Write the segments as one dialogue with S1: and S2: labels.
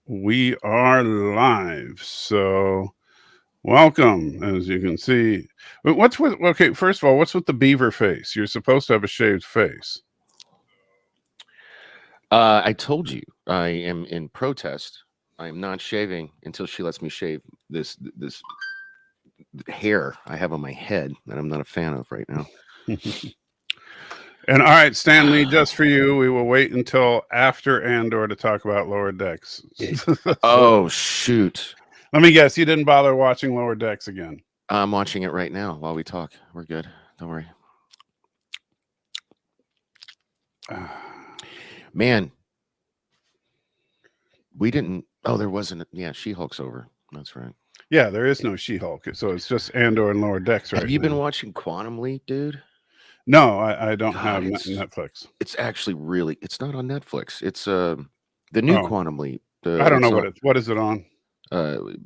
S1: We are live. So, welcome. As you can see, what's with, okay, first of all, what's with the beaver face? You're supposed to have a shaved face.
S2: I told you I am in protest. I am not shaving until she lets me shave this hair I have on my head that I'm not a fan of right now.
S1: And all right, Stanley, just for you, we will wait until after Andor to talk about Lower Decks.
S2: Oh, shoot.
S1: Let me guess, you didn't bother watching Lower Decks again.
S2: I'm watching it right now while we talk. We're good. Don't worry. Man, we didn't. Oh, there wasn't. Yeah, She-Hulk's over. That's right.
S1: Yeah, there is no She-Hulk, so it's just Andor and Lower Decks right now.
S2: Have you been watching Quantum Leap, dude?
S1: No, I don't have Netflix.
S2: It's actually really. It's not on Netflix. It's the new Quantum Leap.
S1: I don't know what is it on?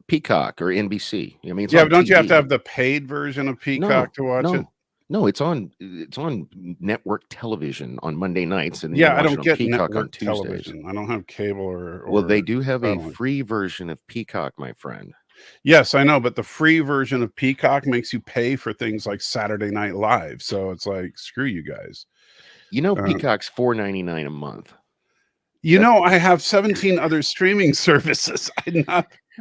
S2: Peacock or NBC. I mean, it's
S1: yeah,
S2: on
S1: but don't
S2: TV.
S1: you have to have the paid version of Peacock to watch it?
S2: No, it's on network television on Monday nights, and
S1: yeah, I don't get
S2: Peacock
S1: network
S2: on Tuesdays.
S1: Television. I don't have cable or
S2: well, they do have a free version of Peacock, my friend.
S1: Yes, I know, but the free version of Peacock makes you pay for things like Saturday Night Live. So it's like, screw you guys.
S2: You know, Peacock's $4.99 a month.
S1: You know, I have 17 other streaming services.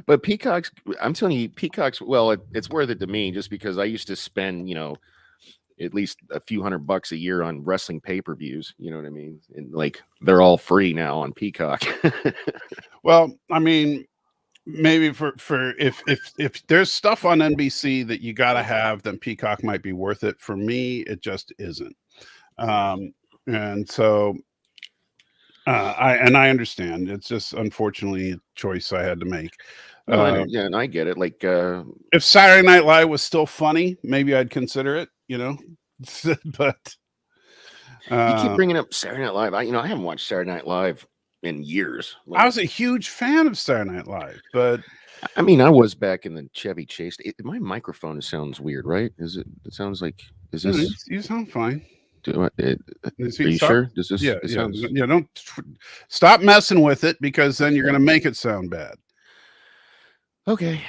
S2: But Peacock's, I'm telling you, Peacock's, well, it's worth it to me just because I used to spend, at least a few $100 a year on wrestling pay-per-views. You know what I mean? And like, they're all free now on Peacock.
S1: Well, I mean, maybe for if there's stuff on NBC that you got to have, then Peacock might be worth it. For me, it just isn't. And so I understand. It's just unfortunately a choice I had to make.
S2: Yeah, and I get it. Like,
S1: if Saturday Night Live was still funny, maybe I'd consider it. But
S2: you keep bringing up Saturday Night Live. I haven't watched Saturday Night Live in years.
S1: I was a huge fan of Saturday Night Live, but
S2: I mean, I was back in the Chevy Chase. My microphone sounds weird, right? It sounds like, is this?
S1: You sound fine.
S2: Are you sure? Does this?
S1: Yeah. Don't stop messing with it, because then you're going to make it sound bad.
S2: Okay.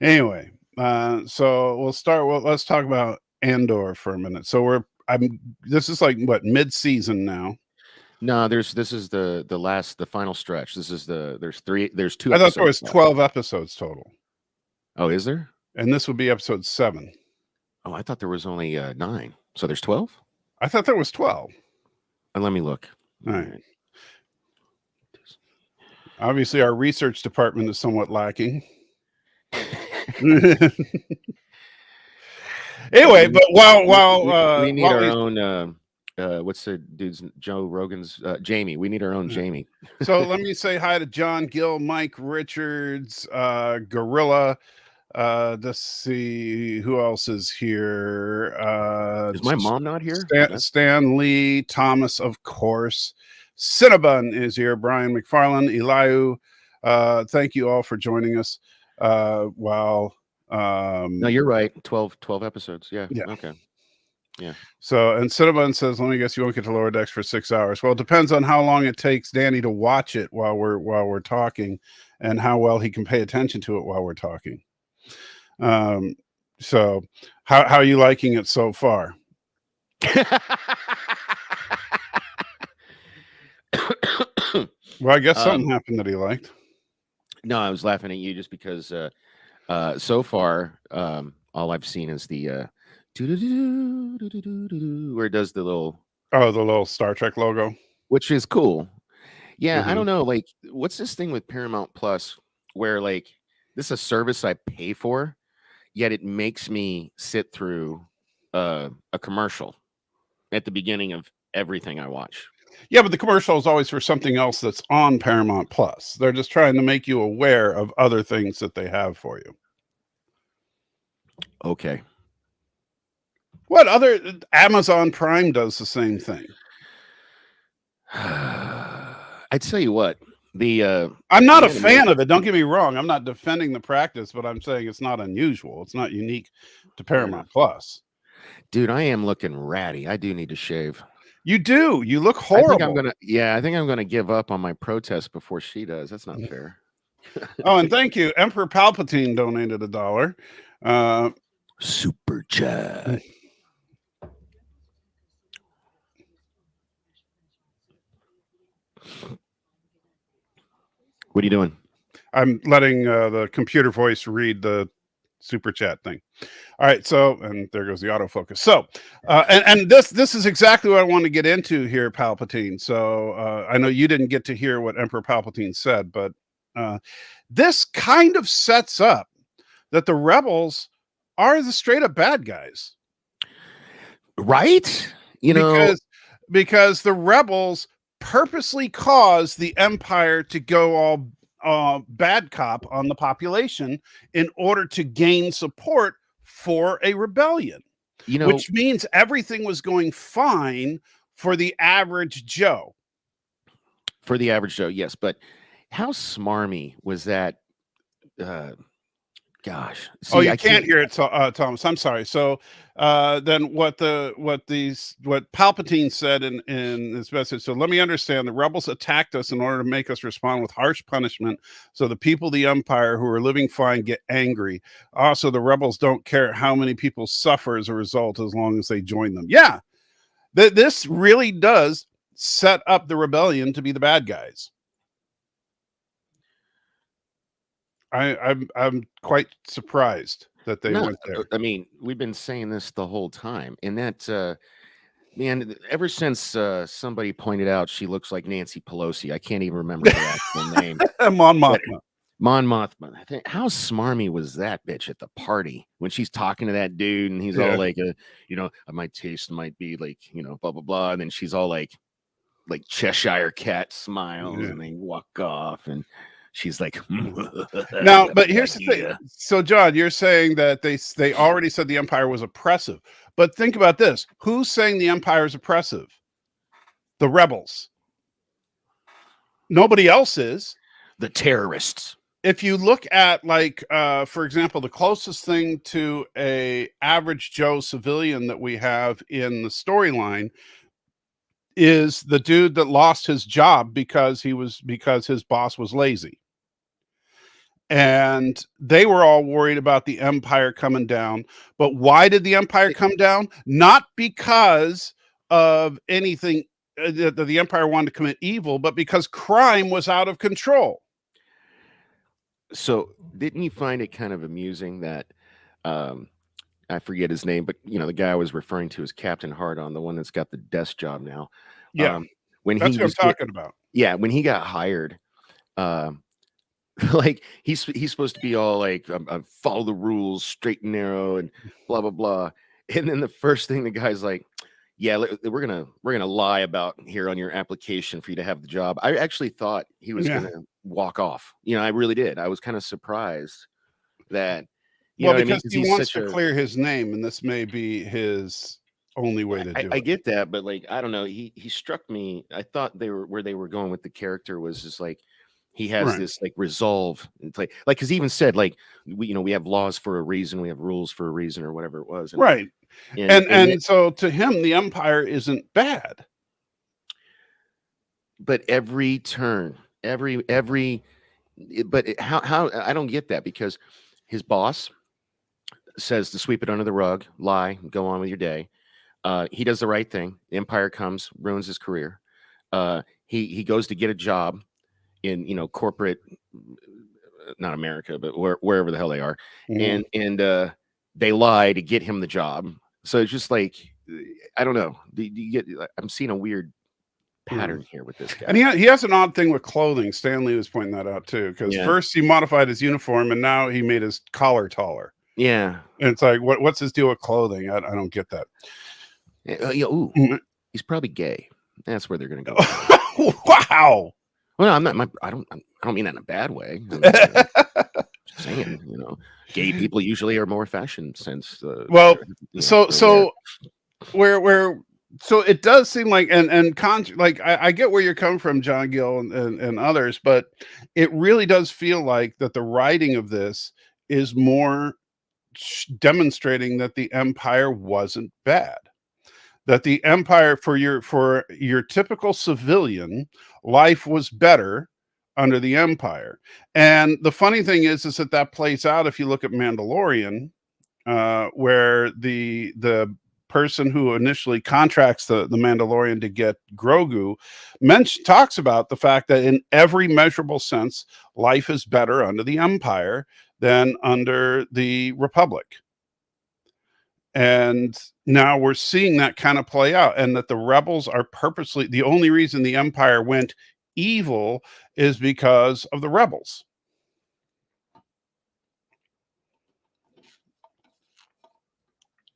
S1: Anyway, so we'll start. Well, let's talk about Andor for a minute. So this is like what, mid-season now?
S2: No, this is the final stretch. There's two.
S1: I thought there was 12 episodes total.
S2: Oh, is there?
S1: And this would be episode 7.
S2: Oh, I thought there was only 9. So there's 12?
S1: I thought there was 12.
S2: And let me look.
S1: All right. Obviously, our research department is somewhat lacking. Anyway, but while
S2: we need our own. What's the dude's Joe Rogan's Jamie? We need our own Jamie.
S1: So let me say hi to John Gill, Mike Richards, Gorilla. Let's see who else is here.
S2: Is my mom not here?
S1: Stan Lee, Thomas, of course. Cinnabon is here. Brian McFarland, Eliu. Thank you all for joining us. No,
S2: you're right. 12 episodes. Yeah. Okay. Yeah.
S1: So, and Cinnabon says, let me guess, you won't get to Lower Decks for 6 hours. Well, it depends on how long it takes Danny to watch it while we're talking, and how well he can pay attention to it while we're talking. So how are you liking it so far? Well, I guess something happened that he liked.
S2: No, I was laughing at you just because so far all I've seen is the where it does the little
S1: Star Trek logo,
S2: which is cool. Yeah, I don't know, like, what's this thing with Paramount Plus where, like, this is a service I pay for, yet it makes me sit through a commercial at the beginning of everything I watch.
S1: Yeah, but the commercial is always for something else that's on Paramount Plus. They're just trying to make you aware of other things that they have for you.
S2: Okay.
S1: What other? Amazon Prime does the same thing.
S2: I tell you what,
S1: I'm not a fan of it. Don't get me wrong. I'm not defending the practice, but I'm saying it's not unusual. It's not unique to Paramount Plus.
S2: Dude, I am looking ratty. I do need to shave.
S1: You do. You look
S2: I
S1: horrible.
S2: think I'm gonna give up on my protest before she does. That's not fair.
S1: Oh, and thank you. Emperor Palpatine donated $1.
S2: Super chat. What are you doing?
S1: I'm letting the computer voice read the super chat thing. All right, so and there goes the autofocus. So, and this is exactly what I want to get into here, Palpatine. So I know you didn't get to hear what Emperor Palpatine said, but this kind of sets up that the rebels are the straight up bad guys,
S2: right? You know,
S1: because the rebels purposely caused the Empire to go all bad cop on the population in order to gain support for a rebellion, which means everything was going fine for the average Joe.
S2: For the average Joe, yes. But how smarmy was that? Gosh.
S1: See, I can't hear it, Thomas. I'm sorry. So then what Palpatine said in his message. So let me understand. The rebels attacked us in order to make us respond with harsh punishment. So the people of the Empire who are living fine get angry. Also, the rebels don't care how many people suffer as a result as long as they join them. Yeah, this really does set up the rebellion to be the bad guys. I'm quite surprised that they went there.
S2: I mean, we've been saying this the whole time, and that man, ever since somebody pointed out she looks like Nancy Pelosi, I can't even remember her actual name.
S1: Mon Mothma.
S2: Mon Mothma. I think, how smarmy was that bitch at the party when she's talking to that dude and he's all like, my taste might be like, blah blah blah, and then she's all like Cheshire cat smiles, and they walk off, and she's like,
S1: now, but here's the thing. So, John, you're saying that they already said the Empire was oppressive, but think about this: who's saying the Empire is oppressive? The rebels. Nobody else is.
S2: The terrorists.
S1: If you look at, for example, the closest thing to a average Joe civilian that we have in the storyline is the dude that lost his job because his boss was lazy. And they were all worried about the Empire coming down. But why did the Empire come down? Not because of anything that the Empire wanted to commit evil, but because crime was out of control.
S2: So didn't you find it kind of amusing that I forget his name, but the guy I was referring to is Captain Hardon, the one that's got the desk job now.
S1: Yeah,
S2: when
S1: that's what I'm talking about.
S2: Yeah, when he got hired, like he's supposed to be all like, follow the rules, straight and narrow, and blah blah blah. And then the first thing the guy's like, yeah, we're gonna lie about here on your application for you to have the job. I actually thought he was gonna walk off. I really did. I was kind of surprised that.
S1: Because he wants to clear his name, and this may be his only way to do it.
S2: I get that, but I don't know. He struck me. I thought where they were going with the character was just like he has this resolve and play, because he even said we have laws for a reason, we have rules for a reason, or whatever it was. And
S1: so to him, the Empire isn't bad.
S2: But every turn, how I don't get that, because his boss says to sweep it under the rug, lie, go on with your day. He does the right thing. The Empire comes, ruins his career. He goes to get a job in corporate, not America, but wherever the hell they are, and they lie to get him the job. So it's just like, I don't know. I'm seeing a weird pattern here with this guy.
S1: And he has an odd thing with clothing. Stanley was pointing that out too, because first he modified his uniform, and now he made his collar taller.
S2: Yeah,
S1: and it's like, what's his deal with clothing? I don't get that.
S2: He's probably gay. That's where they're gonna go.
S1: Wow.
S2: Well, I'm not. I don't mean that in a bad way. Just saying, gay people usually are more fashion sense.
S1: So it does seem like, I get where you're coming from, John Gill and others, but it really does feel like that the writing of this is more demonstrating that the Empire wasn't bad. that the Empire, for your typical civilian, life was better under the Empire. And the funny thing is that plays out if you look at Mandalorian, where the person who initially contracts the Mandalorian to get Grogu talks about the fact that in every measurable sense, life is better under the Empire than under the Republic. And now we're seeing that kind of play out, and that the rebels are purposely, the only reason the Empire went evil is because of the rebels.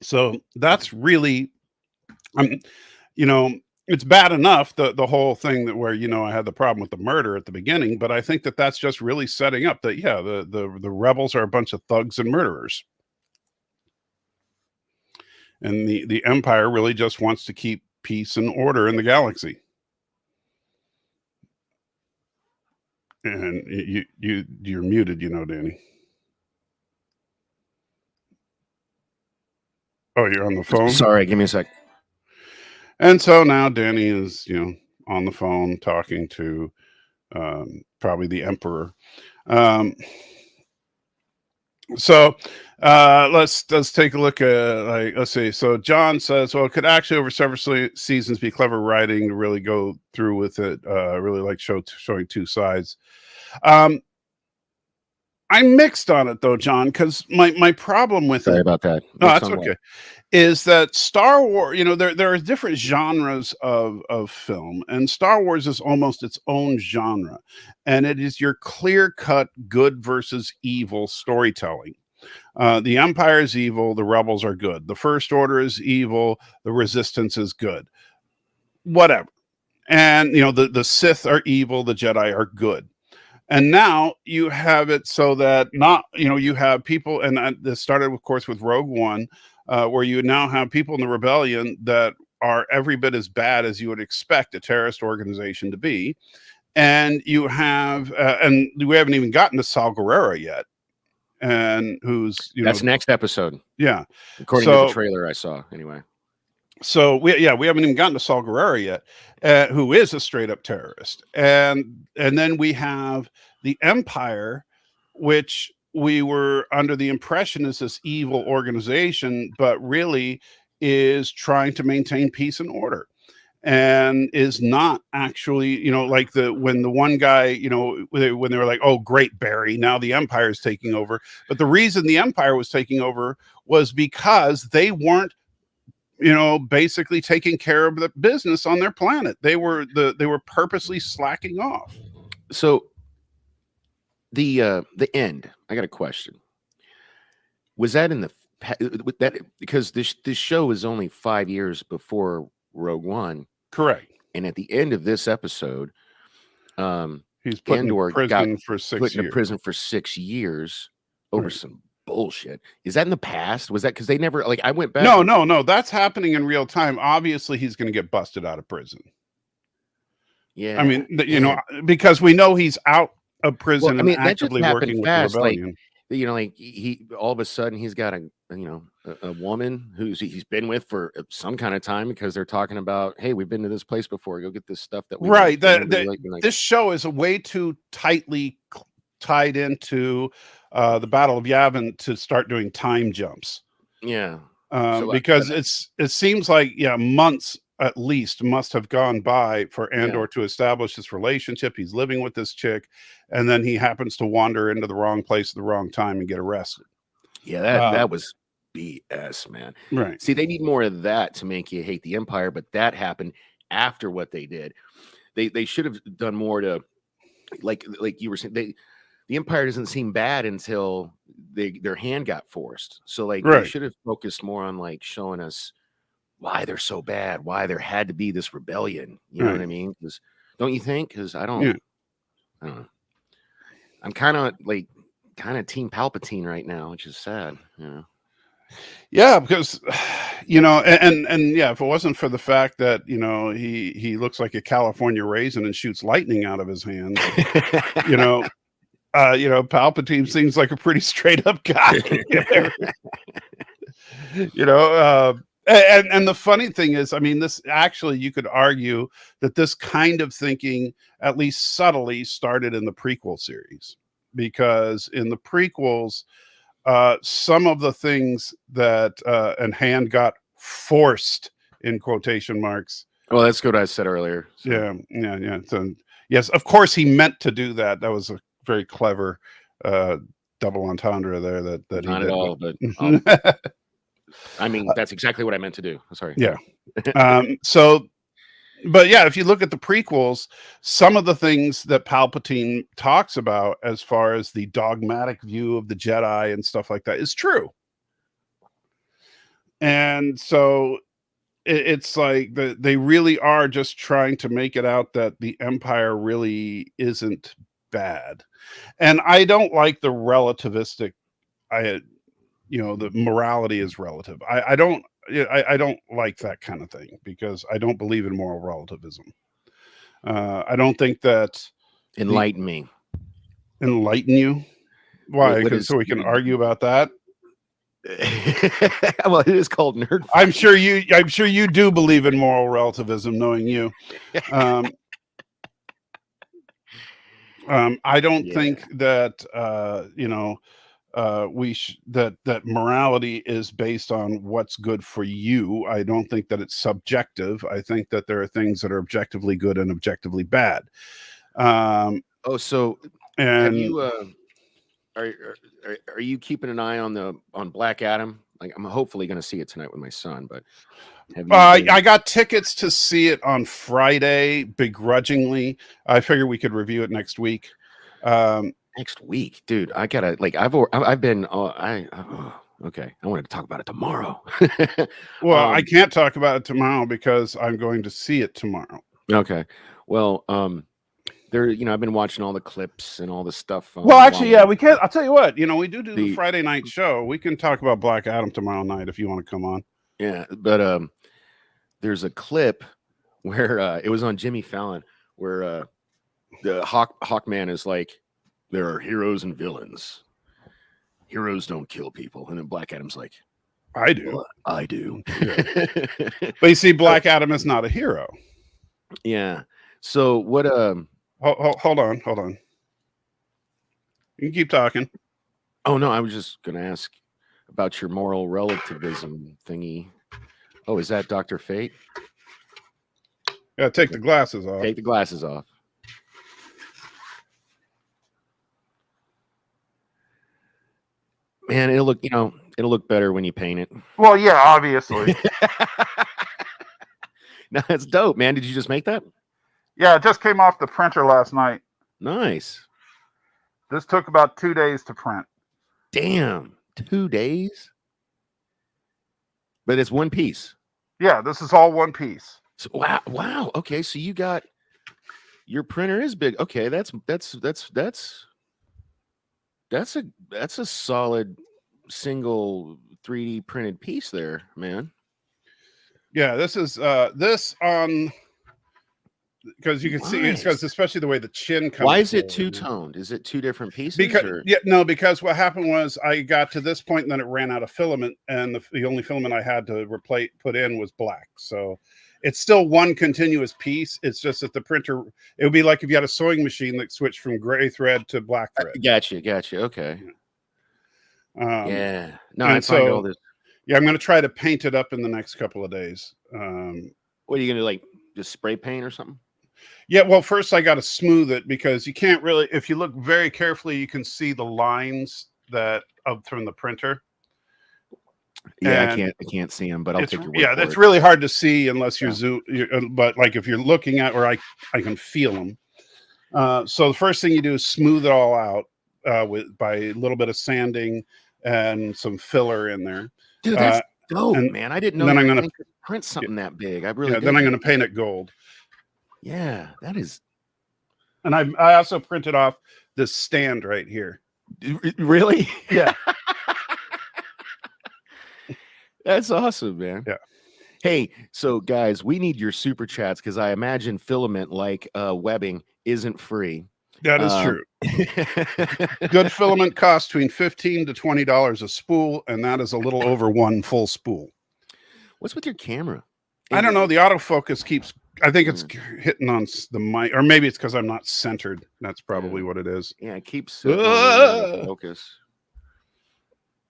S1: So that's really, it's bad enough, the whole thing that where, I had the problem with the murder at the beginning, but I think that that's just really setting up that, yeah, the rebels are a bunch of thugs and murderers. And the Empire really just wants to keep peace and order in the galaxy. And you're muted, Danny. Oh, you're on the phone?
S2: Sorry, give me a sec.
S1: And so now Danny is, on the phone talking to probably the Emperor. So let's take a look at, let's see. So John says, well, it could actually over several seasons be clever writing to really go through with it. Really like showing two sides. I'm mixed on it though, John, because my problem with
S2: Sorry about that.
S1: No, that's okay. Is that Star Wars, there are different genres of film, and Star Wars is almost its own genre, and it is your clear-cut good versus evil storytelling. The Empire is evil, the rebels are good. The First Order is evil, the Resistance is good. Whatever. And, the Sith are evil, the Jedi are good. And now you have it so that you have people, and this started, of course, with Rogue One, where you now have people in the rebellion that are every bit as bad as you would expect a terrorist organization to be. And you have, and we haven't even gotten to Saw Gerrera yet. And who's,
S2: that's next episode.
S1: Yeah.
S2: According to the trailer I saw, anyway.
S1: So we haven't even gotten to Saw Gerrera yet, who is a straight up terrorist. And then we have the Empire, which we were under the impression is this evil organization, but really is trying to maintain peace and order, and is not actually, like when the one guy, when they were like, oh, great, Barry, now the Empire is taking over. But the reason the Empire was taking over was because they weren't, basically taking care of the business on their planet. They were purposely slacking off.
S2: So the end, I got a question. Was that in that, because this show is only 5 years before Rogue One?
S1: Correct.
S2: And at the end of this episode,
S1: he's put in prison for 6 years.
S2: Put in prison for 6 years over some bullshit. Is that in the past? Was that because they never, like, I went back?
S1: No, that's happening in real time. Obviously he's going to get busted out of prison.
S2: Yeah,
S1: I mean, because we know he's out of prison.
S2: Well, I mean,
S1: and actively working
S2: fast,
S1: with the rebellion.
S2: Like he all of a sudden he's got a woman he's been with for some kind of time, because they're talking about, hey, we've been to this place before, go get this stuff that we
S1: right.
S2: Like,
S1: this show is way too tightly tied into the Battle of Yavin to start doing time jumps.
S2: Yeah,
S1: because it seems like months at least must have gone by for Andor to establish this relationship. He's living with this chick, and then he happens to wander into the wrong place at the wrong time and get arrested.
S2: Yeah, that was BS, man.
S1: Right.
S2: See, they need more of that to make you hate the Empire, but that happened after what they did. They should have done more to, like you were saying, the Empire doesn't seem bad until their hand got forced. So like they should have focused more on like showing us why they're so bad, why there had to be this rebellion. You know what I mean? Because don't you think? Because I don't know. I'm kind of Team Palpatine right now, which is sad.
S1: Yeah, because and if it wasn't for the fact that he looks like a California raisin and shoots lightning out of his hands, Palpatine seems like a pretty straight up guy. And the funny thing is, I mean, this actually, you could argue that this kind of thinking, at least subtly, started in the prequel series, because in the prequels, some of the things that and Hand got forced in quotation marks.
S2: Well, that's what I said earlier. So.
S1: Yeah. So, yes, of course he meant to do that. That was a very clever double entendre there. That
S2: Not
S1: he
S2: at
S1: did.
S2: all, but I mean, that's exactly what I meant to do. Sorry.
S1: Yeah. So, but yeah, if you look at the prequels, some of the things that Palpatine talks about as far as the dogmatic view of the Jedi and stuff like that is true. And so it's like they really are just trying to make it out that the Empire really isn't bad. And I don't like the relativistic, the morality is relative. I don't like that kind of thing, because I don't believe in moral relativism. I don't think that
S2: Enlighten me.
S1: Enlighten you? Why? Because so we can argue about that.
S2: Well, it is called nerd.
S1: I'm sure you do believe in moral relativism, knowing you. I don't think that that morality is based on what's good for you. I don't think that it's subjective. I think that there are things that are objectively good and objectively bad.
S2: So have you are you keeping an eye on Black Adam? Like, I'm hopefully going to see it tonight with my son, but have you
S1: I got tickets to see it on Friday, begrudgingly. I figure we could review it next week.
S2: Next week, dude. I gotta I've been okay. I wanted to talk about it tomorrow.
S1: Well, I can't talk about it tomorrow because I'm going to see it tomorrow.
S2: Okay. Well, I've been watching all the clips and all the stuff.
S1: Well, actually, yeah, we can. I'll tell you what. We do the Friday night show. We can talk about Black Adam tomorrow night if you want to come on.
S2: Yeah, but there's a clip where it was on Jimmy Fallon where the Hawkman is like, there are heroes and villains. Heroes don't kill people, and then Black Adam's like,
S1: I do.
S2: Well, I do.
S1: Yeah. But you see, Black Adam is not a hero.
S2: Yeah. So what?
S1: Hold on. You can keep talking.
S2: Oh no, I was just gonna ask about your moral relativism thingy. Oh, is that Dr. Fate?
S1: Yeah, take the glasses off.
S2: Take the glasses off. Man, it'll look better when you paint it.
S1: Well, yeah, obviously.
S2: No, it's dope, man. Did you just make that?
S1: Yeah, it just came off the printer last night.
S2: Nice.
S1: This took about 2 days to print.
S2: Damn, 2 days? But it's one piece. Yeah, this is all one piece. So, wow. Okay, so you got your printer is big. Okay, that's a solid single 3D printed piece there, man.
S1: Yeah, this is this on, because you can see it's because especially the way the chin comes.
S2: Why is it two-toned? Is it two different pieces?
S1: Because what happened was I got to this point and then it ran out of filament, and the only filament I had to put in was black. So it's still one continuous piece. It's just that the printer, it would be like if you had a sewing machine that switched from gray thread to black thread.
S2: Gotcha. Okay. Yeah. No, I
S1: find
S2: all this.
S1: Yeah, I'm going to try to paint it up in the next couple of days.
S2: What are you going to like? Just spray paint or something?
S1: Yeah, well, first I got to smooth it, because you can't really, if you look very carefully, you can see the lines that up from the printer.
S2: Yeah, I can't see them, but I'll take your word for it.
S1: Yeah, that's really hard to see unless you're zoom. But like if you're looking at, or I can feel them. So the first thing you do is smooth it all out by a little bit of sanding and some filler in there.
S2: Dude, that's dope, man. I didn't know.
S1: Then I'm going
S2: to print something that big. I really.
S1: Then I'm going to paint it gold.
S2: Yeah, that is.
S1: And I also printed off this stand right here.
S2: Really?
S1: Yeah.
S2: That's awesome, man.
S1: Yeah.
S2: Hey, so guys, we need your super chats, because I imagine filament like webbing isn't free.
S1: That is true. Good filament costs between $15 to $20 a spool, and that is a little over one full spool.
S2: What's with your camera?
S1: I don't know. The autofocus keeps. I think it's hitting on the mic, or maybe it's because I'm not centered. That's probably what it is.
S2: Yeah, it keeps focus.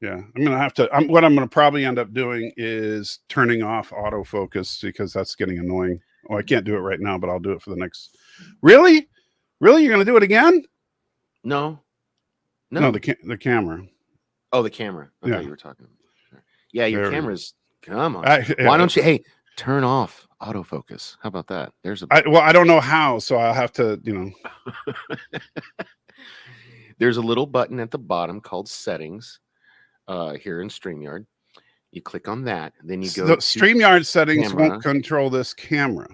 S1: Yeah, I'm gonna have to. What I'm gonna probably end up doing is turning off autofocus because that's getting annoying. Oh, I can't do it right now, but I'll do it for the next. Really, you're gonna do it again?
S2: No.
S1: The camera.
S2: Oh, the camera. I thought you were talking about. Yeah, your camera's. Come on. Why don't you? Hey, turn off autofocus. How about that? There's a.
S1: Well, I don't know how, so I'll have to.
S2: There's a little button at the bottom called Settings. Here in StreamYard, you click on that. Then you go.
S1: The StreamYard settings won't control this camera.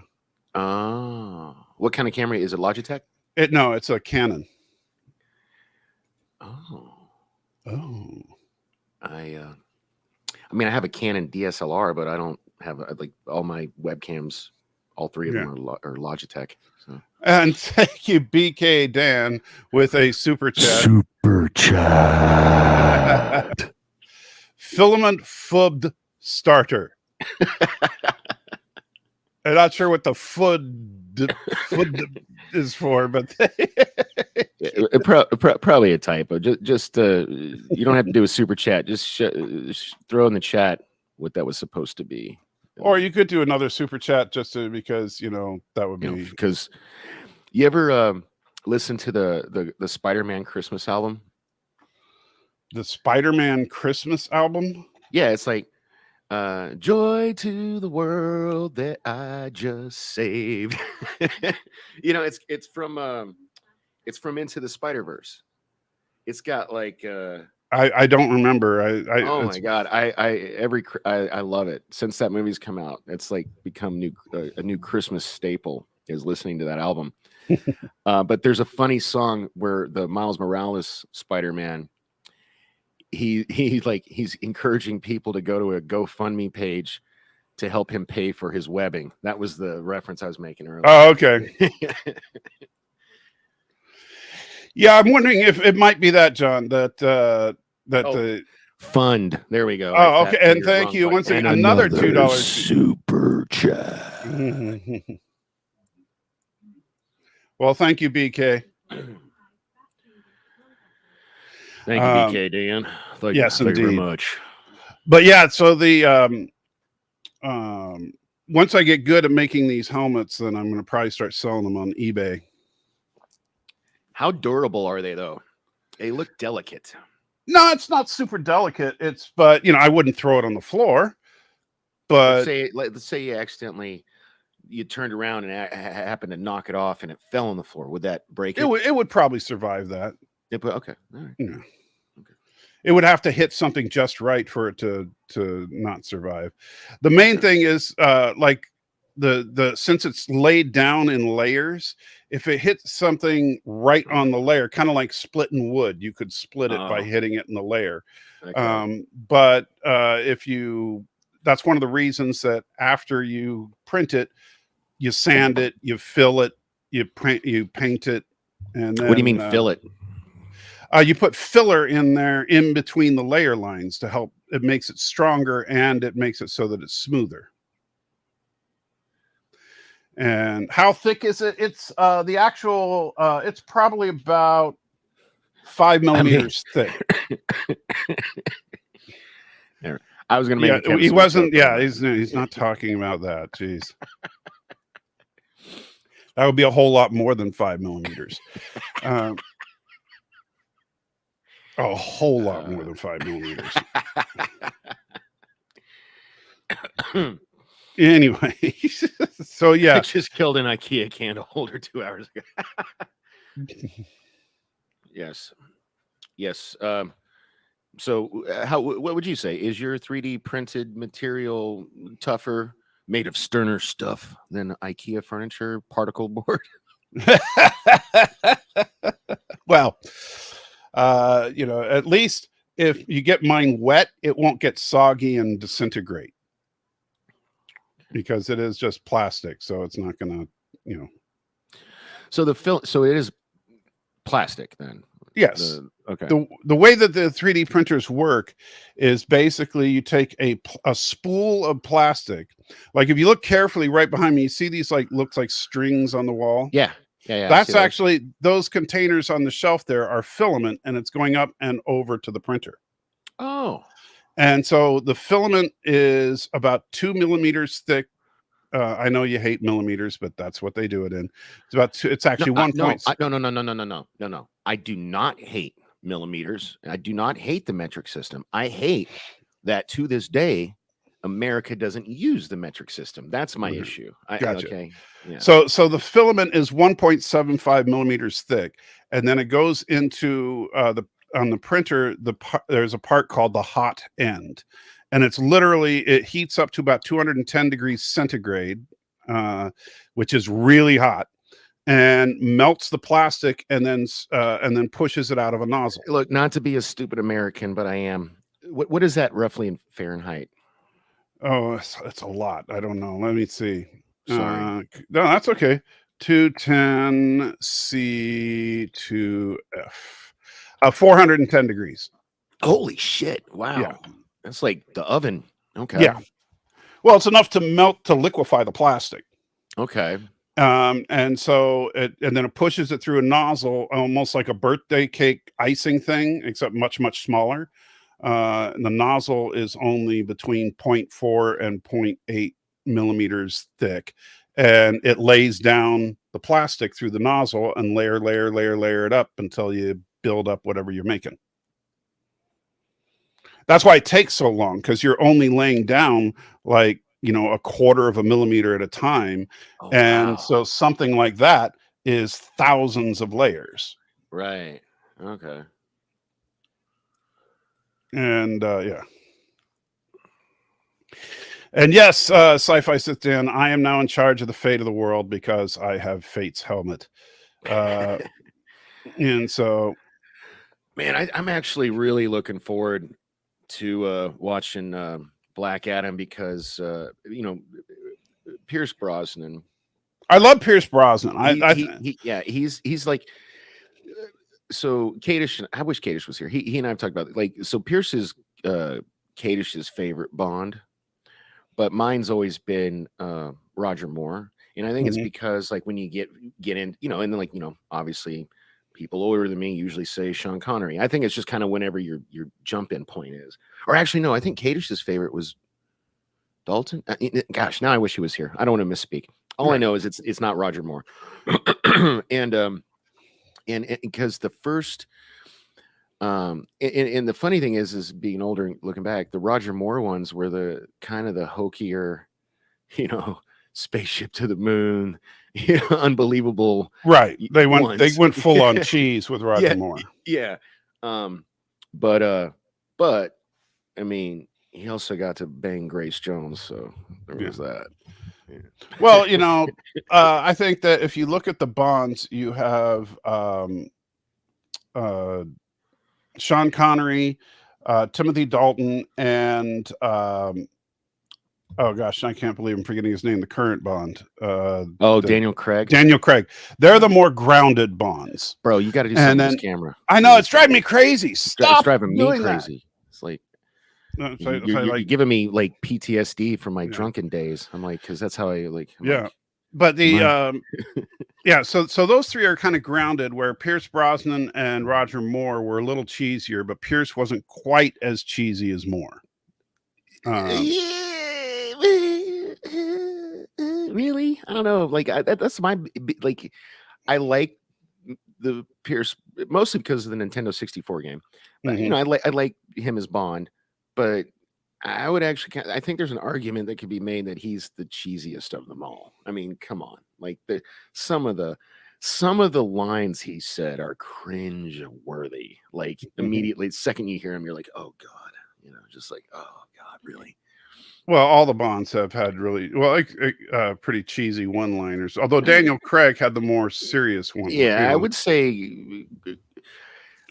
S2: Oh, what kind of camera is it? Logitech?
S1: No, it's a Canon.
S2: Oh. I mean, I have a Canon DSLR, but I don't have like all my webcams. All three of them are Logitech. So.
S1: And thank you, BK Dan, with a super chat.
S3: Super chat.
S1: Filament fubbed starter. I'm not sure what the fud is for, but
S2: probably a typo. Just you don't have to do a super chat. Just throw in the chat what that was supposed to be.
S1: Or you could do another super chat just because that would be
S2: because you ever listen to the Spider-Man Christmas album?
S1: The Spider-Man Christmas album?
S2: Yeah, it's like joy to the world that I just saved. It's from Into the Spider-Verse. It's got like
S1: I don't remember.
S2: Oh my god! I love it. Since that movie's come out, it's like become a new Christmas staple. Is listening to that album. But there's a funny song where the Miles Morales Spider-Man, he's encouraging people to go to a GoFundMe page to help him pay for his webbing. That was the reference I was making earlier.
S1: Oh, okay. Yeah, I'm wondering if it might be that, John, the
S2: fund. There we go.
S1: Oh, okay. And thank you once again. Another $2
S3: super chat.
S1: Well, thank you, BK.
S2: Thank you, BK Dan. Thank you very much.
S1: But yeah, so the once I get good at making these helmets, then I'm going to probably start selling them on eBay.
S2: How durable are they, though? They look delicate.
S1: No, it's not super delicate. But I wouldn't throw it on the floor. But
S2: let's say you turned around and happened to knock it off and it fell on the floor. Would that break it?
S1: It would probably survive that.
S2: Okay. All right.
S1: Yeah. Okay. It would have to hit something just right for it to not survive. The main thing is like since it's laid down in layers, if it hits something right on the layer, kind of like splitting wood, you could split it by hitting it in the layer. Okay. But that's one of the reasons that after you print it, you sand it, you fill it, you paint it, and then,
S2: what do you mean fill it?
S1: You put filler in there in between the layer lines to help. It makes it stronger and it makes it so that it's smoother. And how thick is it? It's the actual. It's probably about 5 millimeters thick.
S2: I was going to make.
S1: He wasn't. Yeah, he's not talking about that. Jeez, that would be a whole lot more than 5 millimeters. A whole lot more than 5 millimeters. Anyway, so yeah,
S2: I just killed an IKEA candle holder 2 hours ago. Yes. So what would you say? Is your 3D printed material tougher, made of sterner stuff than IKEA furniture particle board?
S1: Well, at least if you get mine wet, it won't get soggy and disintegrate because it is just plastic. So it's not going to,
S2: So so it is plastic then.
S1: Yes.
S2: Okay.
S1: The way that the 3D printers work is basically you take a spool of plastic. Like if you look carefully right behind me, you see these looks like strings on the wall.
S2: Yeah. I see
S1: That's
S2: those.
S1: actually those containers on the shelf there are filament, and it's going up and over to the printer.
S2: Oh.
S1: And so the filament is about 2 millimeters thick. I know you hate millimeters, but that's what they do it in. It's about two, it's actually one point.
S2: No. I do not hate millimeters. I do not hate the metric system. I hate that to this day, America doesn't use the metric system. That's my issue.
S1: Gotcha.
S2: Okay. Yeah.
S1: So the filament is 1.75 millimeters thick, and then it goes into on the printer. There's a part called the hot end, and it's literally it heats up to about 210 degrees centigrade, which is really hot, and melts the plastic, and then pushes it out of a nozzle.
S2: Look, not to be a stupid American, but I am. What is that roughly in Fahrenheit?
S1: Oh, it's a lot. I don't know. Let me see.
S2: Sorry.
S1: No, that's okay. 210 C to F. 410 degrees.
S2: Holy shit. Wow.
S1: Yeah.
S2: That's like the oven. Okay.
S1: Yeah. Well, it's enough to liquefy the plastic.
S2: Okay.
S1: And so and then it pushes it through a nozzle, almost like a birthday cake icing thing, except much, much smaller. And the nozzle is only between 0.4 and 0.8 millimeters thick, and it lays down the plastic through the nozzle and layer it up until you build up whatever you're making. That's why it takes so long, because you're only laying down like, a quarter of a millimeter at a time.
S2: Oh,
S1: And
S2: wow.
S1: so something like that is thousands of layers.
S2: Right. Okay.
S1: And yeah. And yes, Sci-Fi Sit Down, I am now in charge of the fate of the world because I have Fate's helmet. And so,
S2: man, I'm actually really looking forward to watching Black Adam because Pierce Brosnan.
S1: I love Pierce Brosnan.
S2: He's like so Kadish. I wish Kadish was here. He and I have talked about so Pierce is Kadish's favorite Bond, but mine's always been Roger Moore, and I think it's because when you get in, and then obviously people older than me usually say Sean Connery. I think it's just kind of whenever your jump in point is, or actually no, I think Kadish's favorite was Dalton. Gosh, now I wish he was here. I don't want to misspeak. All I know is it's not Roger Moore, and because the first. And the funny thing is being older and looking back, the Roger Moore ones were the kind of the hokier, spaceship to the moon, unbelievable.
S1: Right. They
S2: ones.
S1: went full on cheese with Roger Moore.
S2: Yeah. But I mean, he also got to bang Grace Jones, so there was that. Yeah.
S1: Well, I think that if you look at the Bonds, you have Sean Connery, Timothy Dalton, and oh gosh, I can't believe I'm forgetting his name. The current Bond.
S2: Daniel Craig.
S1: Daniel Craig. They're the more grounded Bonds.
S2: Bro, you got to do something with this camera.
S1: I know it's driving me crazy. Stop.
S2: It's driving me crazy.
S1: That.
S2: It's like
S1: you're
S2: giving me PTSD from my drunken days. I'm like, because that's how I like.
S1: But the so those three are kind of grounded, where Pierce Brosnan and Roger Moore were a little cheesier, but Pierce wasn't quite as cheesy as Moore.
S2: Really? I don't know. That's my I like the Pierce mostly because of the Nintendo 64 game. But, I like him as Bond, but I would actually. I think there's an argument that could be made that he's the cheesiest of them all. I mean, come on, some of the lines he said are cringe worthy. Immediately, the second you hear him, you're like, oh god, just like, oh god, really.
S1: Well, all the Bonds have had really pretty cheesy one-liners. Although Daniel Craig had the more serious one.
S2: Yeah, I would say.
S1: He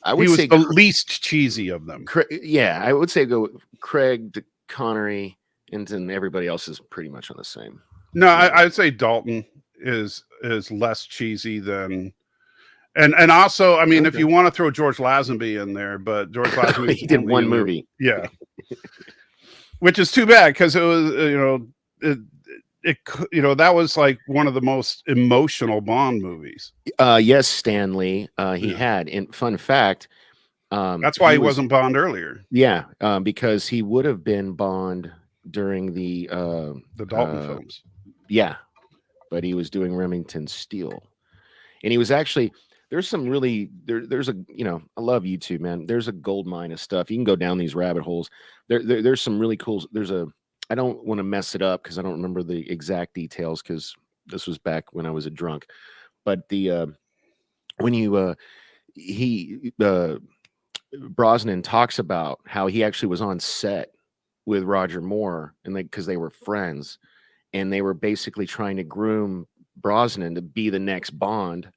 S1: was the least cheesy of them.
S2: I would say go Craig to Connery, and then everybody else is pretty much on the same.
S1: No, I would say Dalton is less cheesy than And also, I mean, if
S2: Okay.
S1: you want to throw George Lazenby in there, but George Lazenby
S2: He did one movie.
S1: Yeah. Which is too bad because it was, that was like one of the most emotional Bond movies.
S2: Yes, Stanley. He
S1: Yeah.
S2: had. And fun fact,
S1: that's why he wasn't Bond earlier.
S2: Yeah, because he would have been Bond during the
S1: Dalton films.
S2: Yeah, but he was doing Remington Steele, and he was actually. There's some really there's a I love YouTube, man. There's a gold mine of stuff. You can go down these rabbit holes. There's some really cool. I don't want to mess it up because I don't remember the exact details because this was back when I was a drunk. But when you Brosnan talks about how he actually was on set with Roger Moore and because they were friends and they were basically trying to groom Brosnan to be the next Bond.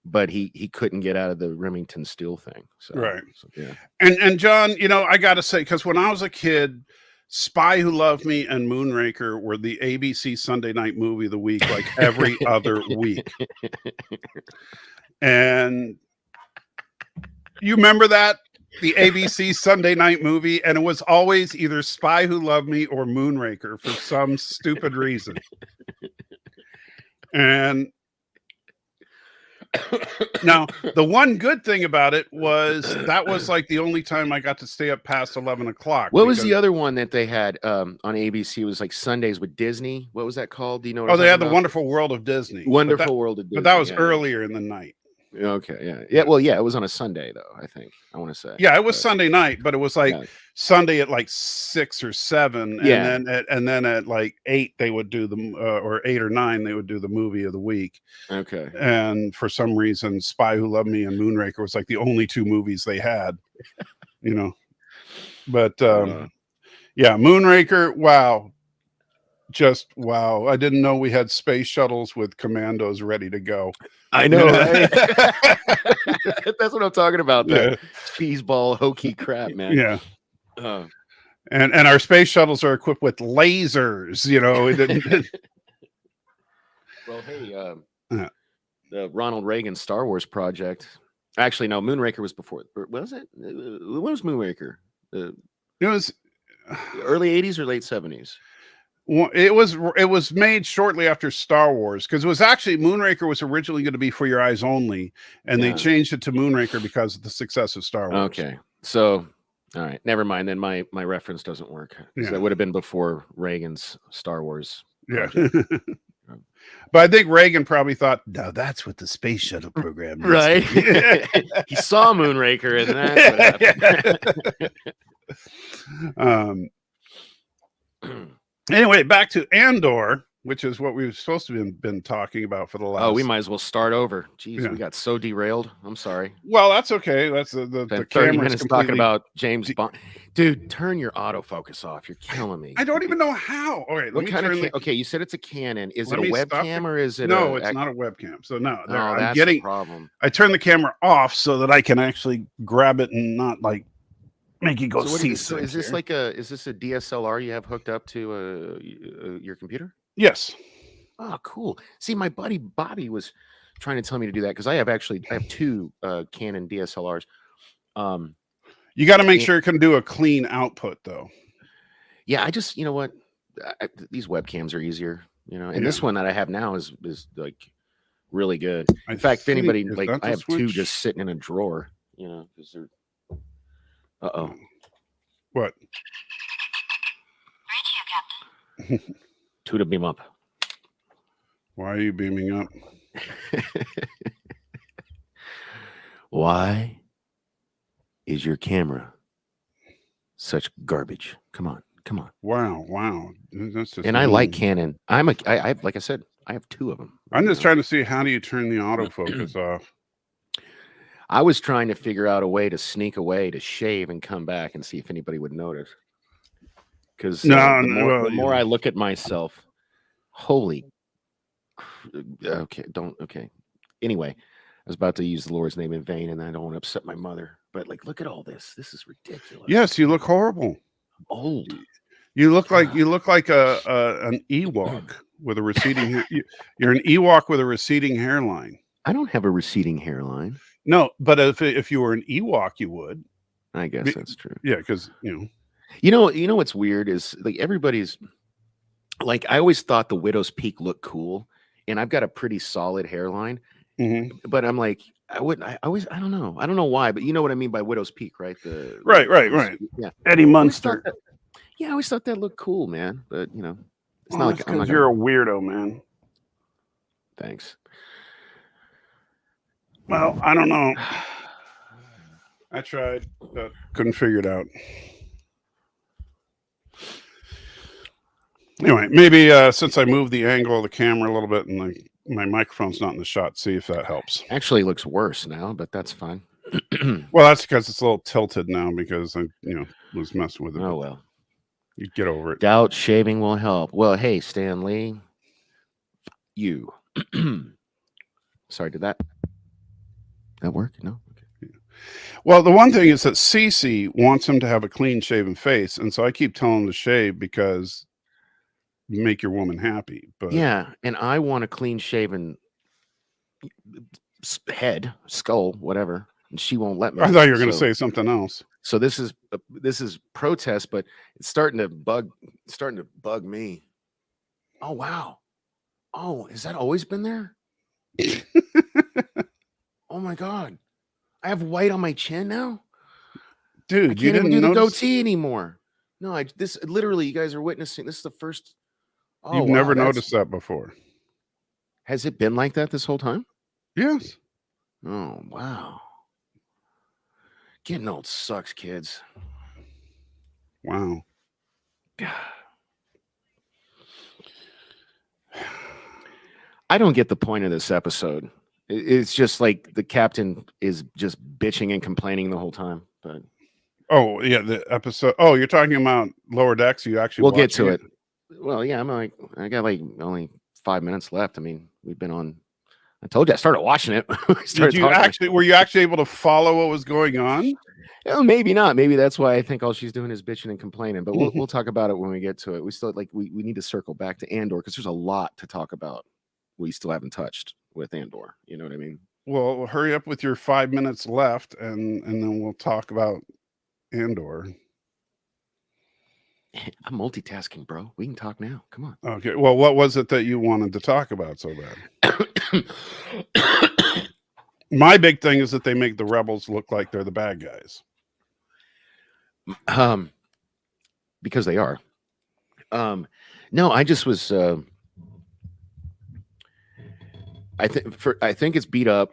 S2: But he couldn't get out of the Remington Steele thing. So,
S1: right.
S2: So, yeah.
S1: And John, I got to say, because when I was a kid, Spy Who Loved Me and Moonraker were the ABC Sunday night movie of the week, like every other week. And you remember that? The ABC Sunday night movie, and it was always either Spy Who Loved Me or Moonraker for some stupid reason. And now, the one good thing about it was that was like the only time I got to stay up past 11 o'clock.
S2: What was the other one that they had on ABC? It was like Sundays with Disney. What was that called? Do you know what
S1: they had The Wonderful World of Disney.
S2: Wonderful World of Disney.
S1: But that was earlier in the night.
S2: Okay, yeah. Well, yeah, it was on a Sunday, though, I think. I want to say.
S1: Yeah, it was Sunday night, but it was like Sunday at like 6 or 7. And then at like 8, they would do or 8 or 9, they would do the movie of the week.
S2: Okay.
S1: And for some reason, Spy Who Loved Me and Moonraker was like the only 2 movies they had, But yeah, Moonraker, wow. Just wow. I didn't know we had space shuttles with commandos ready to go.
S2: I know, right? That's what I'm talking about. That cheeseball hokey crap, man.
S1: Yeah. And our space shuttles are equipped with lasers,
S2: Well, hey, the Ronald Reagan Star Wars project. Actually, no, Moonraker was before. Was it? When was Moonraker?
S1: It was
S2: early 80s or late 70s.
S1: It was made shortly after Star Wars because it was actually Moonraker was originally going to be For Your Eyes Only, and they changed it to Moonraker because of the success of Star Wars.
S2: Okay, so all right, never mind. Then my reference doesn't work. Yeah. That would have been before Reagan's Star Wars.
S1: Project. Yeah. But I think Reagan probably thought, no, that's what the space shuttle program is.
S2: Right. He saw Moonraker and
S1: that. Anyway, back to Andor, which is what we've supposed to have been talking about for the last.
S2: Oh, we might as well start over. Jeez, we got so derailed. I'm sorry.
S1: Well, that's okay. That's the
S2: 30 minutes talking about James Bond. Dude, turn your autofocus off. You're killing me.
S1: I don't even know how. All right,
S2: what kind of okay, you said it's a Canon. Is it a webcam or is it
S1: no? It's not a webcam. So no,
S2: that's the problem.
S1: I turn the camera off so that I can actually grab it and not like make you go see.
S2: So is this like a DSLR you have hooked up to your computer?
S1: Yes.
S2: Oh, cool. See, my buddy Bobby was trying to tell me to do that because I have 2 Canon DSLRs.
S1: You got to make sure it can do a clean output, though.
S2: Yeah, I just what these webcams are easier, and this one that I have now is like really good. In fact, if anybody I have 2 just sitting in a drawer, because they're. Uh-oh.
S1: What?
S4: Right here, Captain.
S2: 2 to beam up.
S1: Why are you beaming up?
S2: Why is your camera such garbage? Come on.
S1: Wow. That's just
S2: I like Canon. I like I said, I have 2 of them.
S1: I'm just trying to see how do you turn the autofocus off.
S2: I was trying to figure out a way to sneak away to shave and come back and see if anybody would notice. Because the more I look at myself, holy. Okay. Anyway, I was about to use the Lord's name in vain, and I don't want to upset my mother. But look at all this. This is ridiculous.
S1: Yes, you look horrible.
S2: I'm old.
S1: You look like an Ewok with a receding. You're an Ewok with a receding hairline.
S2: I don't have a receding hairline.
S1: No, but if you were an Ewok, you would.
S2: I guess that's true.
S1: Yeah, because
S2: You know what's weird is like everybody's like I always thought the widow's peak looked cool, and I've got a pretty solid hairline, but I'm like I don't know why, but you know what I mean by widow's peak, right?
S1: Right.
S2: Yeah,
S1: Eddie Munster.
S2: I always thought that looked cool, man. But you know, it's
S1: Well,
S2: not like I'm not
S1: you're a weirdo, man.
S2: Thanks.
S1: Well, I don't know. I tried, but couldn't figure it out. Anyway, maybe since I moved the angle of the camera a little bit and my microphone's not in the shot, see if that helps.
S2: Actually, it looks worse now, but that's fine.
S1: Well, that's because it's a little tilted now because I, was messing with it.
S2: Oh well,
S1: you get over it.
S2: Doubt shaving will help. Well, hey, Stan Lee, you. Sorry, did that work? No. Okay.
S1: Yeah. Well, the one thing is that Cece wants him to have a clean shaven face, and so I keep telling him to shave because make your woman happy. But
S2: yeah, and I want a clean shaven head, skull, whatever, and she won't let me.
S1: I thought you were going to say something else.
S2: So this is protest, but it's starting to bug me. Oh wow. Oh, has that always been there? Oh my god. I have white on my chin now?
S1: Dude,
S2: I can't even do the goatee anymore. No, this literally you guys are witnessing. This is the first. Oh,
S1: You've never noticed that before.
S2: Has it been like that this whole time?
S1: Yes.
S2: Oh, wow. Getting old sucks, kids.
S1: Wow.
S2: I don't get the point of this episode. It's just like the captain is just bitching and complaining the whole time. But
S1: oh yeah, the episode. Oh, you're talking about Lower Decks. You actually
S2: we'll get to it. Well, yeah, I got like only 5 minutes left. I mean, we've been on. I told you I started watching it.
S1: Were you actually able to follow what was going on?
S2: Well, maybe not. Maybe that's why I think all she's doing is bitching and complaining. But we'll talk about it when we get to it. We still we need to circle back to Andor because there's a lot to talk about. We still haven't touched with Andor. You know what I mean?
S1: Well, hurry up with your 5 minutes left, and then we'll talk about Andor.
S2: I'm multitasking, bro. We can talk now. Come on.
S1: Okay. Well, what was it that you wanted to talk about so bad? My big thing is that they make the rebels look like they're the bad guys.
S2: Because they are. No, I just was. I think it's beat up.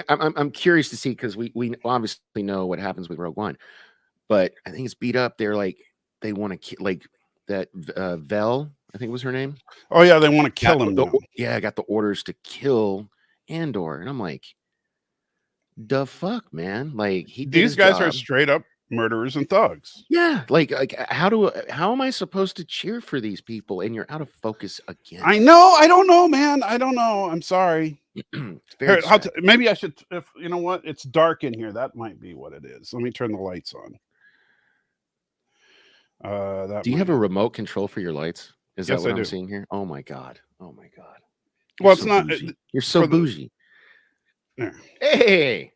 S2: I'm curious to see because we obviously know what happens with Rogue One, but I think it's beat up. They're like they want to like that Vel, I think was her name.
S1: Oh yeah, they want to kill him.
S2: I got the orders to kill Andor, and I'm like, the fuck, man! Like
S1: these guys are straight up murderers and thugs.
S2: Yeah, like how am I supposed to cheer for these people? And you're out of focus again.
S1: I know. I don't know, man. I don't know. I'm sorry. Here, maybe I should. If you know what, it's dark in here. That might be what it is. Let me turn the lights on.
S2: Do you have a remote control for your lights? Is that what I'm seeing here? Oh my god! Oh my god!
S1: Well, it's not.
S2: You're so bougie. Hey,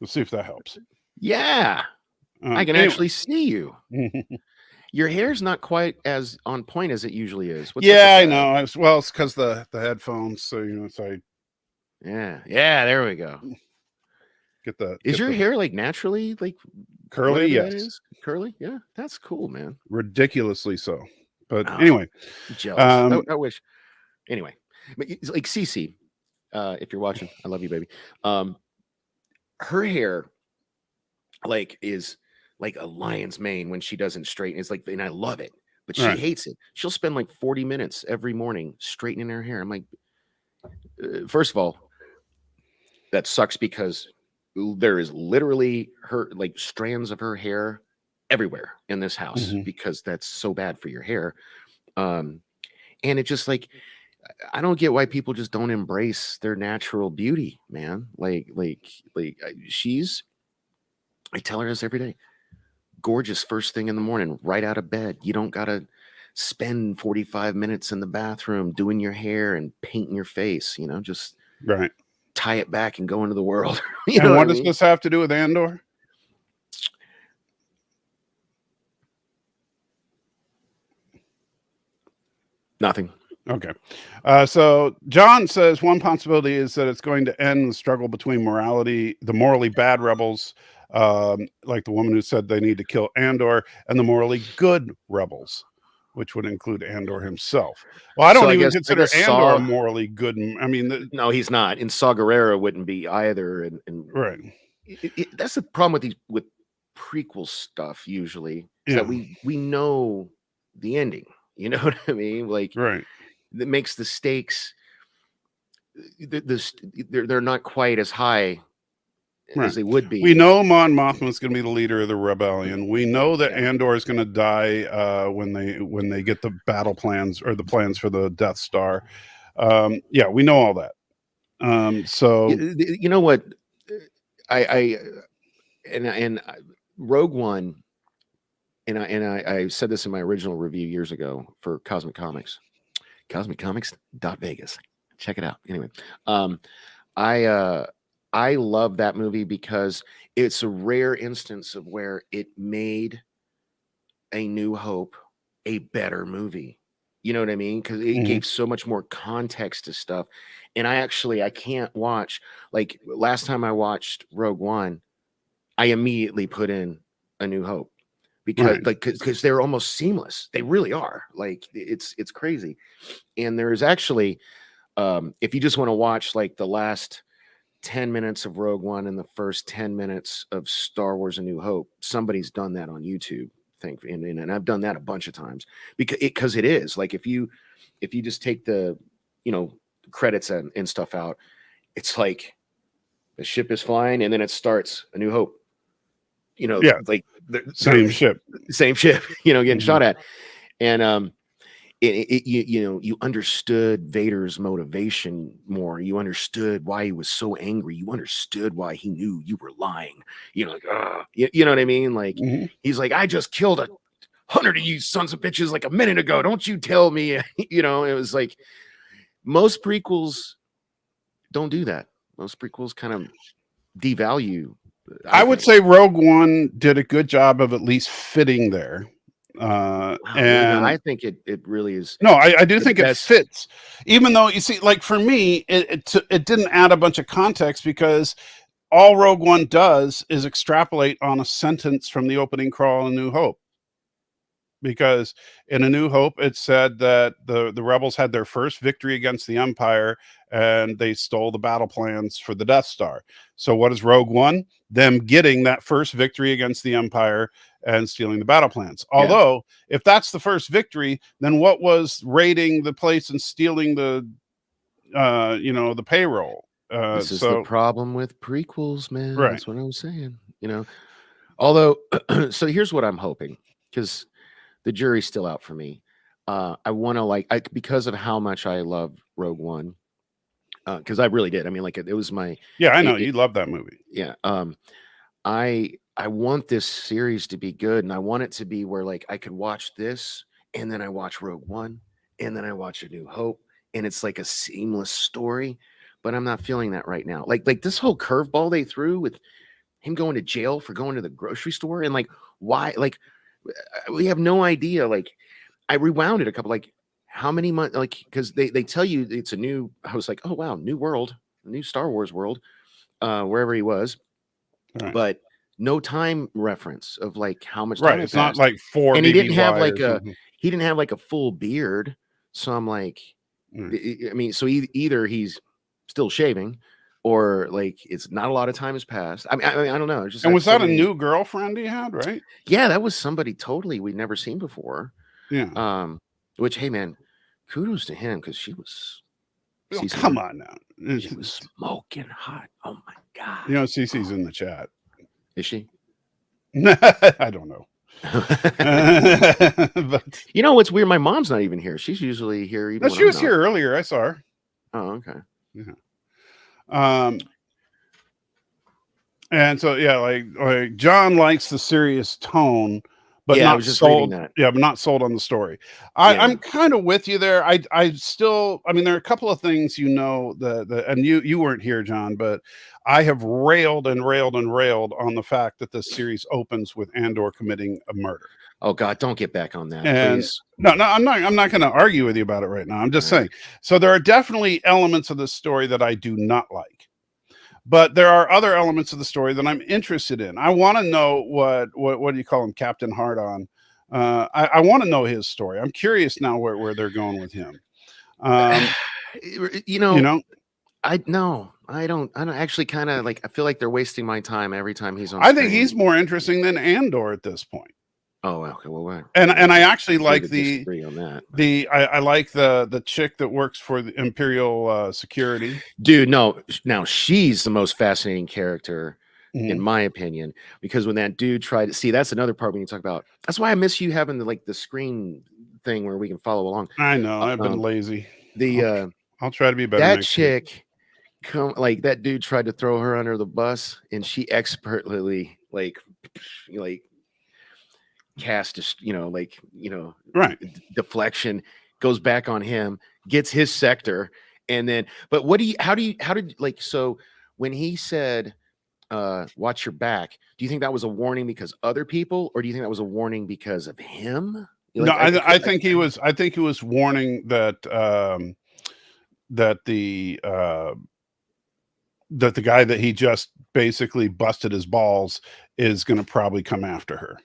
S1: let's see if that helps.
S2: Yeah. I can actually see you. Your hair's not quite as on point as it usually is.
S1: I know. Well, it's because the headphones. So
S2: Yeah. There we go. Is your hair like naturally like
S1: curly? Yes.
S2: Curly. Yeah, that's cool, man.
S1: Ridiculously so. But anyway,
S2: jealous. I wish. Anyway, but like Cece, if you're watching, I love you, baby. Her hair is like a lion's mane when she doesn't straighten. It's like, and I love it, but she hates it. She'll spend like 40 minutes every morning straightening her hair. I'm like, first of all, that sucks because there is literally strands of her hair everywhere in this house because that's so bad for your hair. And it just like, I don't get why people just don't embrace their natural beauty, man. I tell her this every day. Gorgeous first thing in the morning, right out of bed. You don't got to spend 45 minutes in the bathroom doing your hair and painting your face, just
S1: Right.
S2: tie it back and go into the world. You
S1: And
S2: know
S1: what
S2: what I
S1: does
S2: mean?
S1: this have to do with Andor?
S2: Nothing.
S1: Okay. So John says one possibility is that it's going to end the struggle between the morally bad rebels, like the woman who said they need to kill Andor, and the morally good rebels, which would include Andor himself. Well, I
S2: So
S1: don't
S2: I
S1: even
S2: guess
S1: consider Andor morally good. I mean,
S2: no, he's not. And Saw Gerrera wouldn't be either. And
S1: right.
S2: that's the problem with prequel stuff usually, is
S1: Yeah.
S2: that we know the ending. You know what I mean? Like,
S1: Right.
S2: that makes the stakes they're not quite as high
S1: Right.
S2: as they would be.
S1: We know Mon Mothma is going to be the leader of the rebellion. We know that
S2: Yeah.
S1: Andor is going to die when they get the battle plans or the plans for the Death Star. Yeah, we know all that. So
S2: You know what? I Rogue One, and I said this in my original review years ago for Cosmic Comics, cosmiccomics.vegas. Check it out. Anyway, I love that movie because it's a rare instance of where it made A New Hope a better movie. You know what I mean? Because it gave so much more context to stuff. And I can't watch, like, last time I watched Rogue One, I immediately put in A New Hope because
S1: right.
S2: because they're almost seamless. They really are. Like, it's crazy. And there's actually, if you just want to watch like the last 10 minutes of Rogue One and the first 10 minutes of Star Wars A New Hope, somebody's done that on YouTube. And I've done that a bunch of times because it is like, if you just take the, credits and stuff out, it's like the ship is flying and then it starts A New Hope,
S1: Yeah,
S2: like
S1: same ship,
S2: getting shot at. And you understood Vader's motivation more. You understood why he was so angry. You understood why he knew you were lying. Like, you know what I mean? Like, he's like, I just killed 100 of you sons of bitches like a minute ago. Don't you tell me? It was like, most prequels don't do that. Most prequels kind of devalue.
S1: I would say Rogue One did a good job of at least fitting there.
S2: Wow,
S1: and
S2: I think it really is.
S1: No, I do think
S2: best.
S1: It fits, even though, you see, like, for me, it didn't add a bunch of context, because all Rogue One does is extrapolate on a sentence from the opening crawl in New Hope. Because in A New Hope, it said that the rebels had their first victory against the Empire, and they stole the battle plans for the Death Star. So what is Rogue One? Them getting that first victory against the Empire and stealing the battle plans. Although, if that's the first victory, then what was raiding the place and stealing the the payroll?
S2: This is the problem with prequels, man.
S1: Right.
S2: That's what I'm saying. Although, so here's what I'm hoping, because the jury's still out for me. I want to because of how much I love Rogue One, because I really did. I mean, like, it was my.
S1: Yeah, I know you love that movie.
S2: Yeah. I want this series to be good, and I want it to be where, like, I could watch this and then I watch Rogue One and then I watch A New Hope, and it's like a seamless story. But I'm not feeling that right now. Like this whole curveball they threw with him going to jail for going to the grocery store, and like, why? Like, we have no idea. Like, I rewound it a couple, like, how many months? Like, because they tell you it's a new. I was like, oh wow, new world, new Star Wars world, wherever he was,
S1: Right.
S2: but no time reference of like how much
S1: Right.
S2: time
S1: It's
S2: passed.
S1: not like 4
S2: and he didn't have
S1: BBY
S2: like
S1: or
S2: he didn't have like a full beard. So I'm like, I mean, so either he's still shaving, or like it's not a lot of time has passed. I mean, I don't know. It's just,
S1: and was that a new girlfriend he had, right?
S2: Yeah, that was somebody totally we'd never seen before.
S1: Yeah.
S2: Which, hey man, kudos to him, because she was.
S1: Oh, come on now.
S2: She was smoking hot. Oh my god.
S1: Cece's in the chat.
S2: Is she?
S1: I don't know.
S2: But what's weird? My mom's not even here. She's usually here. Even
S1: no, she was here earlier. I saw her.
S2: Oh, okay.
S1: Yeah. And so, yeah, like John likes the serious tone, but
S2: Yeah, I
S1: not
S2: was just reading
S1: sold.
S2: that.
S1: Yeah, but not sold on the story.
S2: Yeah.
S1: I'm kind of with you there. I still, I mean, there are a couple of things, and you weren't here, John, but I have railed and railed and railed on the fact that this series opens with Andor committing a murder.
S2: Oh God, don't get back on that,
S1: And
S2: please.
S1: no, I'm not going to argue with you about it right now. I'm just saying. So there are definitely elements of this story that I do not like. But there are other elements of the story that I'm interested in. I want to know what do you call him, Captain Hard-On? I want to know his story. I'm curious now where they're going with him.
S2: You know,
S1: You know,
S2: I don't actually kind of like. I feel like they're wasting my time every time he's on.
S1: I think
S2: screen.
S1: he's more interesting than Andor at this point.
S2: Oh, okay. Well,
S1: And I actually
S2: agree
S1: like
S2: to
S1: the
S2: disagree on that.
S1: I like the chick that works for the Imperial security.
S2: Dude, no. Now she's the most fascinating character in
S1: Mhm.
S2: my opinion, because when that dude tried to see, that's another part when you talk about. That's why I miss you having the screen thing where we can follow along.
S1: I know I've been lazy.
S2: The
S1: I'll try to be better.
S2: that
S1: next week.
S2: chick, like that dude tried to throw her under the bus, and she expertly like cast
S1: Right.
S2: deflection, goes back on him, gets his sector, and then but how did like, so when he said watch your back, do you think that was a warning because other people, or do you think that was a warning because of him?
S1: No, I think he was warning that that the guy that he just basically busted his balls is going to probably come after her.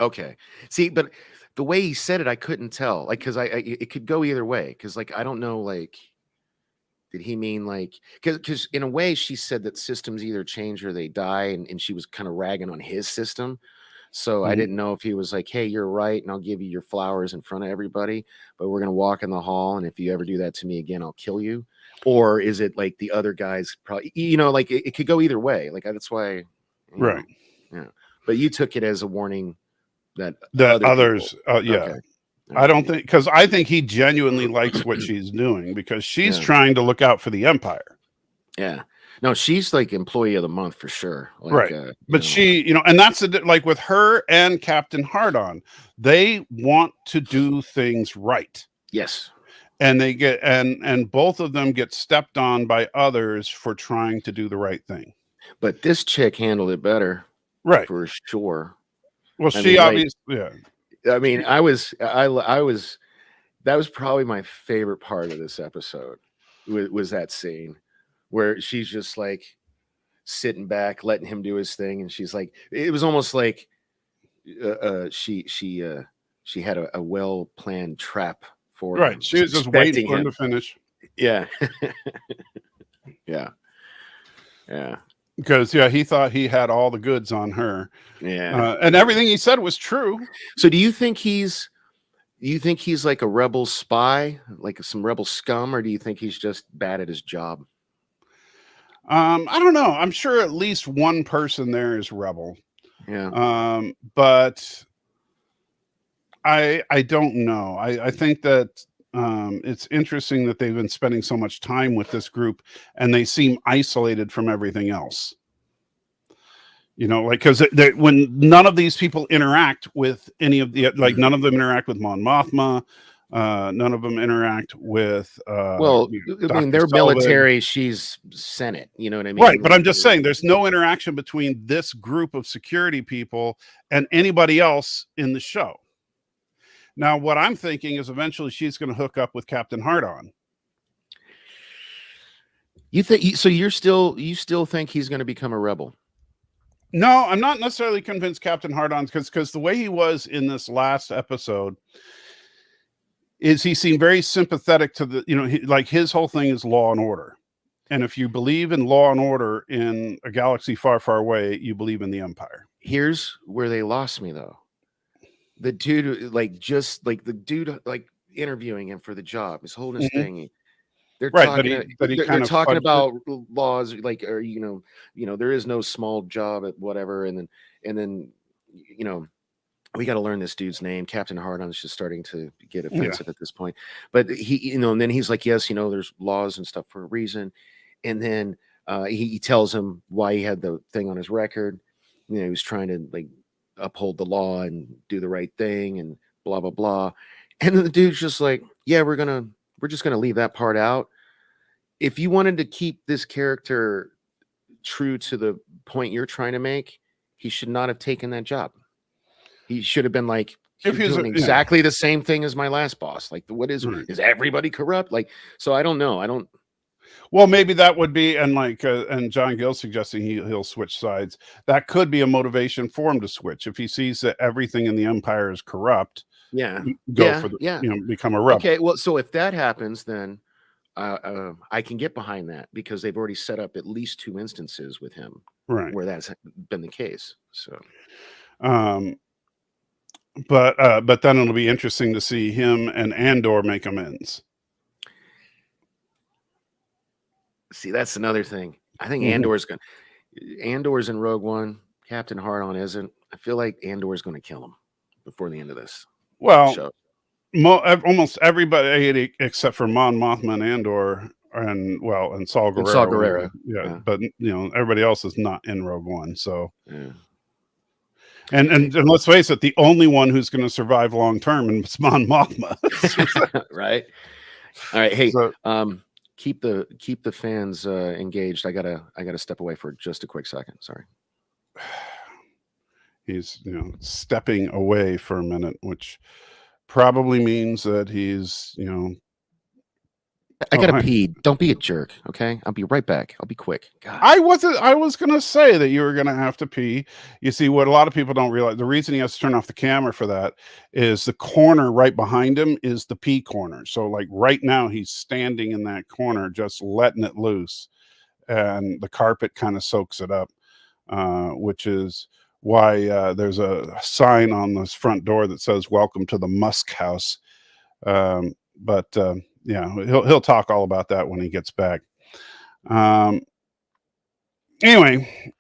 S2: Okay. See, but the way he said it, I couldn't tell. Like, because it could go either way. Because, like, I don't know, like, did he mean like, because in a way she said that systems either change or they die, and she was kind of ragging on his system. So I
S1: Mhm.
S2: didn't know if he was like, hey, you're right, and I'll give you your flowers in front of everybody, but we're gonna walk in the hall, and if you ever do that to me again, I'll kill you. Or is it like the other guys probably, like it could go either way. Like that's why,
S1: Right.
S2: Yeah. But you took it as a warning that
S1: That
S2: other
S1: others,
S2: people.
S1: yeah.
S2: Okay.
S1: I don't think, because I think he genuinely likes what she's doing, because she's
S2: Yeah.
S1: trying to look out for the Empire.
S2: Yeah. No, she's like employee of the month for sure. Like,
S1: Right. But she, and that's like with her and Captain Hard-On, they want to do things right.
S2: Yes.
S1: And they get, and both of them get stepped on by others for trying to do the right thing.
S2: But this chick handled it better.
S1: Right.
S2: For sure.
S1: Well,
S2: I
S1: she
S2: mean,
S1: obviously, yeah.
S2: I mean, I was that was probably my favorite part of this episode was that scene where she's just like sitting back, letting him do his thing. And she's like, it was almost like she had a well-planned trap for him.
S1: Right. She was just waiting for him to finish.
S2: Yeah. Yeah. Yeah.
S1: Because he thought he had all the goods on her.
S2: Yeah.
S1: And everything he said was true.
S2: So do you think he's like a rebel spy, like some rebel scum, or do you think he's just bad at his job?
S1: I don't know. I'm sure at least one person there is rebel.
S2: Yeah.
S1: But I don't know. I think that it's interesting that they've been spending so much time with this group and they seem isolated from everything else. Like, because when none of these people interact with any of the, like, none of them interact with Mon Mothma. None of them interact with
S2: Well, I mean, they're military, she's Senate, you know what I mean?
S1: Right, but I'm just saying there's no interaction between this group of security people and anybody else in the show. Now, what I'm thinking is eventually she's going to hook up with Captain Hard-On.
S2: You think so? You still think he's going to become a rebel?
S1: No, I'm not necessarily convinced Captain Hard-On, because the way he was in this last episode is he seemed very sympathetic to the, like his whole thing is law and order. And if you believe in law and order in a galaxy far, far away, you believe in the Empire.
S2: Here's where they lost me, though. The dude, the dude interviewing him for the job is holding his thing. They're
S1: right,
S2: they're talking about laws, like, or there is no small job at whatever, and then we got to learn this dude's name. Captain Hard-On is just starting to get offensive at this point. But he, and then he's like, yes, there's laws and stuff for a reason. And then he tells him why he had the thing on his record. He was trying to uphold the law and do the right thing and blah blah blah. And then the dude's just like, yeah, we're just gonna leave that part out. If you wanted to keep this character true to the point you're trying to make, he should not have taken that job. He should have been like,
S1: If
S2: you're
S1: he's
S2: doing exactly the same thing as my last boss. Like, what is everybody corrupt? Like, so I don't know. I don't.
S1: Well, maybe that would be, and like, and John Gill's suggesting he'll switch sides. That could be a motivation for him to switch if he sees that everything in the Empire is corrupt.
S2: Yeah,
S1: for the become a rebel.
S2: Okay, well, so if that happens, then I can get behind that because they've already set up at least 2 instances with him,
S1: right,
S2: where that's been the case. So,
S1: but then it'll be interesting to see him and Andor make amends.
S2: See, that's another thing. I think Andor's in Rogue One. Captain Hardon isn't. I feel like Andor's going to kill him before the end of this.
S1: Well, almost everybody except for Mon Mothma and Andor and Saul Guerrero.
S2: Saul Guerrero.
S1: Yeah, but everybody else is not in Rogue One. So, and let's face it, the only one who's going to survive long term is Mon Mothma.
S2: Right. All right. Hey, so, keep the fans engaged. I gotta step away for just a quick second. Sorry.
S1: He's stepping away for a minute, which probably means that he's
S2: I gotta pee. Don't be a jerk, okay? I'll be right back. I'll be quick. God.
S1: I was gonna say that you were gonna have to pee. You see, what a lot of people don't realize, the reason he has to turn off the camera for that is the corner right behind him is the pee corner. So like right now he's standing in that corner, just letting it loose, and the carpet kind of soaks it up, which is why there's a sign on this front door that says "Welcome to the Musk House." But yeah, he'll talk all about that when he gets back. Anyway,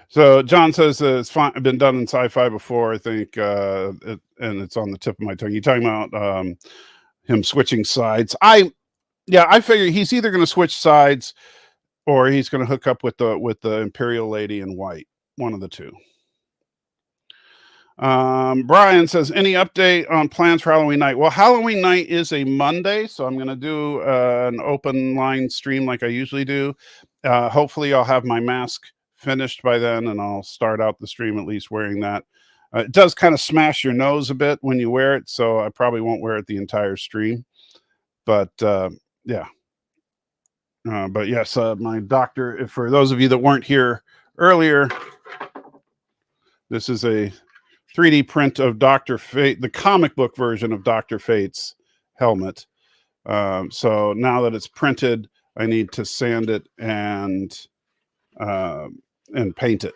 S1: so John says it's been done in sci-fi before, I think, and it's on the tip of my tongue. You're talking about him switching sides. I figure he's either going to switch sides or he's going to hook up with the Imperial lady in white, one of the two. Brian says, any update on plans for Halloween night? Well, Halloween night is a Monday, so I'm going to do an open line stream like I usually do. Hopefully I'll have my mask finished by then, and I'll start out the stream at least wearing that. It does kind of smash your nose a bit when you wear it, so I probably won't wear it the entire stream. But yeah. But yes, my doctor, for those of you that weren't here earlier, this is a 3D print of Dr. Fate, the comic book version of Dr. Fate's helmet. So now that it's printed, I need to sand it and paint it.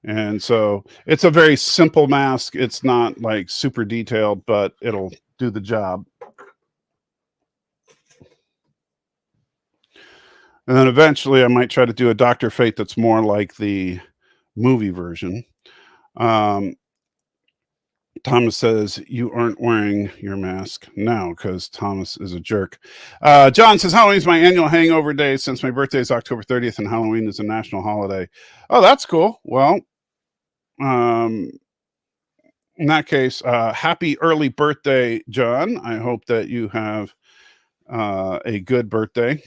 S1: And so it's a very simple mask. It's not like super detailed, but it'll do the job. And then eventually I might try to do a Dr. Fate that's more like the movie version. Thomas says, you aren't wearing your mask now because Thomas is a jerk. John says, Halloween is my annual hangover day since my birthday is October 30th and Halloween is a national holiday. Oh, that's cool. Well, in that case, happy early birthday, John. I hope that you have a good birthday.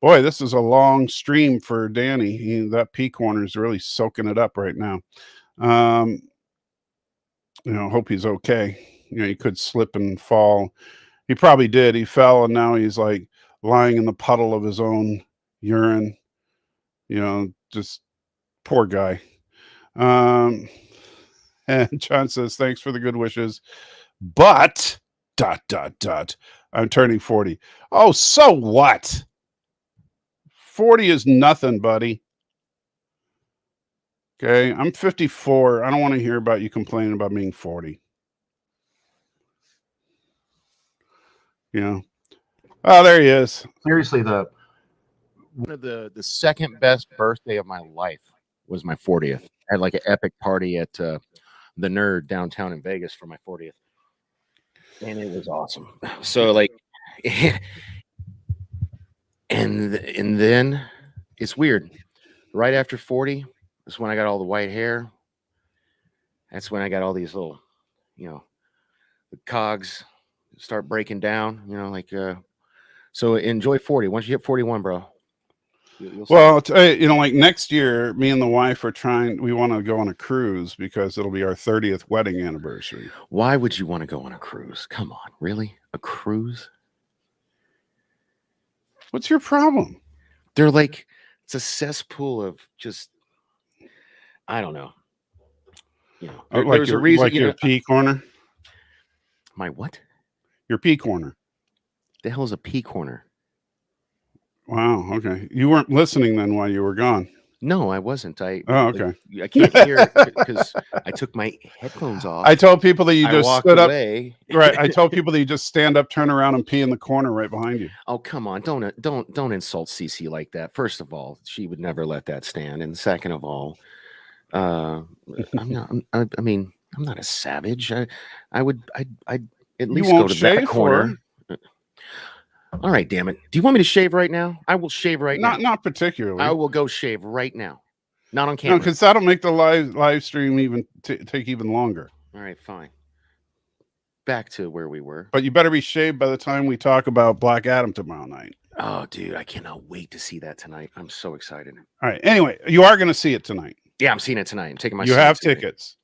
S1: Boy, this is a long stream for Danny. That P corner is really soaking it up right now. Hope he's okay. He could slip and fall. He probably did. He fell, and now he's like lying in the puddle of his own urine. Just poor guy. And John says, thanks for the good wishes. But, ... I'm turning 40. Oh, so what? 40 is nothing, buddy. Okay, I'm 54. I don't want to hear about you complaining about being 40. Oh, there he is.
S2: Seriously, one of the second best birthday of my life was my 40th. I had like an epic party at the Nerd downtown in Vegas for my 40th, and it was awesome. So like, And then it's weird. Right after 40 is when I got all the white hair. That's when I got all these little, the cogs start breaking down, so enjoy 40. Once you hit 41, bro. You'll
S1: Well, I'll tell you, like next year, me and the wife are we want to go on a cruise because it'll be our 30th wedding anniversary.
S2: Why would you want to go on a cruise? Come on, really? A cruise?
S1: What's your problem?
S2: They're like, it's a cesspool of just, I don't know.
S1: There's a reason. Like your pee corner?
S2: My what?
S1: Your pee corner.
S2: The hell is a pee corner?
S1: Wow. Okay. You weren't listening then while you were gone.
S2: No, I wasn't.
S1: Okay.
S2: I can't hear because I took my headphones off.
S1: I told people that you just stood
S2: away.
S1: up. Right. I told people that you just stand up, turn around, and pee in the corner right behind you.
S2: Oh, come on! Don't insult Cece like that. First of all, she would never let that stand, and second of all, I'm not a savage. I'd at least go to that corner. All right, damn it. Do you want me to shave right now? I will shave right now.
S1: Not particularly.
S2: I will go shave right now. Not on camera.
S1: No, because that'll make the live stream even take even longer.
S2: All right, fine. Back to where we were.
S1: But you better be shaved by the time we talk about Black Adam tomorrow night.
S2: Oh, dude, I cannot wait to see that tonight. I'm so excited.
S1: All right. Anyway, you are going to see it tonight.
S2: Yeah, I'm seeing it tonight. I'm taking my.
S1: You have tickets.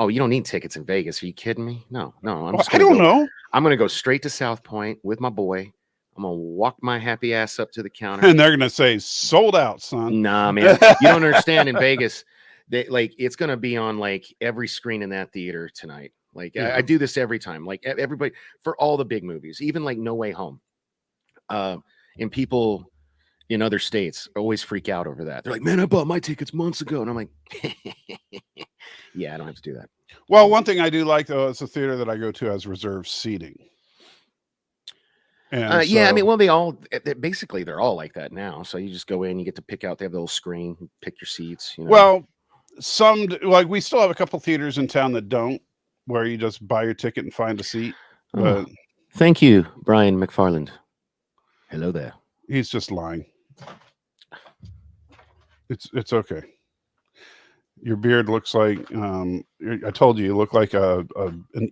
S2: Oh, you don't need tickets in Vegas. Are you kidding me? No.
S1: I don't know.
S2: I'm going to go straight to South Point with my boy. I'm going to walk my happy ass up to the counter.
S1: And they're going to say, sold out, son.
S2: Nah, man. You don't understand. In Vegas, it's going to be on like every screen in that theater tonight. Like I do this every time. Like everybody, for all the big movies, even like No Way Home. And people in other states always freak out over that. They're like, man, I bought my tickets months ago. And I'm like, yeah, I don't have to do that.
S1: Well, one thing I do like, though, is the theater that I go to has reserved seating. And
S2: yeah, I mean, well, basically they're all like that now. So you just go in, you get to pick out, they have the little screen, pick your seats.
S1: Well, some, like we still have a couple theaters in town that don't, where you just buy your ticket and find a seat. But
S2: thank you, Brian McFarland. Hello there.
S1: He's just lying. It's okay. Your beard looks like I told you look like an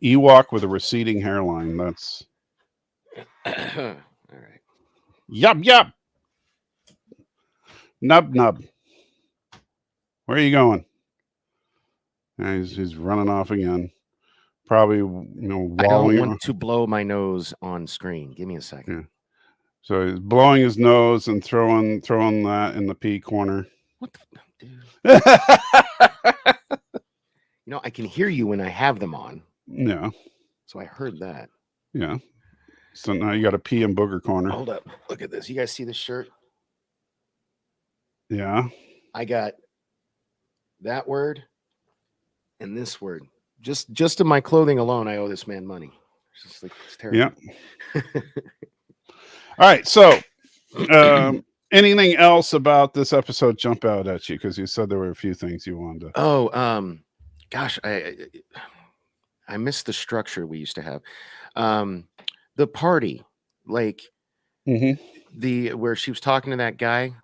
S1: Ewok with a receding hairline. That's
S2: all right.
S1: Yup. Nub. Where are you going? He's running off again. Probably
S2: I don't want to blow my nose on screen. Give me a second.
S1: Yeah. So he's blowing his nose and throwing that in the pee corner.
S2: What the dude? I can hear you when I have them on.
S1: Yeah.
S2: So I heard that.
S1: Yeah. So now you got a pee and booger corner.
S2: Hold up. Look at this. You guys see this shirt?
S1: Yeah.
S2: I got that word and this word. Just in my clothing alone, I owe this man money. It's terrible.
S1: Yeah. All right. So anything else about this episode jump out at you? Because you said there were a few things you wanted to.
S2: Oh, gosh, I missed the structure we used to have. The party, like where she was talking to that guy.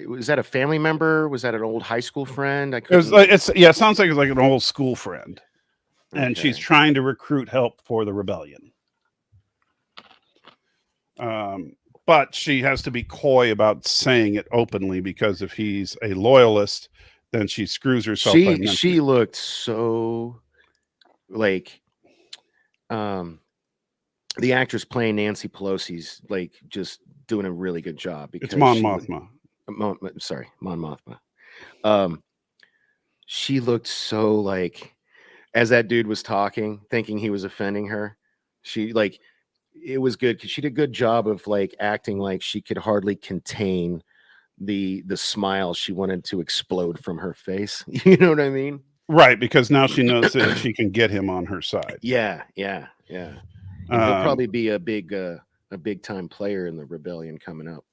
S2: Was that a family member? Was that an old high school friend?
S1: It sounds like it's like an old school friend, and she's trying to recruit help for the rebellion. But she has to be coy about saying it openly because if he's a loyalist, then she screws herself.
S2: She looked so like the actress playing Nancy Pelosi's like just doing a really good job. Because
S1: it's Mon Mothma.
S2: Mon Mothma. She looked so like, as that dude was talking, thinking he was offending her. She like. It was good because she did a good job of like acting like she could hardly contain the smile she wanted to explode from her face. You know what I mean?
S1: Right, because now she knows that she can get him on her side.
S2: Yeah. He'll probably be a big time player in the rebellion coming up.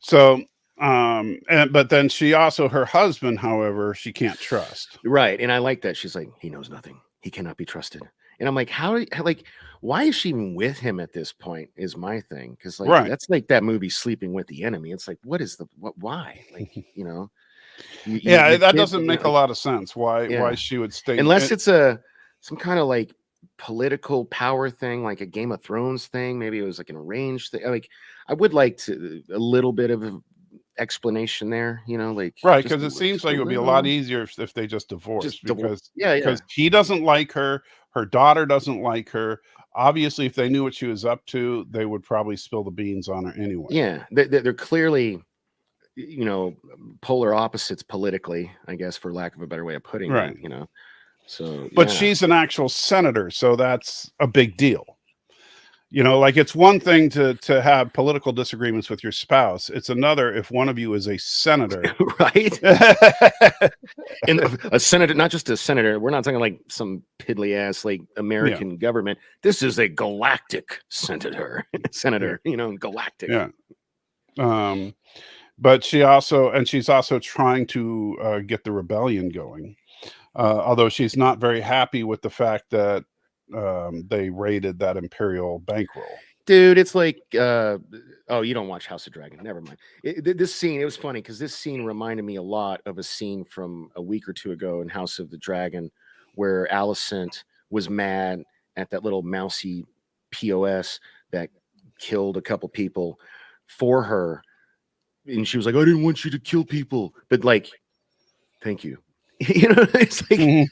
S1: So, but then she also, her husband, however, she can't trust.
S2: Right, and I like that. She's like, he knows nothing. He cannot be trusted. And I'm like, why is she even with him at this point is my thing. Because like
S1: Right.
S2: that's like that movie Sleeping with the Enemy. It's like, what is the why? Like, you know,
S1: Yeah,
S2: your
S1: that
S2: kid,
S1: doesn't
S2: you
S1: make
S2: know,
S1: a lot of sense. Why
S2: yeah.
S1: she would stay
S2: Unless it's some kind of like political power thing, like a Game of Thrones thing. Maybe it was like an arranged thing. Like I would like a little bit of explanation there, you know, like
S1: right,
S2: just
S1: because it seems
S2: just a
S1: like it would be a lot
S2: little,
S1: easier if they just divorced, because
S2: yeah.
S1: he doesn't like her, her daughter doesn't like her. Obviously, if they knew what she was up to, they would probably spill the beans on her anyway.
S2: Yeah, they're clearly, you know, polar opposites politically, I guess, for lack of a better way of putting
S1: Right.
S2: it, you know. So,
S1: But
S2: yeah.
S1: she's an actual senator, so that's a big deal. You know, like it's one thing to have political disagreements with your spouse. It's another if one of you is a senator.
S2: Right? And a senator, not just a senator. We're not talking like some piddly ass like American government. This is a galactic senator, you know, galactic.
S1: Yeah. But she's also trying to get the rebellion going. Although she's not very happy with the fact that they raided that Imperial bankroll.
S2: Dude, it's like, oh, you don't watch House of Dragon. Never mind. This scene, it was funny because this scene reminded me a lot of a scene from a week or two ago in House of the Dragon where Alicent was mad at that little mousy POS that killed a couple people for her. And she was like, I didn't want you to kill people. But like, thank you. You know, it's like,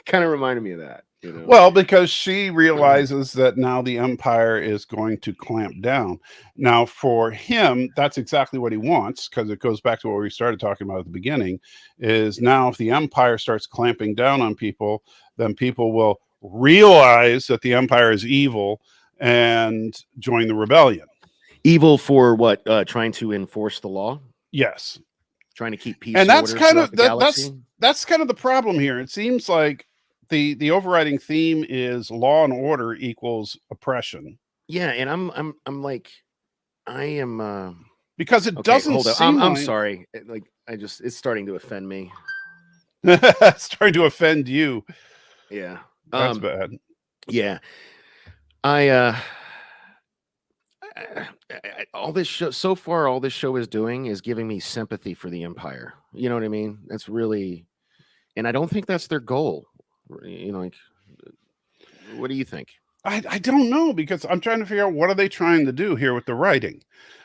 S2: kind of reminded me of that. You know?
S1: Well, because she realizes that now the Empire is going to clamp down. Now, for him, that's exactly what he wants, because it goes back to what we started talking about at the beginning, is now if the Empire starts clamping down on people, then people will realize that the Empire is evil and join the rebellion.
S2: Evil for what? Trying to enforce the law?
S1: Yes.
S2: Trying to keep peace
S1: And that's kind of
S2: that's
S1: kind of the problem here. It seems like the overriding theme is law and order equals oppression.
S2: Yeah, and I'm like, I am
S1: because it doesn't seem
S2: I'm sorry. Like it's starting to offend me.
S1: It's starting to offend you.
S2: Yeah.
S1: That's bad.
S2: Yeah. All this show so far, all this show is doing is giving me sympathy for the Empire. You know what I mean? That's really, and I don't think that's their goal. You know, like, what do you think?
S1: I don't know, because I'm trying to figure out what are they trying to do here with the writing,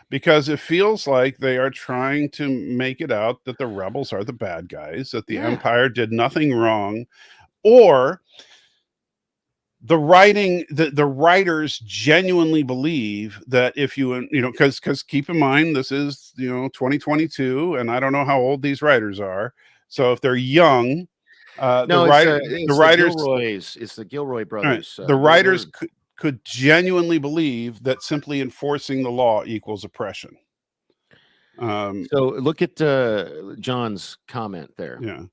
S1: because it feels like they are trying to make it out that the rebels are the bad guys, that the Empire did nothing wrong, or the writers genuinely believe that if you know, because keep in mind, this is, you know, 2022, and I don't know how old these writers are. So if they're young, the writers,
S2: it's the Gilroy brothers.
S1: The writers could genuinely believe that simply enforcing the law equals oppression.
S2: So look at John's comment there.
S1: Yeah.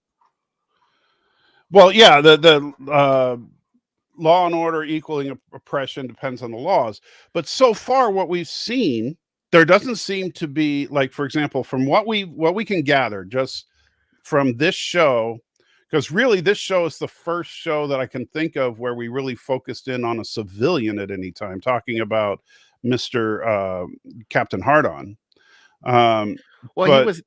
S1: Well, yeah, the law and order equaling oppression depends on the laws. But so far, what we've seen, there doesn't seem to be, like, for example, from what we can gather just from this show, because really this show is the first show that I can think of where we really focused in on a civilian at any time, talking about Mr. Captain Hardon.
S2: Well,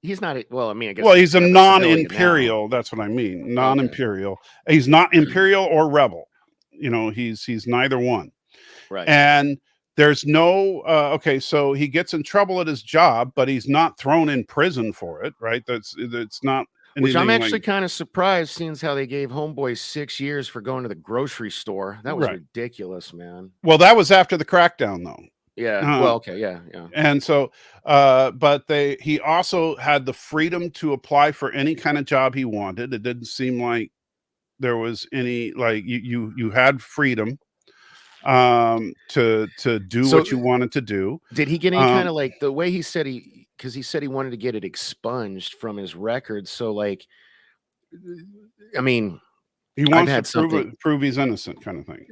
S2: he's not. Well, I mean, I guess.
S1: Well, he's a non-imperial. That's what I mean. Non-imperial. Okay. He's not imperial or rebel. You know, he's neither one.
S2: Right.
S1: And there's no okay, so he gets in trouble at his job, but he's not thrown in prison for it, right? That's not.
S2: Which I'm actually kind of surprised, seeing how they gave Homeboy 6 years for going to the grocery store. That was ridiculous, man.
S1: Well, that was after the crackdown, though.
S2: Yeah. Well, okay. Yeah.
S1: And so, but he also had the freedom to apply for any kind of job he wanted. It didn't seem like there was any, like, you had freedom to do what you wanted to do.
S2: Did he get any kind of, like, the way he said because he said he wanted to get it expunged from his record? So, like, I mean,
S1: he wants to prove he's innocent, kind of thing.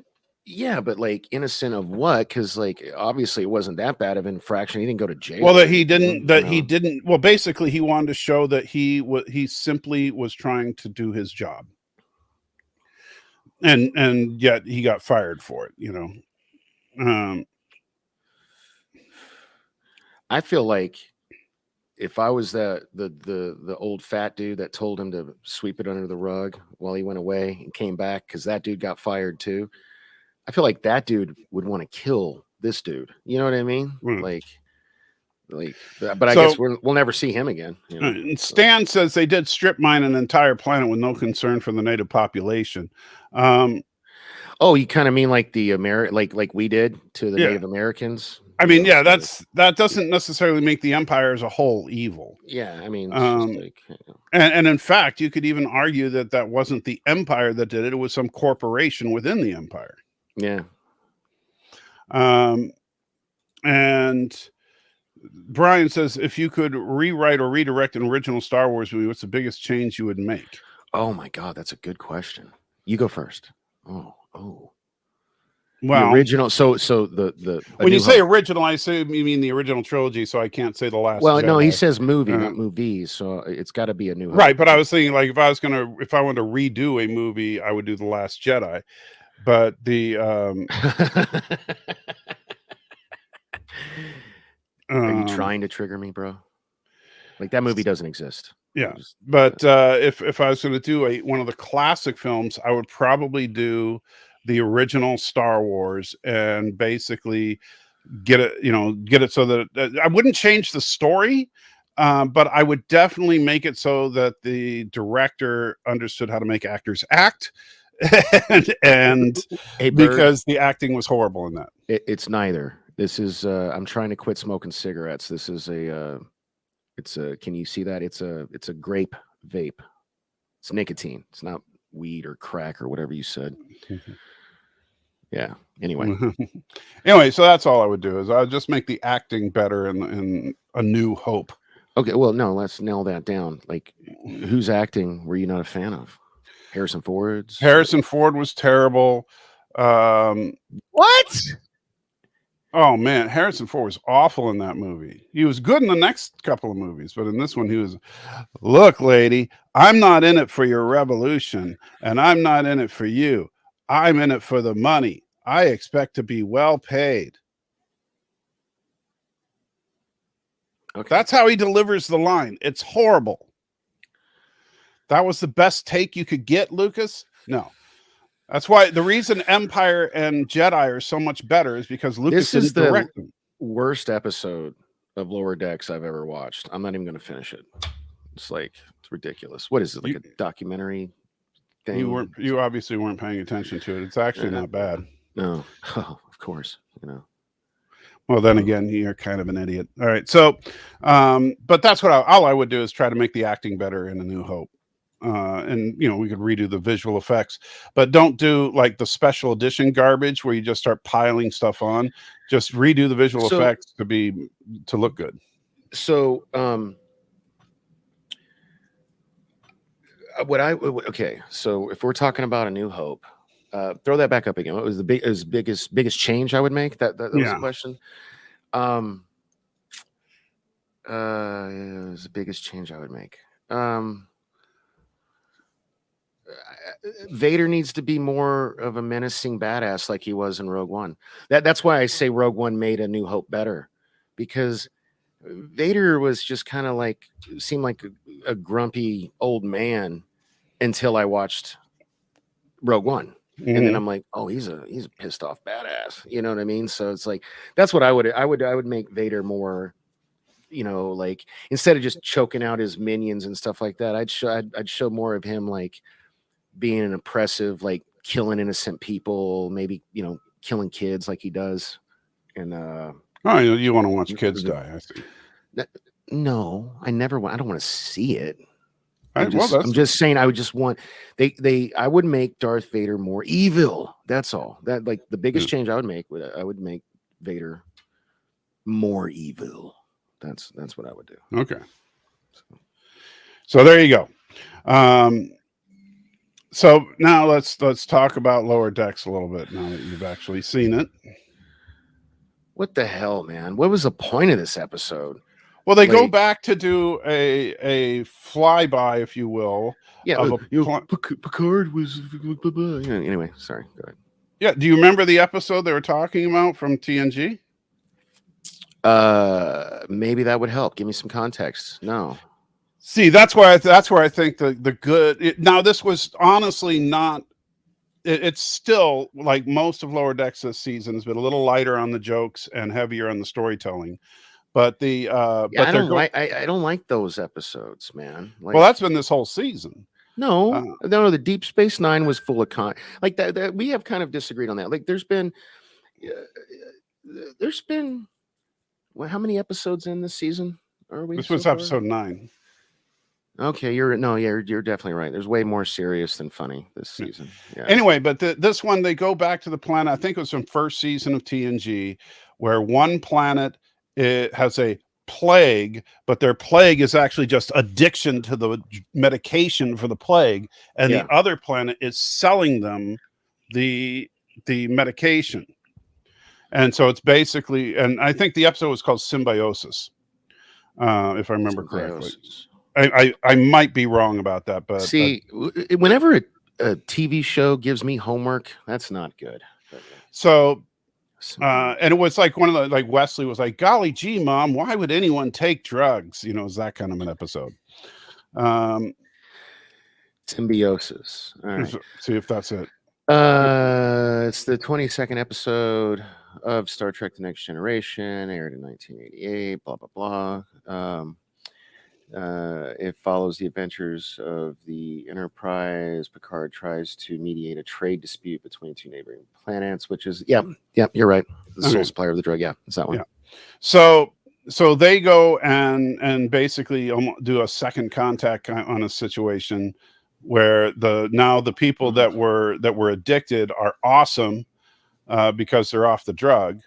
S2: Yeah, but, like, innocent of what? Because, like, obviously it wasn't that bad of an infraction. He didn't go to jail.
S1: Well, he didn't. Well, basically, he wanted to show that he simply was trying to do his job. and yet he got fired for it.
S2: I feel like if I was the old fat dude that told him to sweep it under the rug while he went away and came back because that dude got fired too, I feel like that dude would want to kill this dude. You know what I mean? Like, but I guess we'll never see him again.
S1: Stan says they did strip mine an entire planet with no concern for the native population.
S2: Oh, you kind of mean like the like we did to the Native Americans?
S1: I mean, yeah, that doesn't necessarily make the empire as a whole evil.
S2: Yeah, I mean, it's
S1: and in fact, you could even argue that wasn't the empire that did it; it was some corporation within the empire.
S2: Yeah.
S1: And Brian says, if you could rewrite or redirect an original Star Wars movie, what's the biggest change you would make?
S2: Oh my God, that's a good question. You go first. Oh.
S1: Well,
S2: the original. So the
S1: when you say original, I assume you mean the original trilogy. So I can't say the last.
S2: Well,
S1: Jedi.
S2: No, he says movie, not movies. So it's got to be a new.
S1: Right, but I was thinking like if I wanted to redo a movie, I would do the Last Jedi. But the
S2: Are you trying to trigger me, bro? Like that movie doesn't exist.
S1: Yeah, but if I was going to do one of the classic films, I would probably do the original Star Wars and basically get it so that I wouldn't change the story, but I would definitely make it so that the director understood how to make actors act, and because the acting was horrible in that.
S2: It's neither. This is I'm trying to quit smoking cigarettes. This is can you see that? It's a grape vape. It's nicotine. It's not weed or crack or whatever you said. Yeah. Anyway,
S1: so that's all I would do is I would just make the acting better in A New Hope.
S2: Okay. Well, no, let's nail that down. Like, whose acting were you not a fan of? Harrison Ford's?
S1: Harrison Ford was terrible.
S2: What?
S1: Oh man, Harrison Ford was awful in that movie. He was good in the next couple of movies, but in this one he was, look, lady, I'm not in it for your revolution, and I'm not in it for you. I'm in it for the money. I expect to be well paid. Okay. That's how he delivers the line. It's horrible. That was the best take you could get, Lucas? No. That's why the reason Empire and Jedi are so much better is because Lucas didn't direct them.
S2: Worst episode of Lower Decks I've ever watched. I'm not even going to finish it. It's ridiculous. What is it? Like a documentary thing?
S1: You obviously weren't paying attention to it. It's actually not bad.
S2: No. Oh, of course.
S1: Well, then again, you're kind of an idiot. All right. So, but that's what all I would do is try to make the acting better in A New Hope. And we could redo the visual effects, but don't do like the special edition garbage where you just start piling stuff on. Just redo the visual effects to look good.
S2: So, so if we're talking about A New Hope, throw that back up again. What was the biggest change I would make? That was the question. It was the biggest change I would make. Vader needs to be more of a menacing badass like he was in Rogue One. That's why I say Rogue One made A New Hope better, because Vader was just kind of seemed like a grumpy old man until I watched Rogue One. Mm-hmm. And then I'm like, oh, he's a pissed off badass. You know what I mean? So it's like, that's what I would make Vader more, instead of just choking out his minions and stuff like that, I'd show more of him being an oppressive, killing innocent people, maybe, killing kids like he does. And
S1: you want to watch kids die, I see.
S2: No, I never want. I don't want to see it.
S1: I'm
S2: just saying I would just want I would make Darth Vader more evil. That's all. That the biggest change I would make Vader more evil. That's what I would do.
S1: Okay. So there you go. So now let's talk about Lower Decks a little bit now that you've actually seen it.
S2: What the hell, man? What was the point of this episode?
S1: Well, they go
S2: Like,
S1: back to do a flyby, if you will,
S2: yeah,
S1: of a
S2: Picard was. Yeah, anyway, sorry. Go ahead.
S1: Yeah, do you remember the episode they were talking about from TNG?
S2: Maybe that would help. Give me some context. No.
S1: See, that's where I think the good. Now, this was honestly not. It's still like most of Lower Decks this season has been a little lighter on the jokes and heavier on the storytelling. But the
S2: Yeah,
S1: but
S2: I
S1: they're
S2: don't like. I don't like those episodes, man. Like,
S1: well, that's been this whole season.
S2: no. The Deep Space Nine was full of like that. We have kind of disagreed on that. Like, there's been. Well, how many episodes in this season are we?
S1: This was episode 9.
S2: Okay, you're definitely right. There's way more serious than funny this season. Yeah.
S1: Anyway, but this one, they go back to the planet. I think it was from first season of TNG, where one planet it has a plague, but their plague is actually just addiction to the medication for the plague, and the other planet is selling them the medication. And so it's basically, and I think the episode was called Symbiosis, if I remember correctly. I might be wrong about that, but
S2: see, whenever a TV show gives me homework, that's not good.
S1: So, and it was like one of the, like Wesley was like, "Golly gee, Mom, why would anyone take drugs?" You know, it's that kind of an episode.
S2: Symbiosis. All right.
S1: See if that's it.
S2: It's the 22nd episode of Star Trek: The Next Generation, aired in 1988. Blah blah blah. It follows the adventures of the Enterprise. Picard tries to mediate a trade dispute between two neighboring planets, which is you're right. The sole supplier of the drug. Yeah, it's that one.
S1: Yeah. So they go and basically do a second contact on a situation where the people that were addicted are awesome because they're off the drug.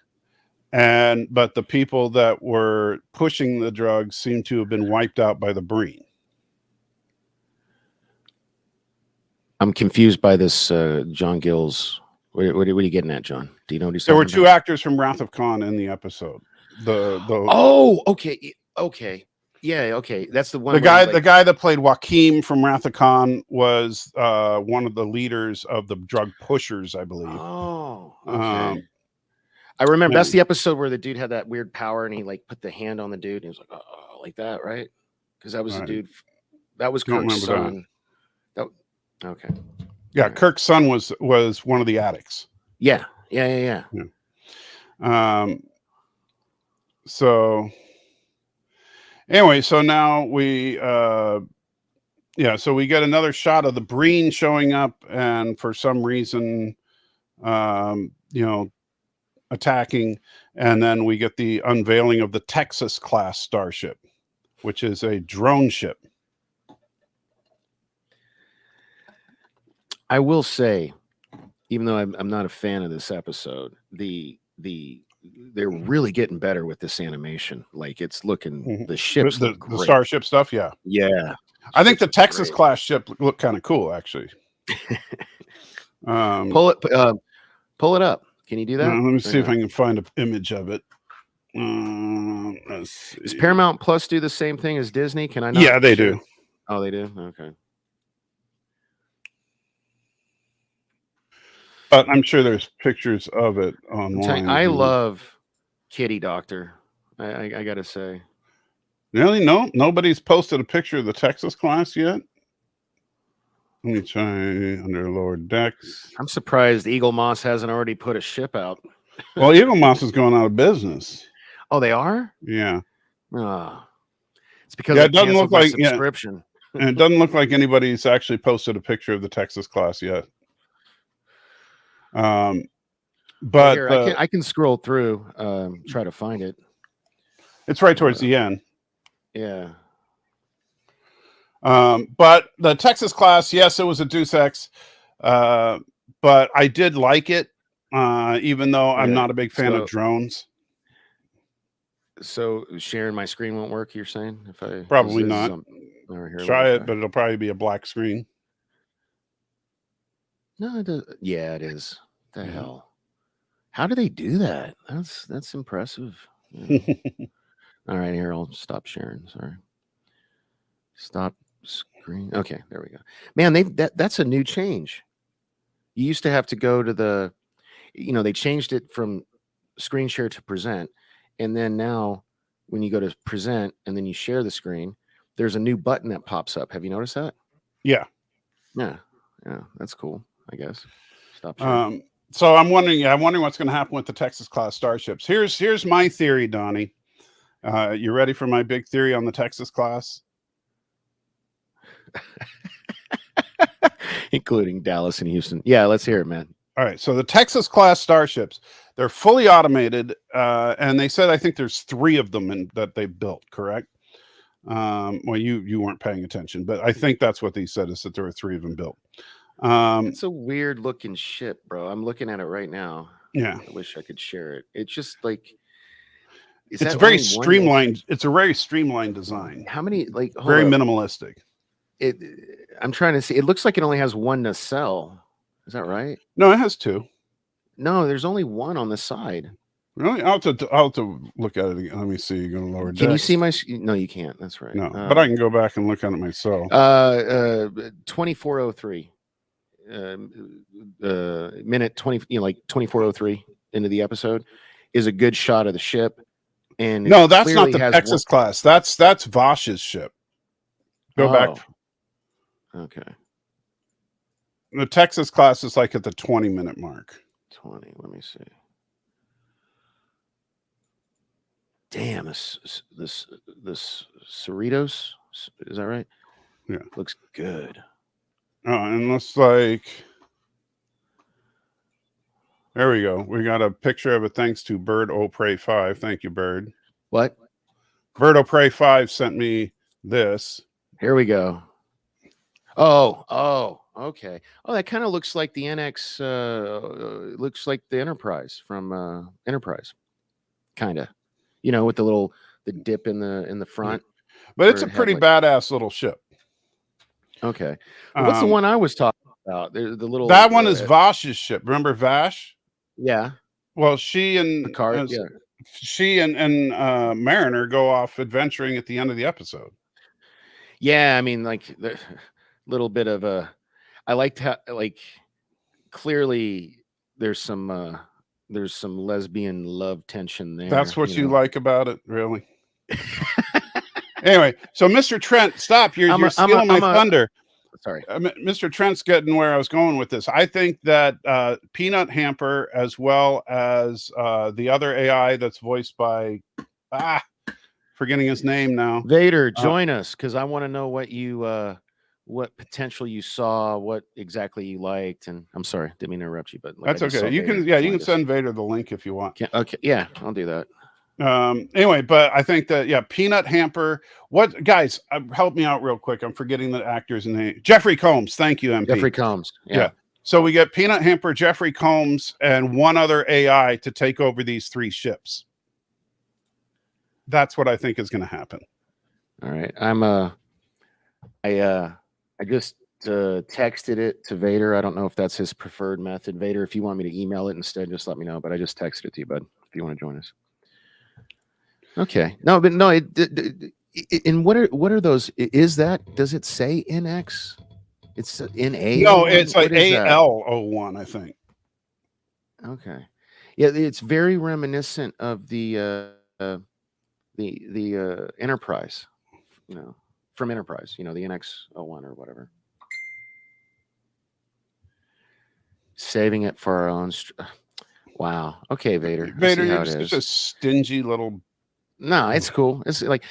S1: But the people that were pushing the drugs seem to have been wiped out by the Breen.
S2: I'm confused by this, John Gill's. What are you getting at, John? Do you know what he's
S1: There
S2: talking
S1: were two
S2: about?
S1: actors from Wrath of Khan in the episode.
S2: Oh, okay. Yeah, okay. That's the one.
S1: The guy that played Joaquin from Wrath of Khan was one of the leaders of the drug pushers, I believe.
S2: Oh, okay. I remember that's the episode where the dude had that weird power and he like put the hand on the dude and he was like, oh, like that, right? Because that was the dude. That was Kirk's son. Okay.
S1: Yeah, Kirk's son was one of the addicts.
S2: Yeah.
S1: So anyway, so now we so we get another shot of the Breen showing up and for some reason attacking, and then we get the unveiling of the Texas class starship, which is a drone ship.
S2: I will say, even though I'm not a fan of this episode, they're really getting better with this animation. Like it's looking the ships,
S1: the starship stuff. Yeah. I think the Texas class ship looked kind of cool, actually.
S2: Pull it up. Can you do that?
S1: Let me see if I can find an image of it. Let's see.
S2: Does Paramount Plus do the same thing as Disney? Can I not?
S1: Yeah, they do.
S2: Oh, they do? Okay.
S1: But I'm sure there's pictures of it online.
S2: I love Kitty Doctor. I gotta say.
S1: Really? No? Nobody's posted a picture of the Texas class yet? Let me try under Lower Decks.
S2: I'm surprised Eagle Moss hasn't already put a ship out.
S1: Well, Eagle Moss is going out of business.
S2: Oh, they are?
S1: Yeah.
S2: It's because
S1: it doesn't look like
S2: subscription.
S1: And it doesn't look like anybody's actually posted a picture of the Texas class yet. But
S2: here, I can scroll through, try to find it.
S1: It's right towards the end.
S2: Yeah.
S1: But the Texas class, yes, it was a Deus Ex, but I did like it, even though I'm not a big fan of drones.
S2: So sharing my screen won't work, you're saying?
S1: Probably not. Try it, but it'll probably be a black screen.
S2: No, it does. Yeah, it is. The hell? How do they do that? That's impressive. Yeah. All right, here I'll stop sharing. Sorry. Stop screen. Okay, there we go. Man, that's a new change. You used to have to go to the, they changed it from screen share to present, and then now when you go to present and then you share the screen, there's a new button that pops up. Have you noticed that?
S1: Yeah.
S2: Yeah, that's cool, I guess. Stop sharing.
S1: So I'm wondering what's going to happen with the Texas class starships. Here's my theory, Donnie. You ready for my big theory on the Texas class?
S2: Including Dallas and Houston. Yeah, let's hear it, man.
S1: All right. So the Texas class starships, they're fully automated. And they said, I think there's 3 of them that they built, correct? Well, you weren't paying attention, but I think that's what they said, is that there were 3 of them built.
S2: It's a weird looking ship, bro. I'm looking at it right now.
S1: Yeah.
S2: I wish I could share it. It's just like,
S1: it's very streamlined. It's a very streamlined design.
S2: How many, like,
S1: very minimalistic.
S2: I'm trying to see. It looks like it only has 1 nacelle. Is that right?
S1: No, it has 2.
S2: No, there's only 1 on the side.
S1: Really? I'll have to look at it again. Let me see. You go to Lower Decks.
S2: Can you see my? No, you can't. That's right.
S1: No, but I can go back and look at it myself.
S2: 2403. Minute 20. Like 2403 into the episode is a good shot of the ship. And
S1: no, that's not the Texas class. That's Vosh's ship. Go back.
S2: Okay.
S1: The Texas class is like at the 20-minute mark.
S2: 20. Let me see. Damn, this Cerritos, is that right?
S1: Yeah,
S2: looks good.
S1: Oh, and looks like, there we go. We got a picture of it thanks to Bird O'Prey 5. Thank you, Bird.
S2: What?
S1: Bird O'Prey 5 sent me this.
S2: Here we go. Oh, okay. Oh, that kind of looks like the NX. Looks like the Enterprise from Enterprise, kind of. With the dip in the front.
S1: But it's a pretty badass little ship.
S2: Okay. What's the one I was talking about? The little.
S1: That one is Vosh's ship. Remember Vash?
S2: Yeah.
S1: Well, she and
S2: Picard,
S1: she and Mariner go off adventuring at the end of the episode.
S2: Yeah, I mean, like the little bit of a. I liked how, like, clearly there's some lesbian love tension there.
S1: That's what you like about it, really? Anyway, so Mr. Trent, stop. You're stealing my thunder.
S2: Sorry.
S1: Mr. Trent's getting where I was going with this. I think that Peanut Hamper, as well as the other AI that's voiced by, forgetting his name now.
S2: Vader, join us, because I want to know what potential you saw, what exactly you liked. And I'm sorry, didn't mean to interrupt you, but
S1: that's okay. You can send Vader the link if you want.
S2: Okay, yeah, I'll do that.
S1: Anyway, but I think that Peanut Hamper. What, guys? Help me out real quick. I'm forgetting the actor's name. Jeffrey Combs. Thank you, MP.
S2: Jeffrey Combs. Yeah.
S1: So we get Peanut Hamper, Jeffrey Combs, and one other AI to take over these 3 ships. That's what I think is going to happen.
S2: All right. I just texted it to Vader. I don't know if that's his preferred method. Vader, if you want me to email it instead, just let me know. But I just texted it to you, bud, if you want to join us. Okay. No, but no. And what are those? Does it say NX? It's NA.
S1: No, it's like AL01, I think.
S2: Okay. Yeah, it's very reminiscent of the Enterprise. From Enterprise, the NX01 or whatever. Saving it for our own. Wow. Okay, Vader.
S1: Vader, you're such a stingy little.
S2: No, it's cool. It's like,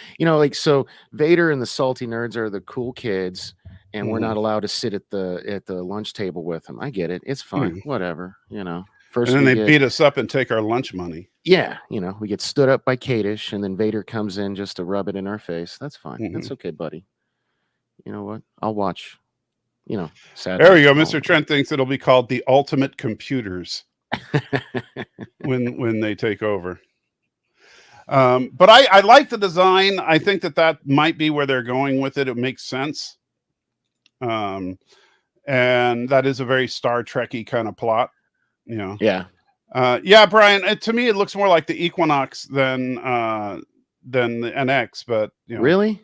S2: so Vader and the salty nerds are the cool kids, and we're not allowed to sit at the lunch table with them. I get it. It's fine. Whatever. First,
S1: and then they beat us up and take our lunch money.
S2: Yeah, we get stood up by Kadish, and then Vader comes in just to rub it in our face. That's fine. That's okay, buddy. You know what? I'll watch. Sadly,
S1: there we go. Mr. Trent thinks it'll be called the Ultimate Computers when they take over. But I like the design. I think that might be where they're going with it. It makes sense. And that is a very Star Trek-y kind of plot. Yeah. Brian, to me, it looks more like the Equinox than than the NX, but
S2: Really?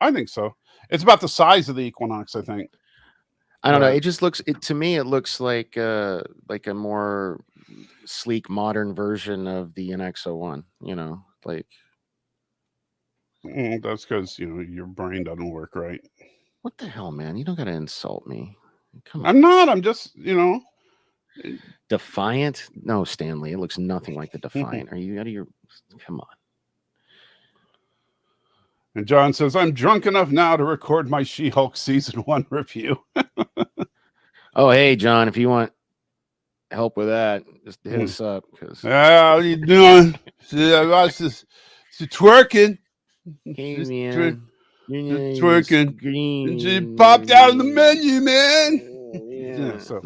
S1: I think so. It's about the size of the Equinox, I think.
S2: I don't know.
S1: But-
S2: It just looks to me. It looks like a more sleek, modern version of the NX-01. Like
S1: That's because your brain doesn't work right.
S2: what the hell, man? You don't got to insult me. Come on.
S1: I'm not. I'm just
S2: Defiant? No, Stanley. It looks nothing like the Defiant. Are you out of your? Come on.
S1: And John says, I'm drunk enough now to record my She-Hulk season 1 review.
S2: Oh, hey, John, if you want help with that, just hit us up.
S1: How you doing? It's twerking.
S2: Hey,
S1: Just
S2: man. Your
S1: twerking.
S2: green.
S1: She popped out of the menu, man.
S2: Yeah.
S1: So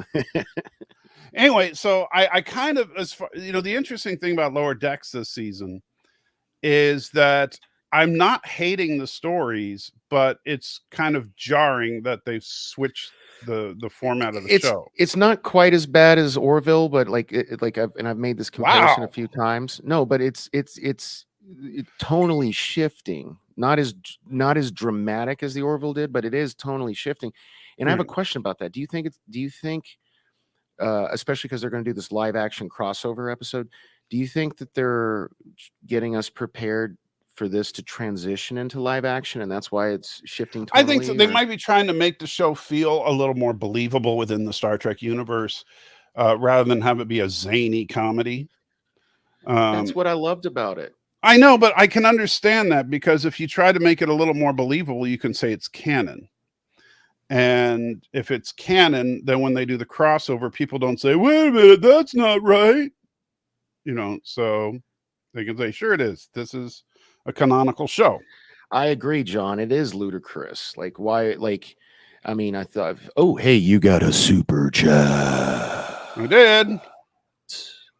S1: anyway, so I kind of, as far the interesting thing about Lower Decks this season is that I'm not hating the stories, but it's kind of jarring that they've switched the format of the show.
S2: It's not quite as bad as Orville, but I've made this comparison a few times. No, but it's tonally shifting. Not as dramatic as the Orville did, but it is tonally shifting. And I have a question about that. Do you think especially because they're going to do this live action crossover episode, do you think that they're getting us prepared for this to transition into live action, and that's why it's shifting tonally?
S1: I think so. They might be trying to make the show feel a little more believable within the Star Trek universe, rather than have it be a zany comedy.
S2: That's what I loved about it.
S1: I know, but I can understand that, because if you try to make it a little more believable, you can say it's canon. And if it's canon, then when they do the crossover, people don't say, wait a minute, that's not right. So they can say, sure it is. This is a canonical show.
S2: I agree, John. It is ludicrous. Like, why? Like, I mean, I thought, oh, hey, you got a super chat.
S1: I did.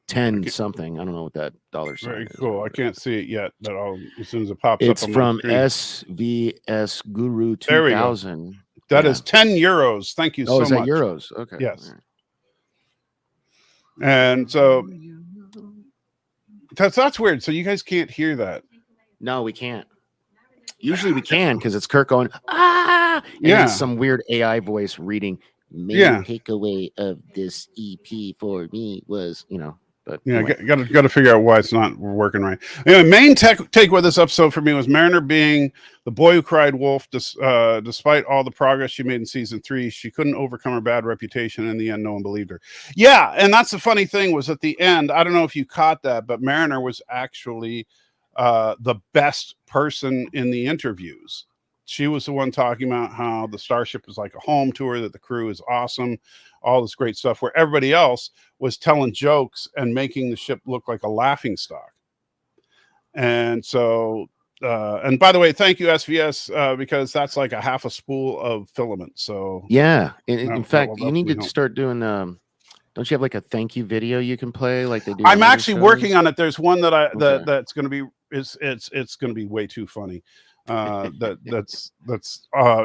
S2: 10 something. I don't know what that dollar sign
S1: Very
S2: is.
S1: cool. I can't see it yet, but as soon as it pops
S2: It's
S1: up. It's
S2: from SVS Guru 2000.
S1: That is 10 euros. Thank you so much.
S2: Oh, is that euros? Okay.
S1: Yes. Right. And so that's weird. So you guys can't hear that.
S2: No, we can't. Usually we can, because it's Kirk going, ah, and then some weird AI voice reading. Main takeaway of this EP for me was, but
S1: got to figure out why it's not working right. Anyway, main takeaway this episode for me was Mariner being the boy who cried wolf. Despite all the progress she made in season 3, she couldn't overcome her bad reputation. In the end, no one believed her. Yeah, and that's the funny thing, was at the end, I don't know if you caught that, but Mariner was actually the best person in the interviews. She was the one talking about how the starship is like a home to her, that the crew is awesome, all this great stuff, where everybody else was telling jokes and making the ship look like a laughing stock. And so, and by the way, thank you, SVS, because that's like a half a spool of filament. So
S2: yeah, in fact, you need to start doing. Don't you have like a thank you video you can play like they do?
S1: I'm actually working on it. There's one that that's going to be it's going to be way too funny. That's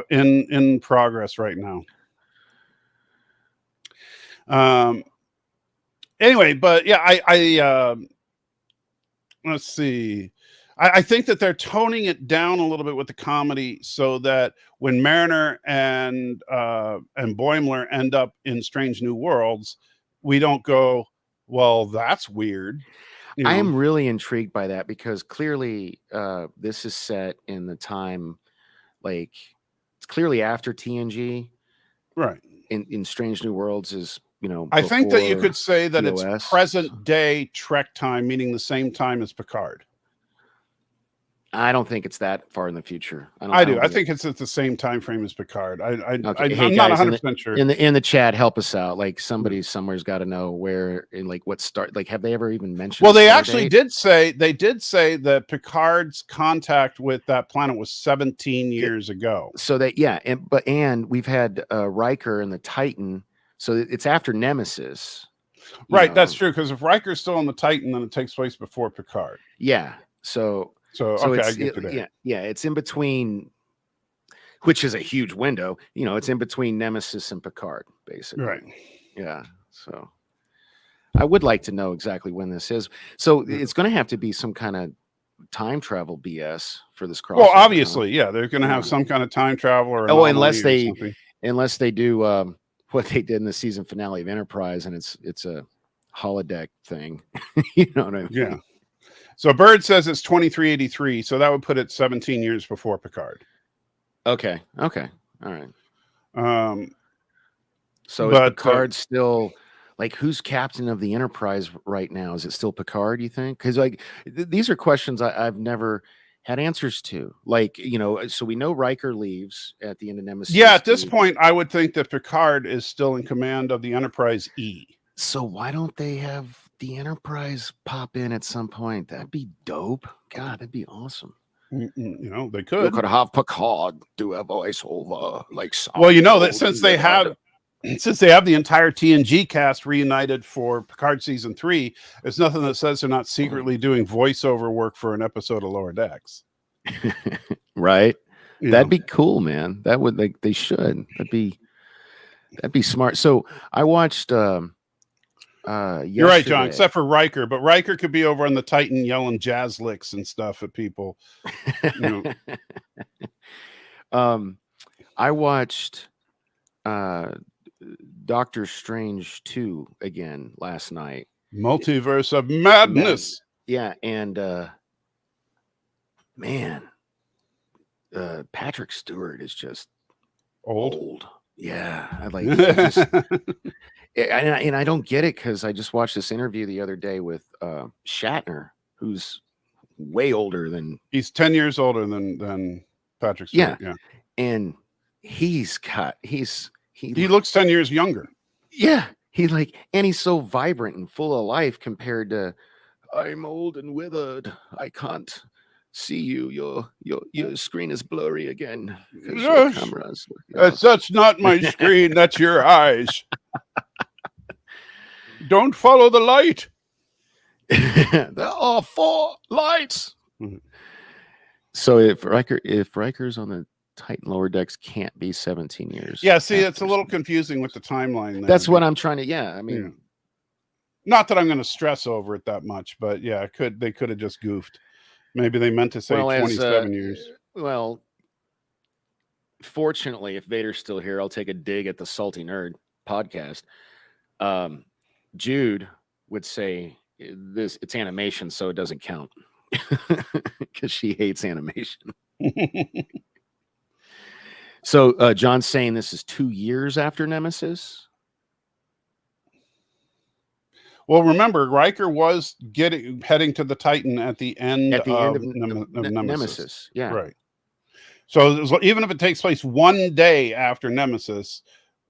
S1: in progress right now. Anyway, but yeah, I let's see. I think that they're toning it down a little bit with the comedy, so that when Mariner and Boimler end up in Strange New Worlds, we don't go, well, that's weird.
S2: I am really intrigued by that, because clearly this is set in the time, like it's clearly after TNG,
S1: right?
S2: In Strange New Worlds is,
S1: I think that you could say that
S2: TOS.
S1: It's present day Trek time, meaning the same time as Picard.
S2: I don't think it's that far in the future.
S1: I do. I think it's at the same time frame as Picard. I'm not
S2: guys,
S1: 100% sure.
S2: In the chat, help us out. Like, somebody somewhere's got to know where, in like what start. Like, have they ever even mentioned?
S1: Well, they actually did say that Picard's contact with that planet was 17 years ago.
S2: So that and we've had Riker and the Titan. So it's after Nemesis.
S1: Right, that's true. Because if Riker's still on the Titan, then it takes place before Picard.
S2: Yeah. So
S1: okay,
S2: it's,
S1: I get that.
S2: It's in between, which is a huge window. It's in between Nemesis and Picard, basically.
S1: Right.
S2: Yeah. So I would like to know exactly when this is. So it's going to have to be some kind of time travel BS for this crossover.
S1: Well, obviously, yeah, they're going to have
S2: Yeah.
S1: some kind of time travel or
S2: Oh,
S1: anomaly or something.
S2: unless they do what they did in the season finale of Enterprise, and it's a holodeck thing. You know what I mean?
S1: Yeah. So Bird says it's 2383, so that would put it 17 years before Picard.
S2: Okay. All right. So is
S1: but,
S2: Picard still like, who's captain of the Enterprise right now? Is it still Picard, you think? Because like these are questions I've never had answers to. Like, you know, so we know Riker leaves at the end of Nemesis.
S1: Yeah, at this point, I would think that Picard is still in command of the Enterprise E.
S2: So why don't they have the Enterprise pop in at some point? That'd be dope. God, that'd be awesome.
S1: You know, they
S3: You
S1: could.
S3: could have Picard do a voiceover like.
S1: Well, you know that since they have the entire TNG cast reunited for Picard season 3, there's nothing that says they're not secretly doing voiceover work for an episode of Lower Decks.
S2: Right?
S1: You
S2: That'd
S1: know.
S2: be cool, man. That would they should. That'd be smart. So I watched
S1: You're right, John, except for Riker, but Riker could be over on the Titan yelling jazz licks and stuff at people. You
S2: know. I watched Doctor Strange 2 again last night.
S1: Multiverse of Madness.
S2: Yeah, and man, Patrick Stewart is just old. Yeah, I like just, and I don't get it because I just watched this interview the other day with Shatner, who's way older than
S1: he's 10 years older than Patrick Stewart. Yeah.
S2: And he
S1: looks 10 years younger.
S2: Yeah, and he's so vibrant and full of life compared to I'm old and withered. I can't see you. Your screen is blurry again.
S1: Yes.
S2: Cameras.
S1: That's not my screen. That's your eyes. Don't follow the light.
S2: There are 4 lights. Mm-hmm. So if Riker's on the Titan Lower Decks, can't be 17 years.
S1: Yeah, see, it's a little confusing with the timeline there.
S2: That's what I'm trying to. Yeah, I mean,
S1: not that I'm going to stress over it that much, but yeah, they could have just goofed. Maybe they meant to say 27 years.
S2: Well, fortunately, if Vader's still here, I'll take a dig at the Salty Nerd podcast. Jude would say it's animation, so it doesn't count because she hates animation. So John's saying this is 2 years after Nemesis.
S1: Well, remember, Riker was heading to the Titan at the end of Nemesis.
S2: Yeah,
S1: right. So even if it takes place one day after Nemesis,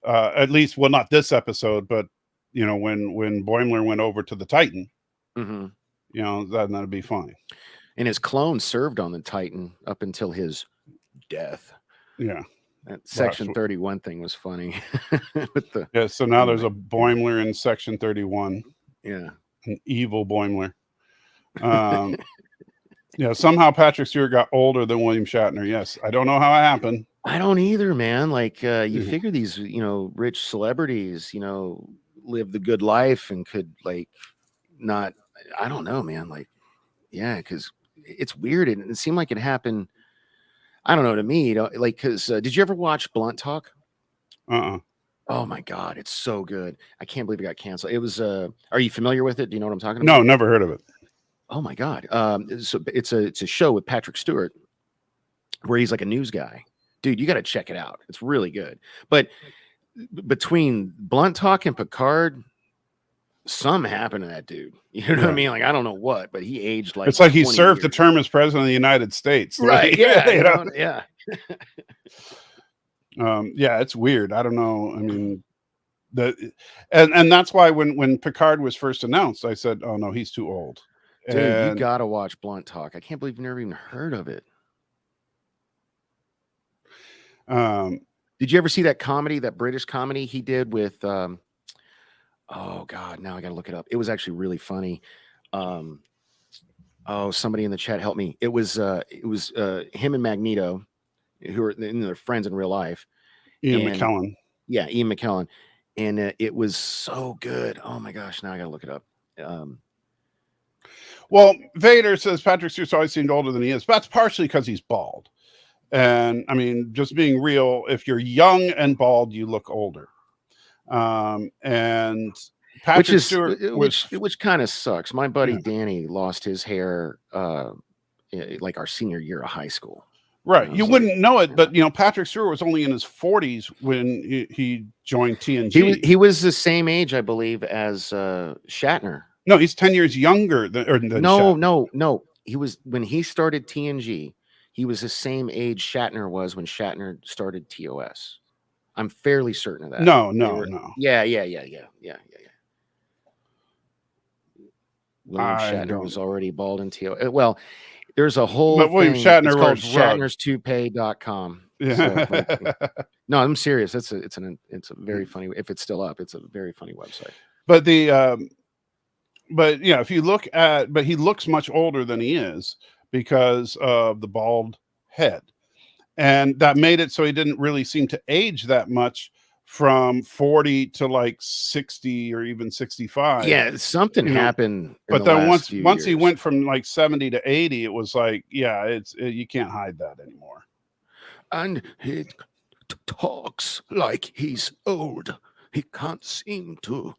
S1: at least, well, not this episode, but you know, when Boimler went over to the Titan,
S2: mm-hmm.
S1: You know, that'd be fine.
S2: And his clone served on the Titan up until his death.
S1: Yeah.
S2: That Section 31 thing was funny.
S1: So now there's a Boimler in Section 31.
S2: Yeah.
S1: An evil Boimler. Somehow Patrick Stewart got older than William Shatner. Yes. I don't know how it happened.
S2: I don't either, man. Like you figure these, rich celebrities, live the good life and could not, I don't know, man. Because it's weird. And it seemed like it happened. I don't know, to me, because did you ever watch Blunt Talk? Oh my God, it's so good. I can't believe it got canceled. It was, are you familiar with it? Do you know what I'm talking about?
S1: No, never heard of it.
S2: Oh my God. So it's a show with Patrick Stewart where he's like a news guy. Dude, you got to check it out. It's really good. But between Blunt Talk and Picard, something happened to that dude. You know what I mean? I don't know what, but he aged like.
S1: It's like he served the term as president of the United States.
S2: Right. Yeah. Yeah.
S1: It's weird. I don't know. I mean, and that's why when Picard was first announced, I said, "Oh no, he's too old."
S2: Dude, you gotta watch Blunt Talk. I can't believe you've never even heard of it. Did you ever see that comedy, that British comedy he did with? Oh God, now I gotta look it up. It was actually really funny. Somebody in the chat help me. It was him and Magneto, who are their friends in real life.
S1: Ian McKellen.
S2: Yeah, Ian McKellen. And it was so good. Oh my gosh, now I gotta look it up.
S1: Well, Vader says Patrick Stewart always seemed older than he is. But that's partially because he's bald. And I mean, just being real, if you're young and bald, you look older. And Patrick Stewart
S2: which kind of sucks. My buddy
S1: Yeah.
S2: Danny lost his hair like our senior year of high school.
S1: Right.
S2: And I
S1: You
S2: was
S1: wouldn't
S2: like,
S1: know it,
S2: yeah.
S1: but you know, Patrick Stewart was only in his 40s when he joined TNG.
S2: He was the same age, I believe, as Shatner.
S1: No, he's 10 years younger than Shatner.
S2: No. He was when he started TNG, he was the same age Shatner was when Shatner started TOS. I'm fairly certain of that.
S1: No.
S2: Yeah. William
S1: I
S2: Shatner
S1: don't-
S2: was already bald in TOS. Well, there's a whole
S1: But William
S2: thing.
S1: Shatner
S2: It's called
S1: wears rug.
S2: shatnerstoupee.com.
S1: Yeah.
S2: So, like, no, I'm serious. It's a very funny. If it's still up, it's a very funny website.
S1: But but yeah, if you look at, but he looks much older than he is because of the bald head, and that made it so he didn't really seem to age that much from 40 to like 60 or even 65.
S2: Yeah, something
S1: you know,
S2: happened.
S1: But then once he went from like 70 to 80, it was like, yeah, you can't hide that anymore.
S3: And he talks like he's old. He can't seem to.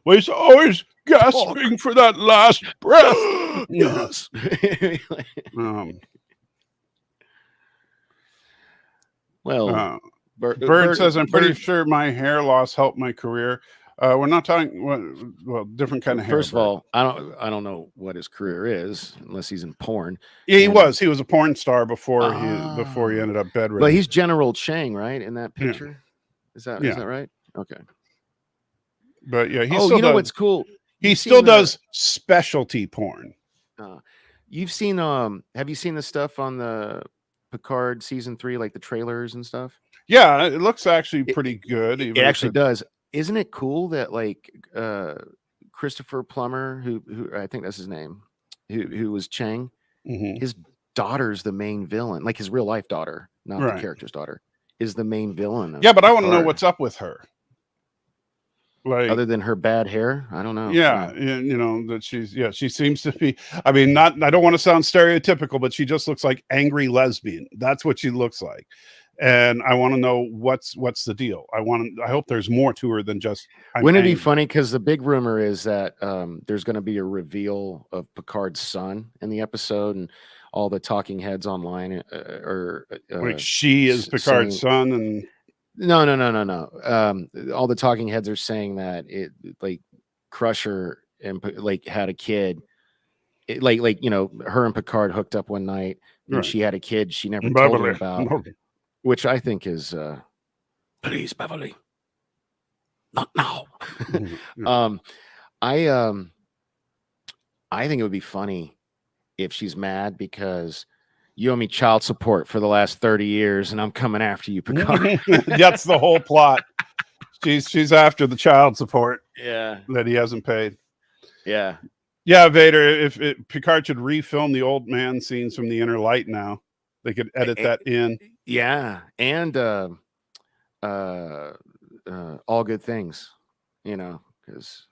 S1: Well, he's always gasping for that last breath.
S3: Yes.
S2: Well,
S1: Bird says, I'm pretty sure my hair loss helped my career. We're not talking, well, different kind of hair.
S2: First of all, I don't know what his career is unless he's in porn.
S1: Yeah, he was a porn star before he ended up bedridden.
S2: But he's General Chang, right? In that picture, is that right? Okay.
S1: But yeah,
S2: you know what's cool?
S1: He still does specialty porn.
S2: You've seen have you seen the stuff on the Picard season 3, like the trailers and stuff?
S1: Yeah, it looks actually pretty good.
S2: It actually does. Isn't it cool that like Christopher Plummer, who I think that's his name, who was Chang, his daughter's the main villain, like his real life daughter, not the character's daughter, is the main villain.
S1: Yeah, but I want to know what's up with her. Like,
S2: other than her bad hair, I don't know.
S1: Yeah, you know that she seems to be. I mean, I don't want to sound stereotypical, but she just looks like angry lesbian. That's what she looks like, and I want to know what's the deal. I hope there's more to her than just.
S2: Wouldn't it be funny? Because the big rumor is that there's going to be a reveal of Picard's son in the episode, and all the talking heads online are
S1: like she is Picard's son, and.
S2: No. All the talking heads are saying that it like Crusher and like had a kid, like you know, her and Picard hooked up one night, and she had a kid she never told him about, which I think is
S3: please, Beverly, not now.
S2: I think it would be funny if she's mad because you owe me child support for the last 30 years and I'm coming after you, Picard.
S1: That's the whole plot. She's after the child support.
S2: Yeah.
S1: That he hasn't paid.
S2: Yeah.
S1: Yeah, Vader, Picard should refilm the old man scenes from The Inner Light now. They could edit that in.
S2: Yeah. And All Good Things, you know, because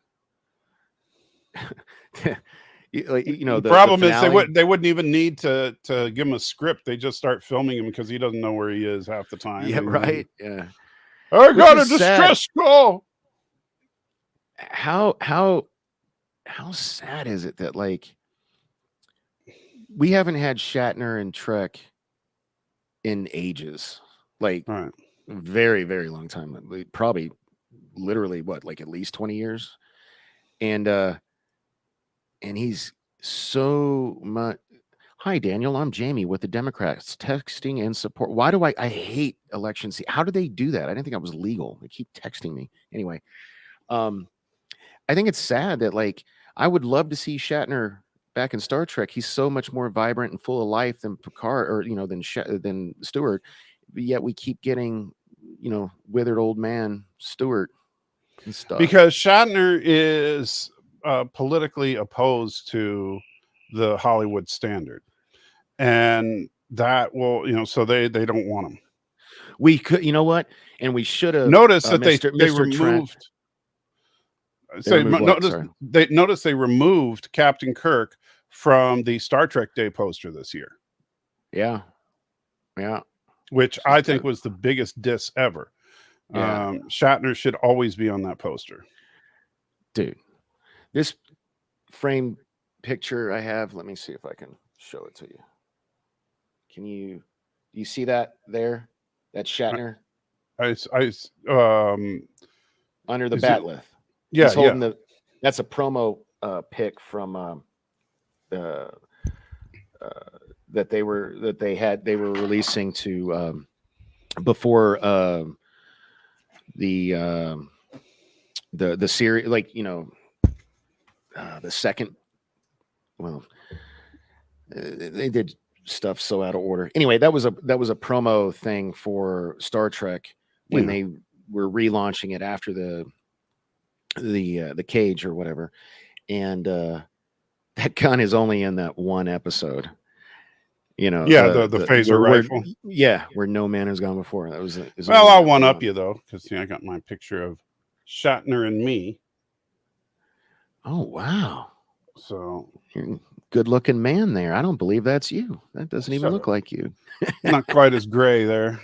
S2: the
S1: problem is they wouldn't even need to give him a script. They just start filming him because he doesn't know where he is half the time.
S2: Yeah, right. Yeah.
S1: I got a distress call.
S2: How sad is it that like we haven't had Shatner and Trek in ages, like very, very long time, probably literally like at least 20 years. And he's so much. Hi, Daniel. I'm Jamie with the Democrats. Texting and support. Why do I hate elections? How do they do that? I didn't think that was legal. They keep texting me. Anyway, I think it's sad that like I would love to see Shatner back in Star Trek. He's so much more vibrant and full of life than Picard, or than Stewart. But yet we keep getting withered old man Stewart and stuff.
S1: Because Shatner is politically opposed to the Hollywood standard, and that will so they don't want him.
S2: We could, you know what, and we should have
S1: noticed that they removed. Notice they removed Captain Kirk from the Star Trek Day poster this year.
S2: Yeah.
S1: Which I think was the biggest diss ever.
S2: Yeah.
S1: Shatner should always be on that poster.
S2: Dude, this framed picture I have, let me see if I can show it to you. Can you see that there? That's Shatner
S1: under
S2: the batleth.
S1: Yeah,
S2: he's holding that's a promo pic from that they were releasing to before the series, like, you know, the second, well, they did stuff so out of order. Anyway, that was a promo thing for Star Trek when they were relaunching it after the cage or whatever, and that gun is only in that one episode. You know,
S1: the phaser rifle.
S2: Where no man has gone before. That was.
S1: Well, I'll one up you though, because I got my picture of Shatner and me.
S2: Oh wow!
S1: So
S2: you're a good-looking man there. I don't believe that's you. That doesn't even look like you.
S1: Not quite as gray there.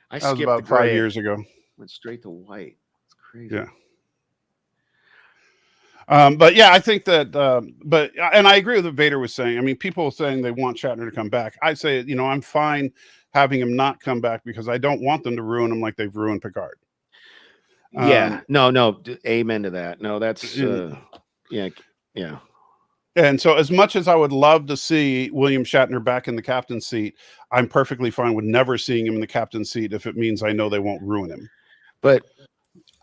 S2: I
S1: that was
S2: skipped
S1: about 5 years ago.
S2: Went straight to white. It's crazy.
S1: Yeah. But yeah, I think that, and I agree with what Vader was saying. I mean, people saying they want Shatner to come back. I say, you know, I'm fine having him not come back because I don't want them to ruin him like they've ruined Picard.
S2: Yeah, no, amen to that. No, that's, yeah.
S1: And so as much as I would love to see William Shatner back in the captain's seat, I'm perfectly fine with never seeing him in the captain's seat if it means I know they won't ruin him.
S2: But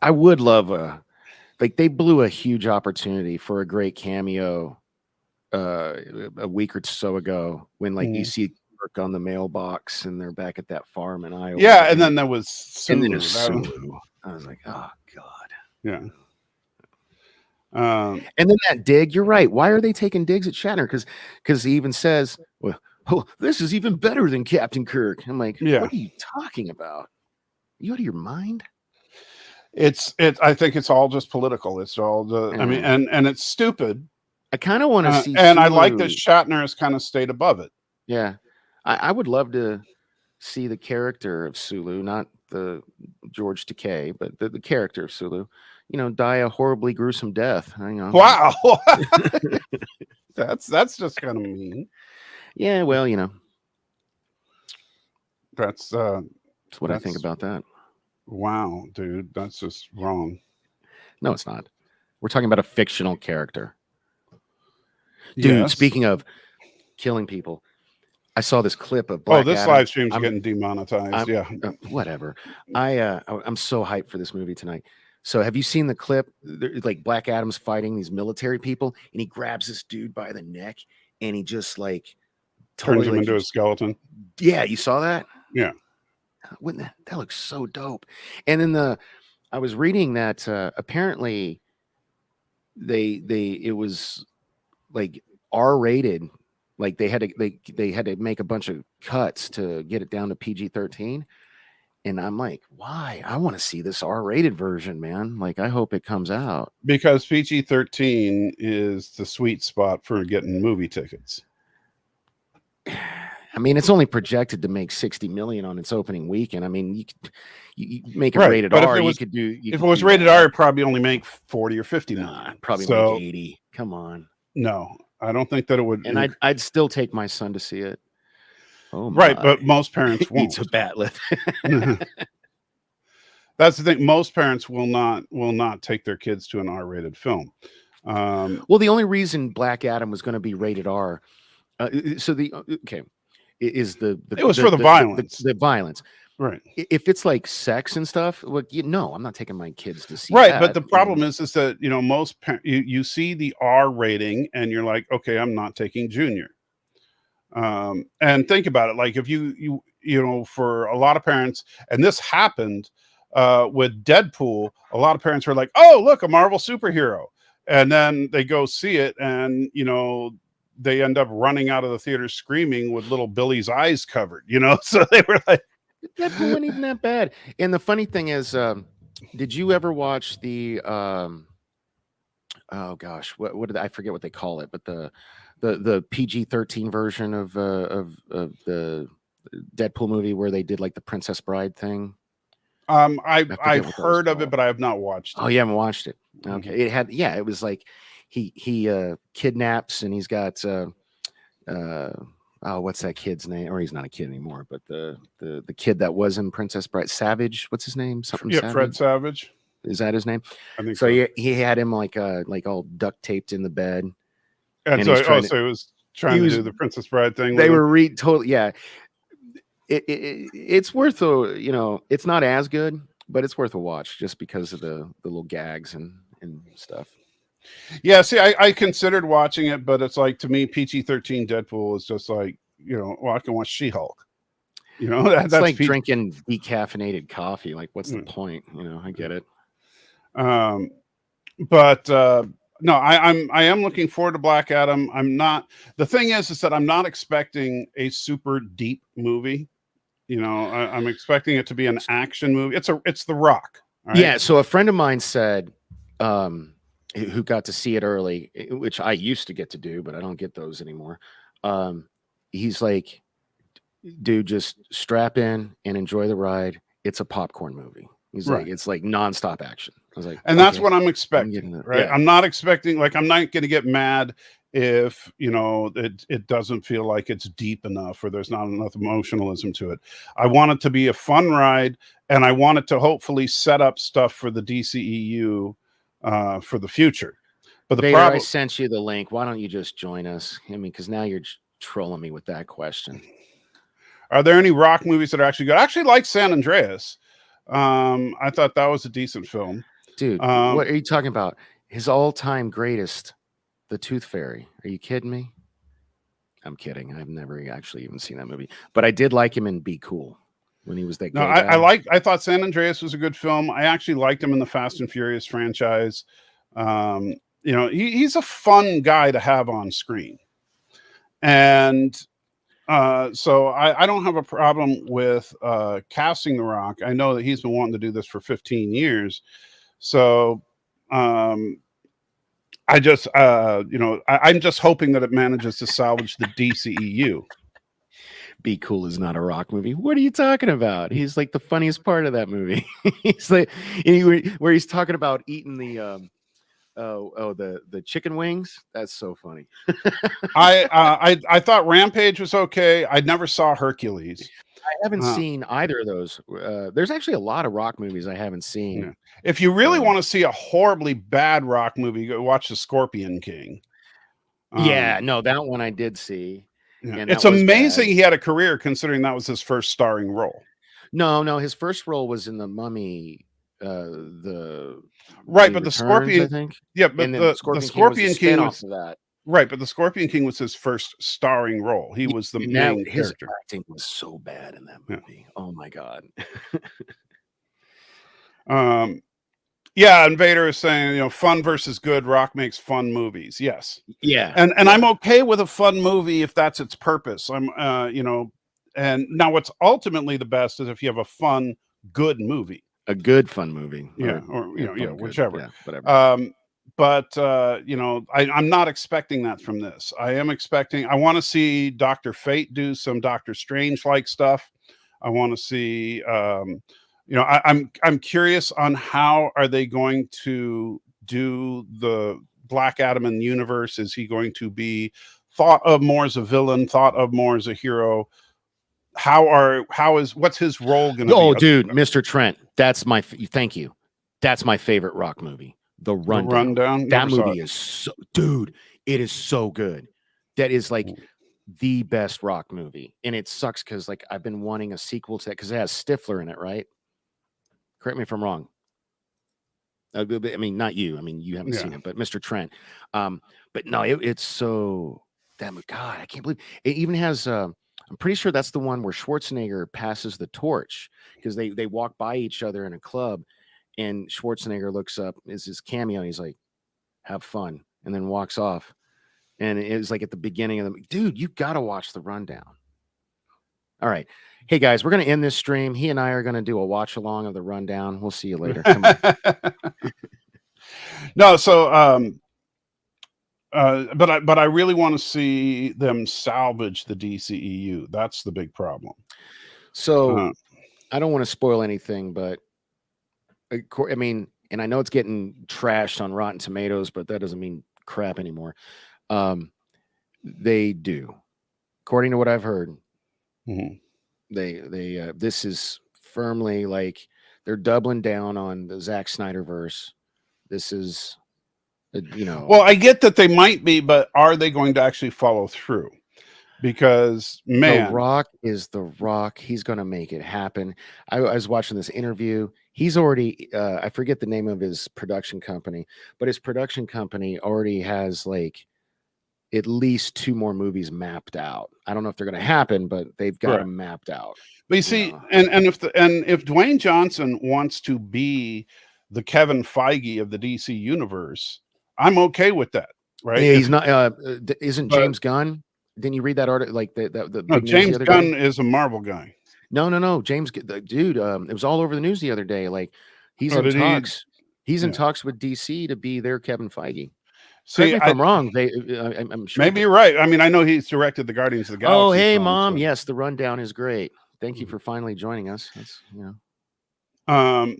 S2: I would love like they blew a huge opportunity for a great cameo a week or so ago when like you see work on the mailbox and they're back at that farm in Iowa.
S1: Yeah, and then there was
S2: Sulu.
S1: Sulu.
S2: I was like, oh God.
S1: Yeah.
S2: And then that dig, you're right. Why are they taking digs at Shatner? Because he even says, well, oh, this is even better than Captain Kirk. I'm like, what are you talking about? Are you out of your mind?
S1: I think it's all just political. It's all I mean, and it's stupid.
S2: I kind of want to see,
S1: and Sulu. I like that Shatner has kind of stayed above it.
S2: Yeah, I would love to see the character of Sulu, not the George Takei, but the character of Sulu, you know, die a horribly gruesome death. You know.
S1: Wow, that's just kind of mean.
S2: Yeah, well, you know,
S1: that's
S2: what I think about that.
S1: Wow, dude, that's just wrong.
S2: No, it's not. We're talking about a fictional character. Dude, speaking of killing people, I saw this clip of Black
S1: this
S2: Adam.
S1: live stream's getting demonetized.
S2: Whatever. I'm so hyped for this movie tonight. So have you seen the clip? Like Black Adam's fighting these military people, and he grabs this dude by the neck, and he just like
S1: turns him into a skeleton.
S2: Yeah, you saw that?
S1: Yeah.
S2: That looks so dope. And then I was reading that apparently it was like R-rated. Like they had to make a bunch of cuts to get it down to PG-13. And I'm like, why? I want to see this R-rated version, man. Like, I hope it comes out.
S1: Because PG-13 is the sweet spot for getting movie tickets.
S2: I mean, it's only projected to make 60 million on its opening weekend. I mean, you make it rated R. If
S1: it was rated R, it'd probably only make 40 or 50 million.
S2: Probably make 80. Come on.
S1: No, I don't think that it would.
S2: And I'd still take my son to see it. Oh,
S1: right, but most parents won't.
S2: Eats a batleth.
S1: That's the thing. Most parents will not take their kids to an R-rated film.
S2: Well, the only reason Black Adam was going to be rated R, is it
S1: was for the violence.
S2: The violence,
S1: right?
S2: If it's like sex and stuff, well, I'm not taking my kids to see.
S1: Right,
S2: that.
S1: But the problem is that most you see the R rating and you're like, okay, I'm not taking Junior. And think about it, like if you for a lot of parents, and this happened with Deadpool, a lot of parents were like, oh, look, a Marvel superhero, and then they go see it, and they end up running out of the theater screaming with little Billy's eyes covered, so they were like,
S2: Deadpool wasn't even that bad. And the funny thing is, did you ever watch the oh gosh, what did I forget what they call it? But the PG-13 version of the Deadpool movie where they did like the Princess Bride thing.
S1: I've heard of it, but I have not watched it.
S2: Oh, you haven't watched it?
S1: Mhm.
S2: Okay, it was like he kidnaps and he's got what's that kid's name? Or he's not a kid anymore, but the kid that was in Princess Bride, Savage. What's his name? Something.
S1: Yeah,
S2: Savage?
S1: Fred Savage.
S2: Is that his name?
S1: I think
S2: so.
S1: so.
S2: He had him like all duct taped in the bed,
S1: and so he was trying to do the Princess Bride thing.
S2: They were totally, yeah. It's worth it's not as good, but it's worth a watch just because of the little gags and stuff.
S1: Yeah, see, I considered watching it, but it's like, to me, PG-13 Deadpool is just like, I can watch She-Hulk.
S2: That's like drinking decaffeinated coffee. Like, what's the point? I get it.
S1: But no, I am looking forward to Black Adam. I'm not. The thing is that I'm not expecting a super deep movie. I'm expecting it to be an action movie. It's The Rock. Right?
S2: Yeah. So a friend of mine said, who got to see it early, which I used to get to do, but I don't get those anymore. He's like, dude, just strap in and enjoy the ride. It's a popcorn movie. He's like, it's like nonstop action. I was like,
S1: and that's what I'm expecting, right? Yeah. I'm not expecting, like, I'm not going to get mad if it doesn't feel like it's deep enough or there's not enough emotionalism to it. I want it to be a fun ride, and I want it to hopefully set up stuff for the DCEU for the future. But the problem,
S2: I sent you the link. Why don't you just join us? I mean, because now you're trolling me with that question.
S1: Are there any Rock movies that are actually good? I actually like San Andreas. I thought that was a decent film.
S2: Dude, what are you talking about? His all-time greatest, The Tooth Fairy. Are you kidding me? I'm kidding. I've never actually even seen that movie, but I did like him in Be Cool when he was that.
S1: No, I thought San Andreas was a good film. I actually liked him in the Fast and Furious franchise. He's a fun guy to have on screen, and so I don't have a problem with casting The Rock. I know that he's been wanting to do this for 15 years. So I'm just hoping that it manages to salvage the DCEU.
S2: Be Cool is not a Rock movie. What are you talking about? He's like the funniest part of that movie. He's like where he's talking about eating the the chicken wings. That's so funny.
S1: I thought Rampage was okay. I never saw Hercules.
S2: I haven't seen either of those. There's actually a lot of Rock movies I haven't seen.
S1: Yeah. If you really want to see a horribly bad Rock movie, go watch The Scorpion King.
S2: That one I did see.
S1: Yeah. And it's amazing he had a career considering that was his first starring role.
S2: No, his first role was in The Mummy. But the
S1: Scorpion,
S2: I think.
S1: Yeah, but the Scorpion King was
S2: that.
S1: Right, but the Scorpion King was his first starring role. He was the main character.
S2: His acting was so bad in that movie. Yeah. Oh my god.
S1: And Vader is saying, fun versus good. Rock makes fun movies. Yes.
S2: Yeah.
S1: And I'm okay with a fun movie if that's its purpose. And now what's ultimately the best is if you have a fun, good movie.
S2: A good fun movie.
S1: Whichever.
S2: Yeah, whatever.
S1: But I'm not expecting that from this. I want to see Dr. Fate do some Doctor Strange like stuff. I want to see I'm curious on how are they going to do the Black Adam in the universe. Is he going to be thought of more as a villain, thought of more as a hero? What's his role going to be?
S2: Oh, dude, Mr. Trent. Thank you. That's my favorite Rock movie. The Rundown. That movie is so, dude, it is so good. That is like the best Rock movie. And it sucks because like I've been wanting a sequel to that because it has Stifler in it, right? Correct me if I'm wrong. I mean, not you. I mean, you haven't seen it, but Mr. Trent. But no, it's so damn. God, I can't believe it even has. I'm pretty sure that's the one where Schwarzenegger passes the torch because they walk by each other in a club, and Schwarzenegger looks up. Is his cameo? And he's like, "Have fun," and then walks off. And it was like at the beginning of the dude. You got to watch The Rundown. All right. Hey guys, we're going to end this stream. He and I are going to do a watch along of The Rundown. We'll see you later. Come on.
S1: No, so but I really want to see them salvage the DCEU. That's the big problem.
S2: So
S1: Uh,
S2: I don't want to spoil anything, but I mean, and I know it's getting trashed on Rotten Tomatoes, but that doesn't mean crap anymore. They do, according to what I've heard.
S1: mhm.
S2: They this is firmly like they're doubling down on the Zack Snyder verse. This is,
S1: Well, I get that they might be, but are they going to actually follow through? Because
S2: The
S1: man,
S2: Rock is The Rock. He's going to make it happen. I was watching this interview. He's already, I forget the name of his production company, but his production company already has like at least 2 more movies mapped out. I don't know if they're going to happen, but they've got
S1: right.
S2: them mapped out.
S1: But you
S2: You
S1: see,
S2: know,
S1: and if Dwayne Johnson wants to be the Kevin Feige of the DC universe, I'm okay with that, right?
S2: yeah, he's not. Isn't
S1: But
S2: James Gunn? Didn't you read that article? Like the
S1: no,
S2: big news the
S1: James
S2: other
S1: Gunn
S2: day?
S1: is a Marvel guy.
S2: No. The dude. It was all over the news the other day. Like he's
S1: Oh,
S2: in
S1: did he?
S2: talks. He's in
S1: Yeah.
S2: talks with DC to be their Kevin Feige. Correct
S1: See,
S2: me if I'm wrong. I'm sure.
S1: maybe you're right. I mean, I know he's directed the Guardians of the
S2: Oh,
S1: Galaxy
S2: hey,
S1: film,
S2: Mom.
S1: so.
S2: Yes, the rundown is great. Thank you for finally joining us. That's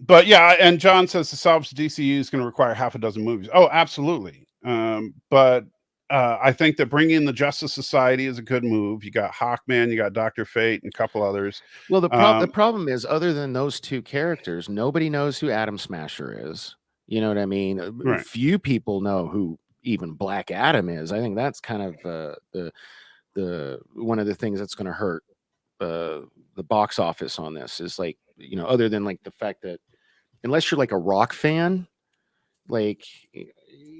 S1: But yeah, and John says the salvage DCU is going to require half a dozen movies. Oh, absolutely. But I think that bringing in the Justice Society is a good move. You got Hawkman, you got Dr. Fate, and a couple others.
S2: well. The problem is, other than those 2 characters, nobody knows who Atom Smasher is. You know what I mean?
S1: Right.
S2: Few people know who even Black Adam is. I think that's kind of the one of the things that's going to hurt the box office on this is like, other than like the fact that unless you're like a Rock fan, like,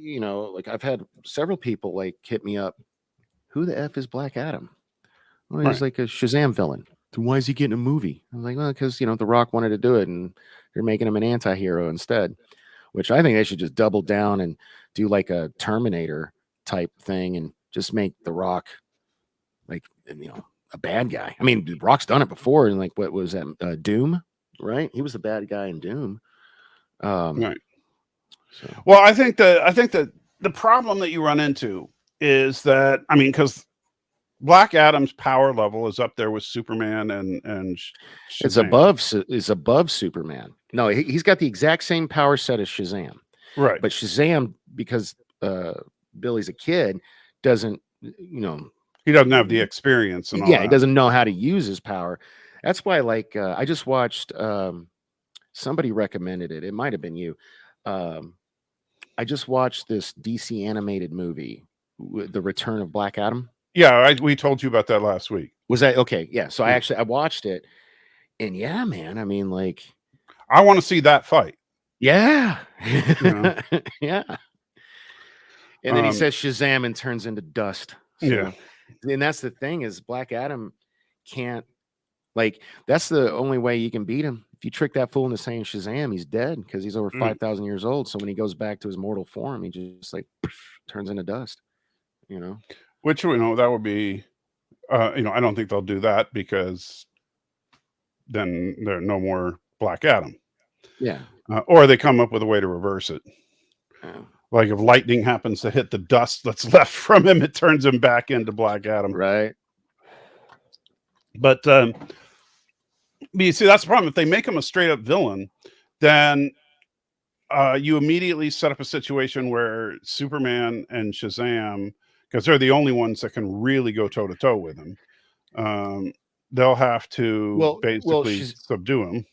S2: like I've had several people like hit me up. Who the F is Black Adam? Well, he's
S1: Right.
S2: like a Shazam villain. Then why is he getting a movie? I'm like, well, because The Rock wanted to do it, and they're making him an anti-hero instead. Which I think they should just double down and do like a Terminator type thing, and just make The Rock like a bad guy. I mean, The Rock's done it before, and like what was that? Doom, right? He was the bad guy in Doom.
S1: Right.
S2: So.
S1: Well, I think that the problem that you run into is that, I mean, because Black Adam's power level is up there with Superman and Shazam.
S2: It's above Superman. No, he's got the exact same power set as Shazam.
S1: Right.
S2: But Shazam, because Billy's a kid, doesn't
S1: he doesn't have the experience and all
S2: he
S1: that.
S2: doesn't know how to use his power. That's why, like, I just watched. Somebody recommended it. It might have been you. I just watched this DC animated movie, The Return of Black Adam.
S1: Yeah, we told you about that last week.
S2: Was that okay? Yeah. So
S1: Yeah.
S2: I watched it, and yeah, man. I mean, like,
S1: I want to see that fight.
S2: Yeah.
S1: know?
S2: Yeah. And then he says Shazam and turns into dust. So,
S1: Yeah.
S2: And that's the thing is Black Adam can't, like, that's the only way you can beat him. If you trick that fool into saying Shazam, he's dead because he's over 5,000 years old. So when he goes back to his mortal form, he just like turns into dust,
S1: Which, that would be, I don't think they'll do that because then there's no more Black Adam.
S2: Yeah.
S1: Or they come up with a way to reverse it. Like if lightning happens to hit the dust that's left from him, it turns him back into Black Adam.
S2: Right.
S1: But you see, that's the problem. If they make him a straight up villain, then you immediately set up a situation where Superman and Shazam, because they're the only ones that can really go toe to toe with him, they'll have to basically subdue him.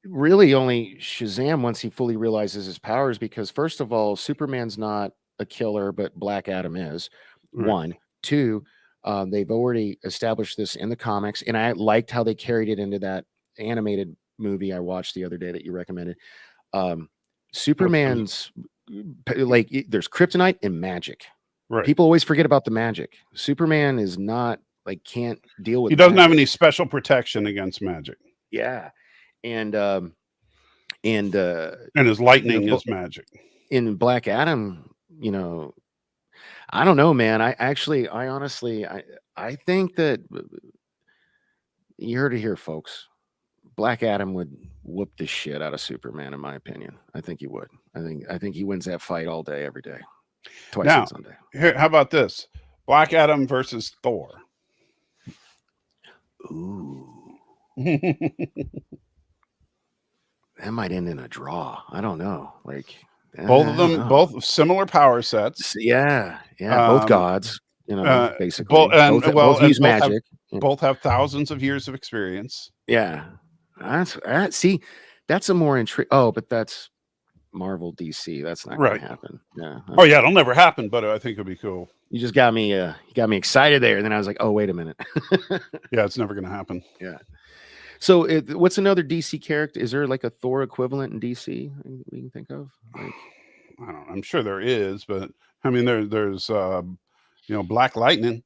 S2: Really, only Shazam once he fully realizes his powers, because first of all, Superman's not a killer, but Black Adam is.
S1: Right.
S2: 1, 2. They've already established this in the comics, and I liked how they carried it into that animated movie I watched the other day that you recommended. Superman's like there's kryptonite and magic.
S1: Right.
S2: People always forget about the magic. Superman is not like can't deal with.
S1: He doesn't have any special protection against magic.
S2: Yeah, and
S1: his lightning is magic.
S2: In Black Adam, I don't know, man. I honestly, I think that you heard it here, folks. Black Adam would whoop the shit out of Superman, in my opinion. I think he would. I think he wins that fight all day, every day. twice
S1: Now,
S2: on Sunday.
S1: here, how about this? Black Adam versus Thor.
S2: Ooh, that might end in a draw. I don't know. Like
S1: Both
S2: I
S1: of
S2: don't
S1: them,
S2: know.
S1: both similar power sets.
S2: Yeah, both gods. You know, basically.
S1: Both
S2: Use magic.
S1: Both have thousands of years of experience.
S2: Yeah, see, that's a more Oh, but that's Marvel DC. That's not going
S1: Right.
S2: to happen. Yeah.
S1: Oh yeah, it'll never happen, but I think it'll be cool.
S2: You just got me. You got me excited there. And then I was like, oh, wait a minute.
S1: Yeah, it's never going to happen.
S2: Yeah. So, what's another DC character? Is there like a Thor equivalent in DC we can think of? Like,
S1: I don't know. I'm sure there is, but I mean, there's Black Lightning,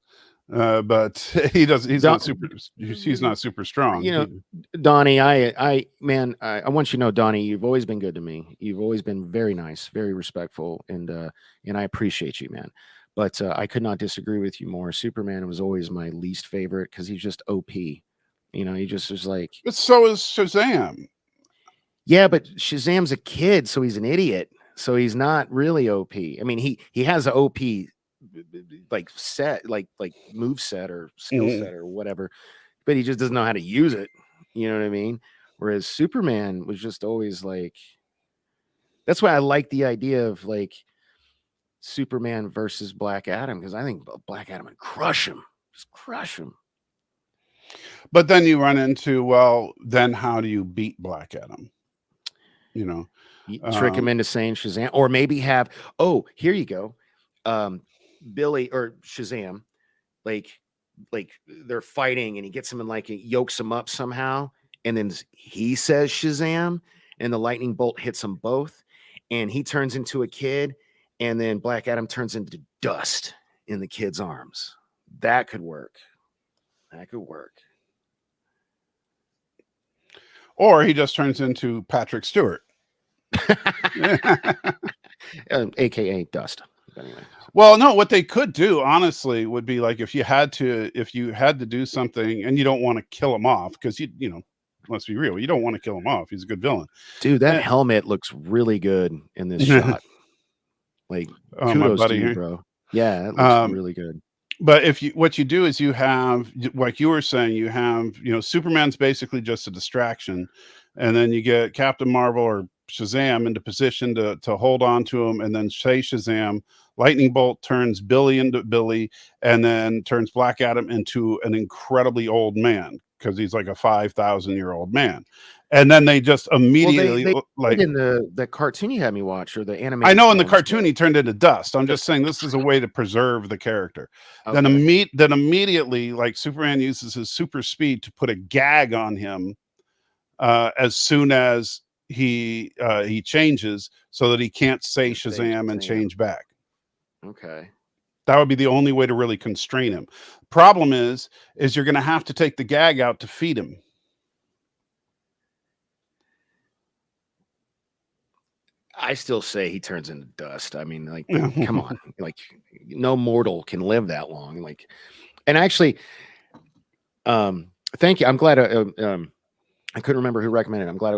S1: but he's not super strong.
S2: You know, Donnie, I want you to know, Donnie, you've always been good to me. You've always been very nice, very respectful, and I appreciate you, man. But I could not disagree with you more. Superman was always my least favorite because he's just OP. You know, he just was like.
S1: But so is Shazam.
S2: Yeah, but Shazam's a kid, so he's an idiot. So he's not really OP. I mean, he has an OP like set, like move set or skill set or whatever, but he just doesn't know how to use it. You know what I mean? Whereas Superman was just always like. That's why I like the idea of like Superman versus Black Adam, because I think Black Adam would crush him, just crush him.
S1: But then you run into, well, then how do you beat Black Adam? You know,
S2: you trick him into saying Shazam, or maybe have, oh, here you go. Billy or Shazam, like they're fighting and he gets him and like yokes him up somehow. And then he says Shazam and the lightning bolt hits them both. And he turns into a kid. And then Black Adam turns into dust in the kid's arms. That could work. That could work.
S1: Or he just turns into Patrick Stewart.
S2: AKA Dust. Anyway.
S1: Well, no, what they could do, honestly, would be like if you had to do something and you don't want to kill him off, because you know, let's be real, you don't want to kill him off. He's a good villain.
S2: Dude, that helmet looks really good in this shot. Like, kudos to you, bro. Yeah, it looks really good.
S1: But what you do is you have, like you were saying, you have, Superman's basically just a distraction, and then you get Captain Marvel or Shazam into position to hold on to him, and then say Shazam, lightning bolt turns Billy into Billy, and then turns Black Adam into an incredibly old man because he's like a 5,000-year-old man. And then they just immediately
S2: they like in the cartoon you had me watch, or the animated.
S1: I know in the cartoon he turned into dust. I'm just saying this is a way to preserve the character. Okay. Then immediately, like Superman uses his super speed to put a gag on him as soon as he changes, so that he can't say Shazam and change back.
S2: Okay.
S1: That would be the only way to really constrain him. Problem is you're going to have to take the gag out to feed him.
S2: I still say he turns into dust. I mean, like, come on, like, no mortal can live that long. Like, and actually, thank you. I'm glad. I couldn't remember who recommended it. I'm glad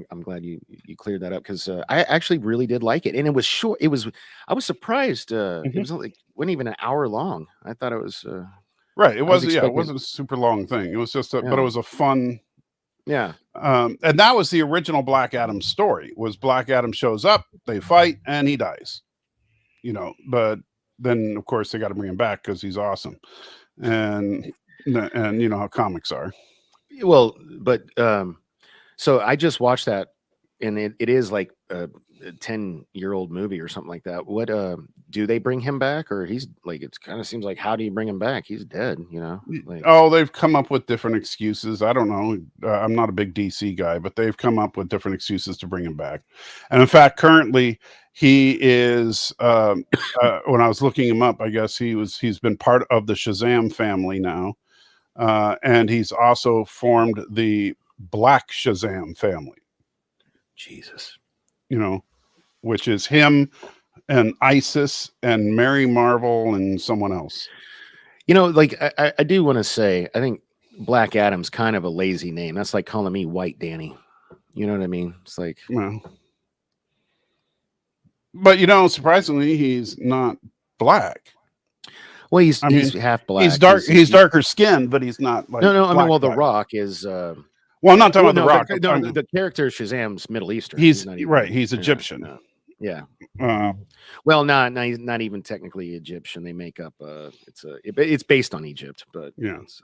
S2: I'm glad you cleared that up, because I actually really did like it, and it was short. I was surprised. It was like wasn't even an hour long. I thought it was
S1: right. It wasn't. Yeah, it wasn't a super long thing. It was just, but it was a fun.
S2: Yeah.
S1: And that was the original Black Adam story. Was Black Adam shows up, they fight, and he dies. But then of course they got to bring him back because he's awesome, and you know how comics are.
S2: Well, but so I just watched that, and it is like a 10-year-old movie or something like that. What do they bring him back, or he's like, it kind of seems like, how do you bring him back? He's dead, like,
S1: they've come up with different excuses. I don't know. I'm not a big DC guy, but they've come up with different excuses to bring him back. And in fact, currently he is when I was looking him up, I guess he's been part of the Shazam family now. And he's also formed the Black Shazam family.
S2: Jesus.
S1: Which is him and Isis and Mary Marvel and someone else.
S2: Like I do want to say, I think Black Adam's kind of a lazy name. That's like calling me White Danny. You know what I mean? It's like,
S1: well, But surprisingly, he's not black.
S2: Well, he's
S1: I mean,
S2: half black.
S1: He's dark. He's darker skinned, but he's not like
S2: no. I mean, well, The
S1: black.
S2: Rock is.
S1: Well, I'm not talking about The Rock.
S2: The character Shazam's Middle Eastern.
S1: He's
S2: not even,
S1: right. He's Egyptian.
S2: Yeah.
S1: Well,
S2: not even technically Egyptian. They make up. It's based on Egypt, but
S1: yeah,
S2: it's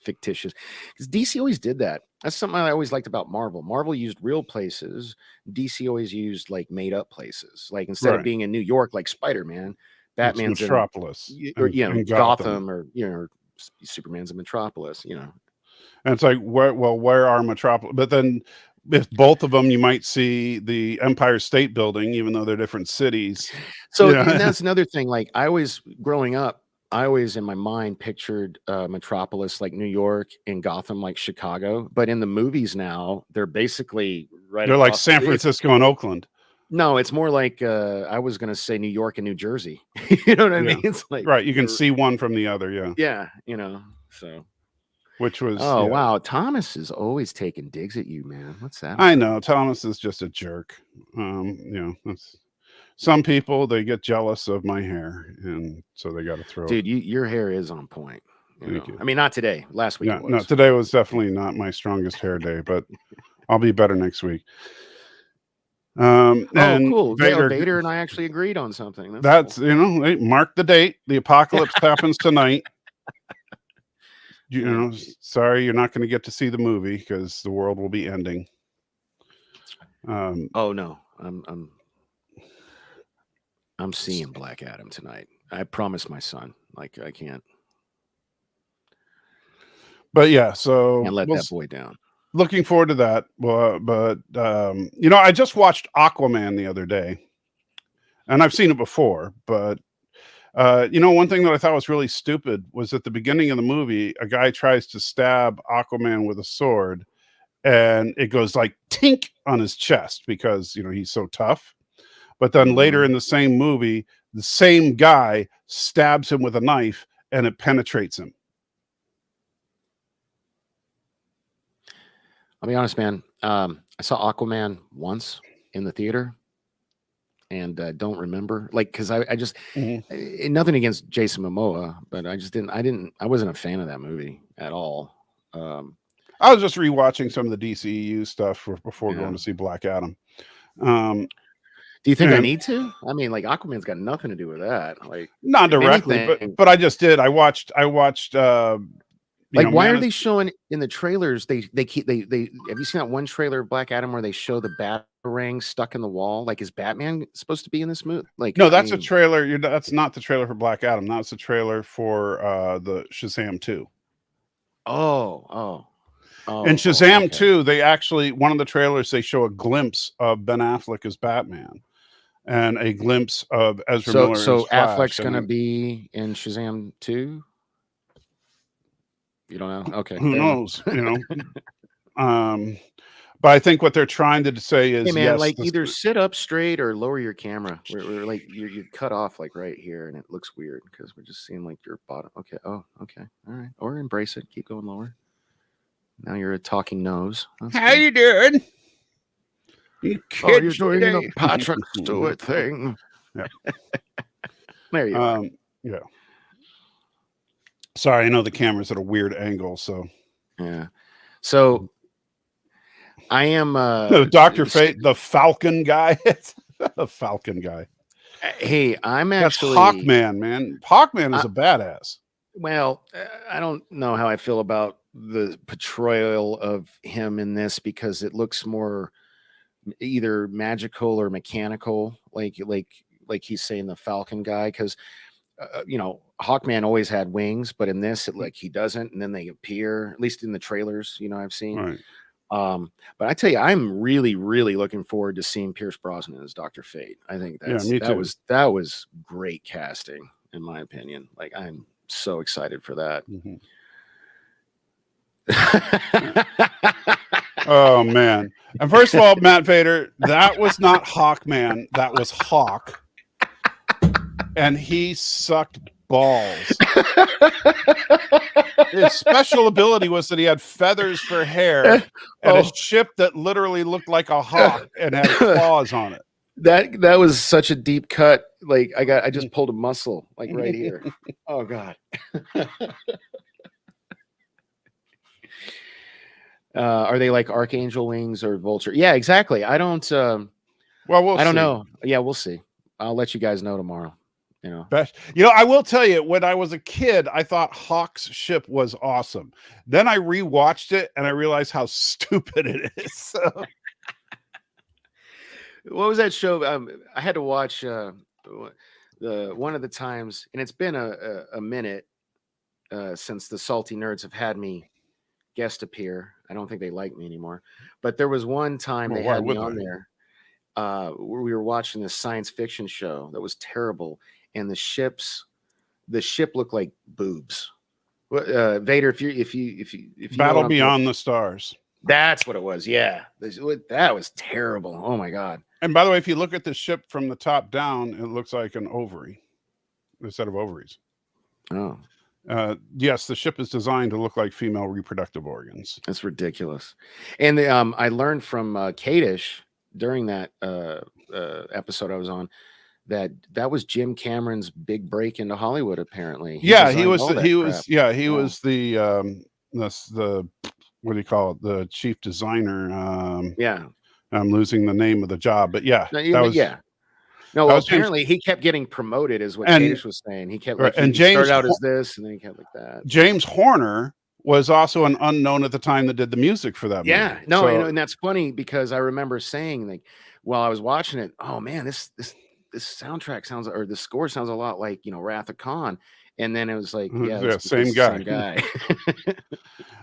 S2: fictitious. Because DC always did that. That's something I always liked about Marvel. Marvel used real places. DC always used like made up places. Like instead of being in New York, like Spider-Man, Batman's in
S1: Metropolis,
S2: and Gotham, or Superman's in Metropolis. And
S1: it's like where are Metropolis? But then if both of them, you might see the Empire State Building, even though they're different cities.
S2: So and that's another thing. Like growing up, I always in my mind pictured Metropolis like New York and Gotham like Chicago. But in the movies now, they're basically
S1: They're like San Francisco and Oakland.
S2: No, it's more like I was going to say New York and New Jersey. You know what I mean? It's like
S1: you can see one from the other. Yeah.
S2: So.
S1: Which was
S2: wow, Thomas is always taking digs at you, man. What's that?
S1: I know Thomas is just a jerk. That's some people, they get jealous of my hair, and so they got to throw.
S2: Dude, your hair is on point.
S1: Thank you.
S2: I mean, not today. Last week.
S1: No, today was definitely not my strongest hair day, but I'll be better next week. And
S2: cool. Vader and I actually agreed on something.
S1: That's cool. Mark the date. The apocalypse happens tonight. Sorry, you're not going to get to see the movie because the world will be ending.
S2: Oh no, I'm seeing Black Adam tonight. I promised my son. Like I can't.
S1: But yeah, so
S2: can't let that boy down.
S1: Looking forward to that. But I just watched Aquaman the other day, and I've seen it before, but. One thing that I thought was really stupid was at the beginning of the movie, a guy tries to stab Aquaman with a sword and it goes like tink on his chest because, he's so tough. But then later in the same movie, the same guy stabs him with a knife and it penetrates him.
S2: I'll be honest, man. I saw Aquaman once in the theater. And don't remember, because I just nothing against Jason Momoa, but I wasn't a fan of that movie at all.
S1: I was just rewatching some of the DCEU stuff before going to see Black Adam.
S2: Do you think I need to? I mean, Aquaman's got nothing to do with that. Like
S1: not directly, but I just did. I watched.
S2: Why are they showing in the trailers? They have you seen that one trailer of Black Adam where they show the Batarang stuck in the wall? Like, is Batman supposed to be in this movie?
S1: No, that's a trailer. That's not the trailer for Black Adam. That's a trailer for the Shazam 2.
S2: Oh.
S1: In Shazam 2, they actually one of the trailers they show a glimpse of Ben Affleck as Batman, and a glimpse of Ezra Miller.
S2: So Affleck's going to be in Shazam 2. You don't know? Okay.
S1: Who knows? But I think what they're trying to say is,
S2: hey man, either sit up straight or lower your camera. We're you're cut off right here, and it looks weird because we're just seeing your bottom. Okay. Oh, okay. All right. Or embrace it. Keep going lower. Now you're a talking nose.
S1: How you doing?
S3: You're doing the Patrick Stewart thing.
S1: Yeah.
S2: There you are.
S1: Yeah. Sorry, I know the camera's at a weird angle, so
S2: yeah. So I am
S1: Dr. Fate, the Falcon guy. The Falcon guy.
S2: Hey, I'm actually
S1: Hawkman, man. Hawkman is a badass.
S2: Well, I don't know how I feel about the portrayal of him in this because it looks more either magical or mechanical, like he's saying the Falcon guy, because Hawkman always had wings, but in this, he doesn't, and then they appear, at least in the trailers, I've seen.
S1: Right.
S2: But I tell you, I'm really, really looking forward to seeing Pierce Brosnan as Dr. Fate. I think that was great casting, in my opinion. I'm so excited for that.
S1: Mm-hmm. Oh man! And first of all, Matt Vader, that was not Hawkman. That was Hawk. And he sucked balls. His special ability was that he had feathers for hair and a ship that literally looked like a hawk and had claws on it.
S2: That was such a deep cut. Like I just pulled a muscle like right here. Oh God. Are they like archangel wings or vulture? Yeah, exactly. I don't
S1: Well, we'll
S2: I don't
S1: see.
S2: know. Yeah, we'll see. I'll let you guys know tomorrow. You know.
S1: I will tell you, when I was a kid, I thought Hawk's ship was awesome. Then I rewatched it and I realized how stupid it is. So.
S2: What was that show? I had to watch the one of the times, and it's been a minute since the salty nerds have had me guest appear. I don't think they like me anymore. But there was one time
S1: Well,
S2: they
S1: why
S2: had me
S1: would
S2: on
S1: they?
S2: there where we were watching this science fiction show that was terrible, and the ship looked like boobs. Vader, if you know
S1: Battle
S2: what I'm
S1: Beyond the Stars.
S2: that's what it was. Yeah, that was terrible. Oh my God.
S1: And by the way, if you look at the ship from the top down, it looks like an ovary, a set of ovaries.
S2: Oh,
S1: yes, the ship is designed to look like female reproductive organs.
S2: that's ridiculous. And I learned from Kadish during that episode I was on that was Jim Cameron's big break into Hollywood. Apparently,
S1: He was the what do you call it? The chief designer.
S2: Yeah,
S1: I'm losing the name of the job, but yeah,
S2: no,
S1: that was
S2: yeah. No, well, apparently he kept getting promoted, is what Kadish was saying. He kept like, he started out as this, and then he kept like that.
S1: James Horner was also an unknown at the time that did the music for that movie.
S2: Yeah, no, and that's funny because I remember saying, like, while I was watching it, oh man, this soundtrack sounds, or the score sounds a lot like, Wrath of Khan. And then it was like, yeah,
S1: same guy.
S2: Same guy.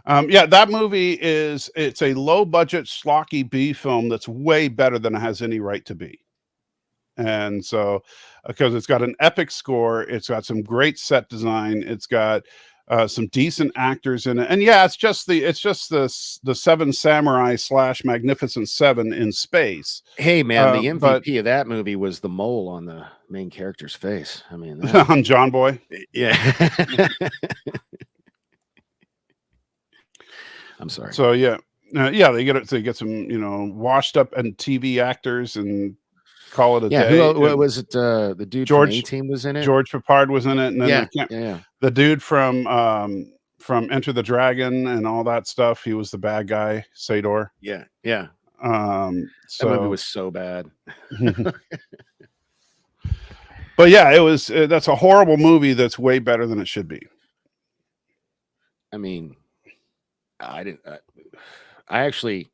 S1: That movie it's a low budget schlocky B film that's way better than it has any right to be. And so, because it's got an epic score, it's got some great set design, it's got some decent actors in it, and yeah, it's just the Seven Samurai / Magnificent Seven in space.
S2: Hey man, the MVP of that movie was the mole on the main character's face. I mean,
S1: on John Boy.
S2: Yeah. I'm sorry.
S1: So yeah, they get some washed up and TV actors and call it a day.
S2: Who was it? The dude from A-Team was in it.
S1: George Papard was in it, and then
S2: the
S1: dude from Enter the Dragon and all that stuff. He was the bad guy, Sador.
S2: Yeah.
S1: That
S2: movie was so bad.
S1: But yeah, it was. That's a horrible movie. That's way better than it should be.
S2: I mean, I didn't. I actually.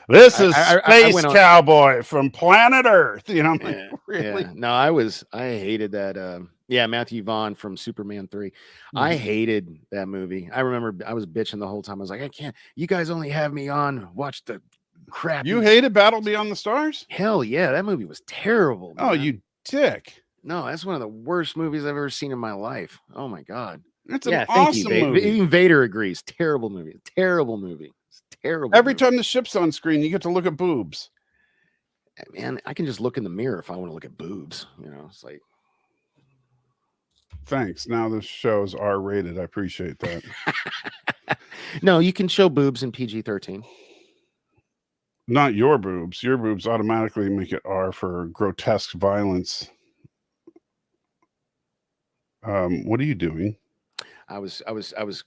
S1: This is Space Cowboy from planet Earth. Really?
S2: Yeah. No, I hated that. Matthew Vaughn from Superman 3. I hated that movie. I remember I was bitching the whole time. I was like, I can't. You guys only have me on. Watch the crap.
S1: You hated Battle Beyond the Stars?
S2: Hell yeah, that movie was terrible. Man.
S1: Oh, you dick.
S2: No, that's one of the worst movies I've ever seen in my life. Oh my God.
S1: It's an awesome movie.
S2: Even Vader agrees. Terrible movie. Terrible movie. Terrible.
S1: Every time the ship's on screen, you get to look at boobs.
S2: Man, I can just look in the mirror if I want to look at boobs. It's like.
S1: Thanks. Now the show's R-rated. I appreciate that.
S2: No, you can show boobs in PG-13.
S1: Not your boobs. Your boobs automatically make it R for grotesque violence. What are you doing?
S2: I was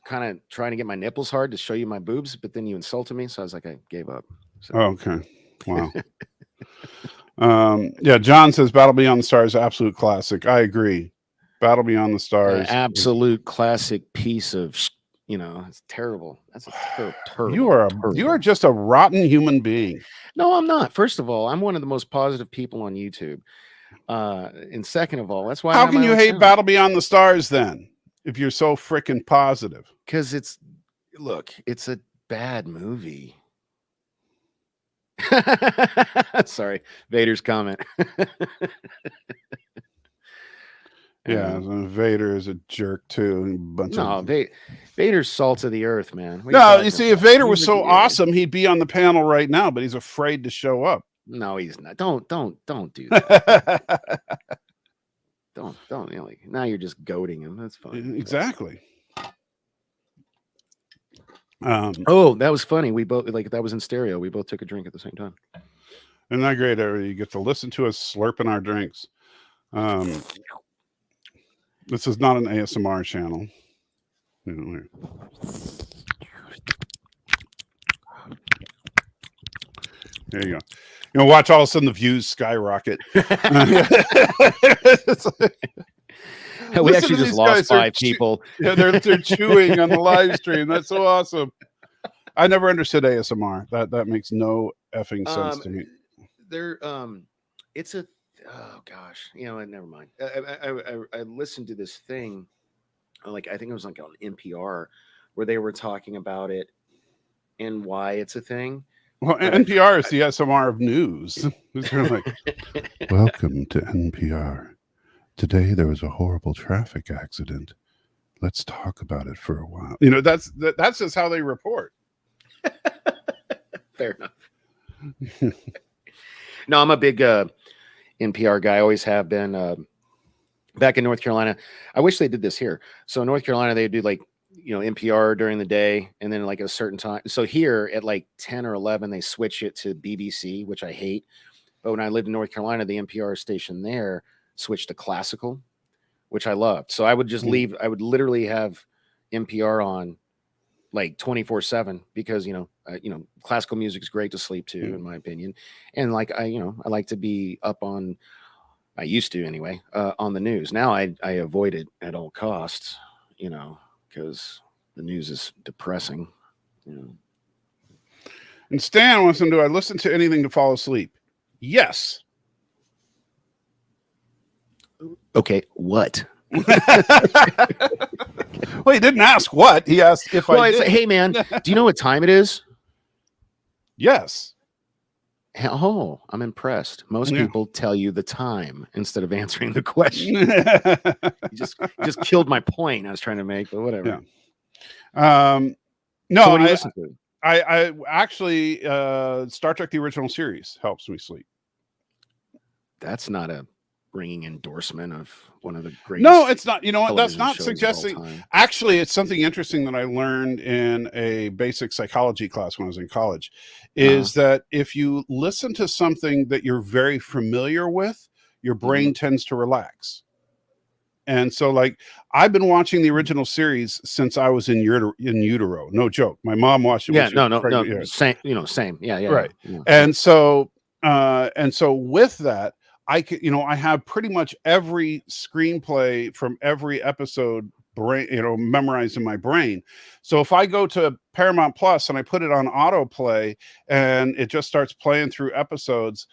S2: kind of trying to get my nipples hard to show you my boobs, but then you insulted me, so I was like, I gave up. So.
S1: Oh, okay. Wow. John says Battle Beyond the Stars, absolute classic. I agree. Battle Beyond the Stars,
S2: absolute classic piece of, it's terrible. That's a terrible.
S1: You are just a rotten human being.
S2: No, I'm not. First of all, I'm one of the most positive people on YouTube. And second of all, that's why.
S1: How can you hate Battle Beyond the Stars then? If you're so freaking positive.
S2: Because it's a bad movie. Sorry, Vader's comment.
S1: Vader is a jerk too.
S2: Vader's salt of the earth, man.
S1: No, you see, if Vader was so awesome, he'd be on the panel right now, but he's afraid to show up.
S2: No, he's not. Don't do that. Don't. Now you're just goading him. That's fine.
S1: Exactly.
S2: That was funny. We both that was in stereo. We both took a drink at the same time.
S1: Isn't that great? You get to listen to us slurping our drinks. This is not an ASMR channel. There you go. Watch all of a sudden the views skyrocket.
S2: We
S1: Listen
S2: actually
S1: to
S2: just
S1: these
S2: lost
S1: guys, they're
S2: 5 people.
S1: Yeah, they're chewing on the live stream. That's so awesome. I never understood ASMR. That makes no effing sense to me.
S2: It's a oh gosh, never mind. I listened to this thing, like I think it was like on NPR, where they were talking about it and why it's a thing.
S1: Well, NPR is the SMR of news. They're like, welcome to NPR. Today there was a horrible traffic accident. Let's talk about it for a while. That's just how they report.
S2: Fair enough. No, I'm a big NPR guy. Always have been. Back in North Carolina, I wish they did this here. So in North Carolina, they do like NPR during the day, and then like at a certain time. So here at like 10 or 11, they switch it to BBC, which I hate. But when I lived in North Carolina, the NPR station there switched to classical, which I loved. So I would just leave. I would literally have NPR on like 24/7 because classical music is great to sleep to, in my opinion. And like I like to be up on. I used to anyway, on the news. Now I avoid it at all costs, because the news is depressing.
S1: And Stan wants to know, do I listen to anything to fall asleep? Yes.
S2: Okay, what?
S1: Well, he didn't ask what. He asked if I did.
S2: Like, hey, man, do you know what time it is?
S1: Yes.
S2: Oh, I'm impressed. Most people tell you the time instead of answering the question. You just killed my point I was trying to make, but whatever.
S1: Yeah. No,
S2: so what do you listen to?
S1: I actually Star Trek the original series helps me sleep.
S2: That's not a ringing endorsement of one of the greatest.
S1: No, it's not. You know what? That's not
S2: shows
S1: suggesting. Actually, it's something interesting that I learned in a basic psychology class when I was in college, is that if you listen to something that you're very familiar with, your brain tends to relax. And so, like, I've been watching the original series since I was in utero. No joke. My mom watched it.
S2: Yeah, no. Same. Same. Yeah.
S1: Right.
S2: Yeah.
S1: And so with that, I could, I have pretty much every screenplay from every episode memorized in my brain. So if I go to Paramount Plus and I put it on autoplay and it just starts playing through episodes,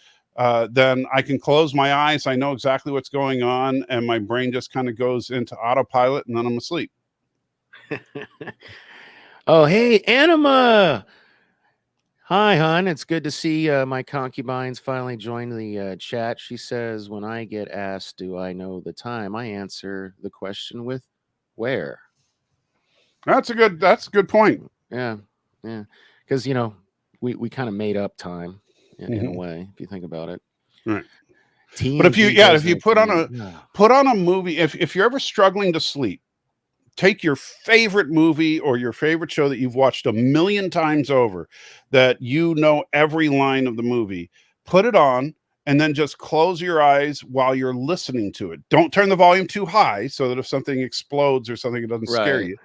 S1: then I can close my eyes. I know exactly what's going on, and my brain just kind of goes into autopilot, and then I'm asleep.
S2: Oh, hey, Anima. Hi, hon. It's good to see my concubines finally join the chat. She says, when I get asked, do I know the time? I answer the question with where.
S1: That's a good point.
S2: Yeah. Because, we kind of made up time in a way, if you think about it.
S1: Right. But if you put on a movie, if you're ever struggling to sleep, take your favorite movie or your favorite show that you've watched 1,000,000 times over, that every line of the movie, put it on, and then just close your eyes while you're listening to it. Don't turn the volume too high so that if something explodes or something, it doesn't scare you.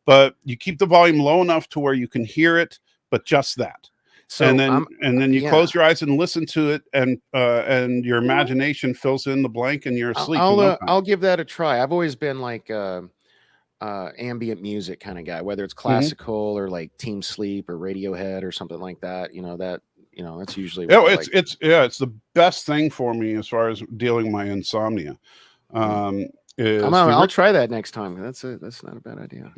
S1: But you keep the volume low enough to where you can hear it, but just that. So and then you close your eyes and listen to it, and your imagination fills in the blank, and you're asleep.
S2: I'll give that a try. I've always been like ambient music kind of guy, whether it's classical or like Team Sleep or Radiohead or something like that. That's usually
S1: it's the best thing for me as far as dealing with my insomnia.
S2: I'll try that next time. That's not a bad idea.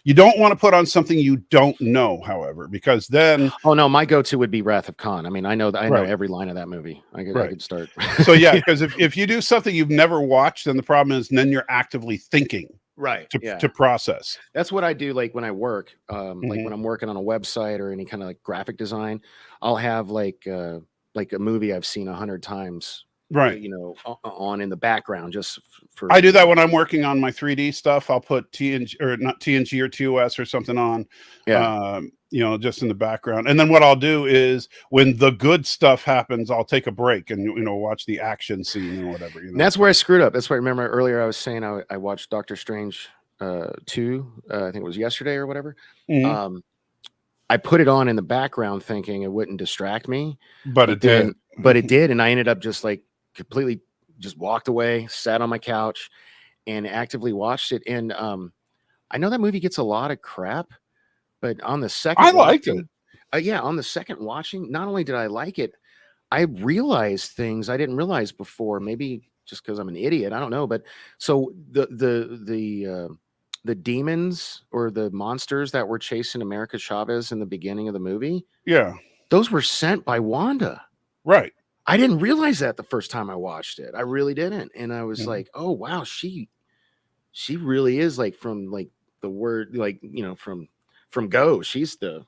S1: You don't want to put on something you don't know, however, because then
S2: my go-to would be Wrath of Khan. I mean, I know every line of that movie. I could start.
S1: So because if you do something you've never watched, then the problem is then you're actively thinking.
S2: Right.
S1: To process.
S2: That's what I do. Like when I work, like when I'm working on a website or any kind of like graphic design, I'll have like a movie I've seen 100 times
S1: Right.
S2: you know, on in the background just for.
S1: I do that when I'm working on my 3D stuff. I'll put TNG or not TNG or TOS or something on, you know, just in the background. And then what I'll do is when the good stuff happens, I'll take a break and, you know, watch the action scene or whatever. You know,
S2: And that's where I screwed up. That's why I remember earlier I was saying I watched Doctor Strange 2. I think it was yesterday or whatever.
S1: Mhm.
S2: I put it on in the background thinking it wouldn't distract me,
S1: but it did.
S2: But it did, and I ended up just like completely just walked away, sat on my couch, and actively watched it. And I know that movie gets a lot of crap, but on the second,
S1: I liked it.
S2: Yeah, on the second watching, not only did I like it, I realized things I didn't realize before. Maybe just because I'm an idiot, I don't know. But so the demons or the monsters that were chasing America Chavez in the beginning of the movie,
S1: Yeah.
S2: those were sent by Wanda.
S1: Right.
S2: I didn't realize that the first time I watched it. I really didn't. And I was like, oh wow, she really is like from like the word, like, you know, from Go. She's the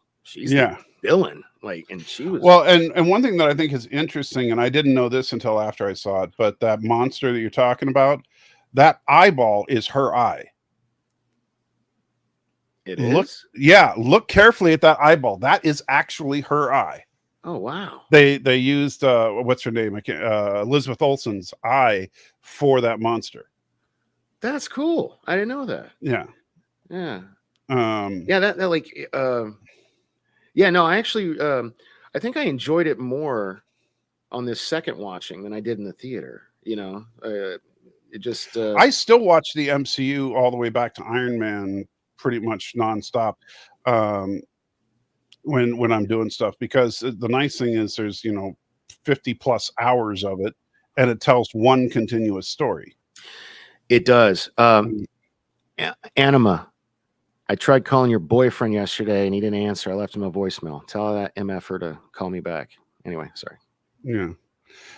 S2: villain. Like, and she was
S1: and one thing that I think is interesting, and I didn't know this until after I saw it, but that monster that you're talking about, that eyeball is her eye.
S2: It
S1: Look,
S2: is?
S1: yeah, look carefully at that eyeball. That is actually her eye.
S2: Oh wow.
S1: They used what's her name? Elizabeth Olsen's eye for that monster.
S2: That's cool. I didn't know that.
S1: Yeah.
S2: Yeah.
S1: Yeah,
S2: that like yeah, no, I actually I think I enjoyed it more on this second watching than I did in the theater. You know, it just
S1: I still watch the MCU all the way back to Iron Man pretty much nonstop. When I'm doing stuff, because the nice thing is there's, you know, 50 plus hours of it and it tells one continuous story.
S2: It does. Anima, I tried calling your boyfriend yesterday and he didn't answer. I left him a voicemail. Tell that MFer to call me back. Anyway, sorry.
S1: Yeah.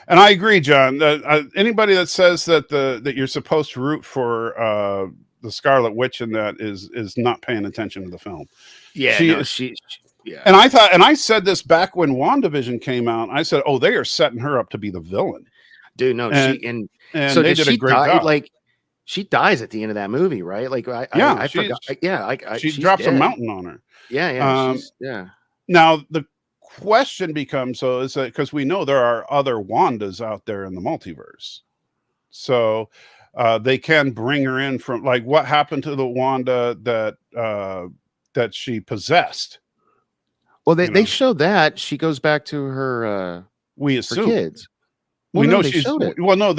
S1: And I agree, John, that anybody that says that that you're supposed to root for the Scarlet Witch in that is not paying attention to the film.
S2: Yeah, yeah.
S1: And I thought, and I said this back when WandaVision came out, I said, oh, they are setting her up to be the villain.
S2: Dude, no,
S1: and
S2: so
S1: they did a great job.
S2: Like, she dies at the end of that movie, right? Like, I forgot.
S1: She drops a mountain on her.
S2: Yeah.
S1: Now the question becomes, so is that because we know there are other Wandas out there in the multiverse, so they can bring her in from, like, what happened to the Wanda that she possessed.
S2: Well, they showed that she goes back to her.
S1: We assume
S2: kids.
S1: Well, we know she's. Well, no,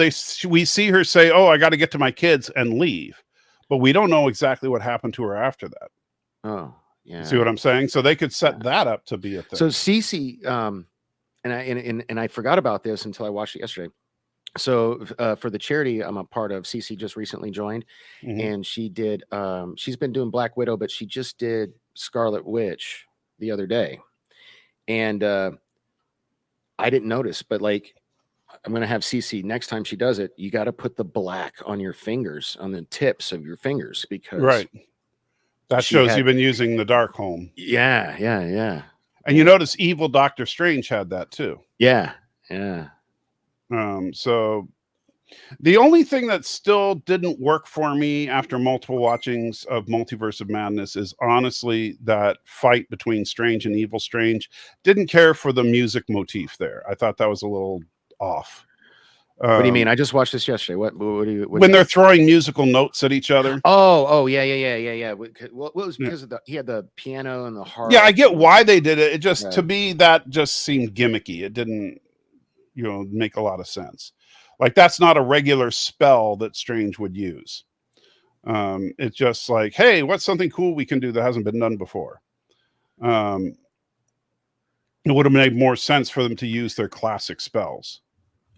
S1: we see her say, "Oh, I got to get to my kids," and leave, but we don't know exactly what happened to her after that.
S2: Oh, yeah.
S1: See what I'm saying? So they could set that up to be a thing.
S2: So Cece, and I forgot about this until I watched it yesterday. So for the charity I'm a part of, Cece just recently joined, and she did. She's been doing Black Widow, but she just did Scarlet Witch the other day, and I didn't notice, but like, I'm gonna have Cece next time she does it. You got to put the black on your fingers, on the tips of your fingers, because
S1: that shows you've been using the Darkhold.
S2: Yeah.
S1: And you notice evil Doctor Strange had that too.
S2: Yeah.
S1: So the only thing that still didn't work for me after multiple watchings of Multiverse of Madness is honestly that fight between Strange and Evil Strange. Didn't care for the music motif there. I thought that was a little off.
S2: What do you mean? I just watched this yesterday. What
S1: when they're throwing musical notes at each other?
S2: Oh, yeah. What was because of he had the piano and the harp.
S1: Yeah, I get why they did it. It just to me that just seemed gimmicky. It didn't, make a lot of sense. Like, that's not a regular spell that Strange would use. It's just like, hey, what's something cool we can do that hasn't been done before? It would have made more sense for them to use their classic spells.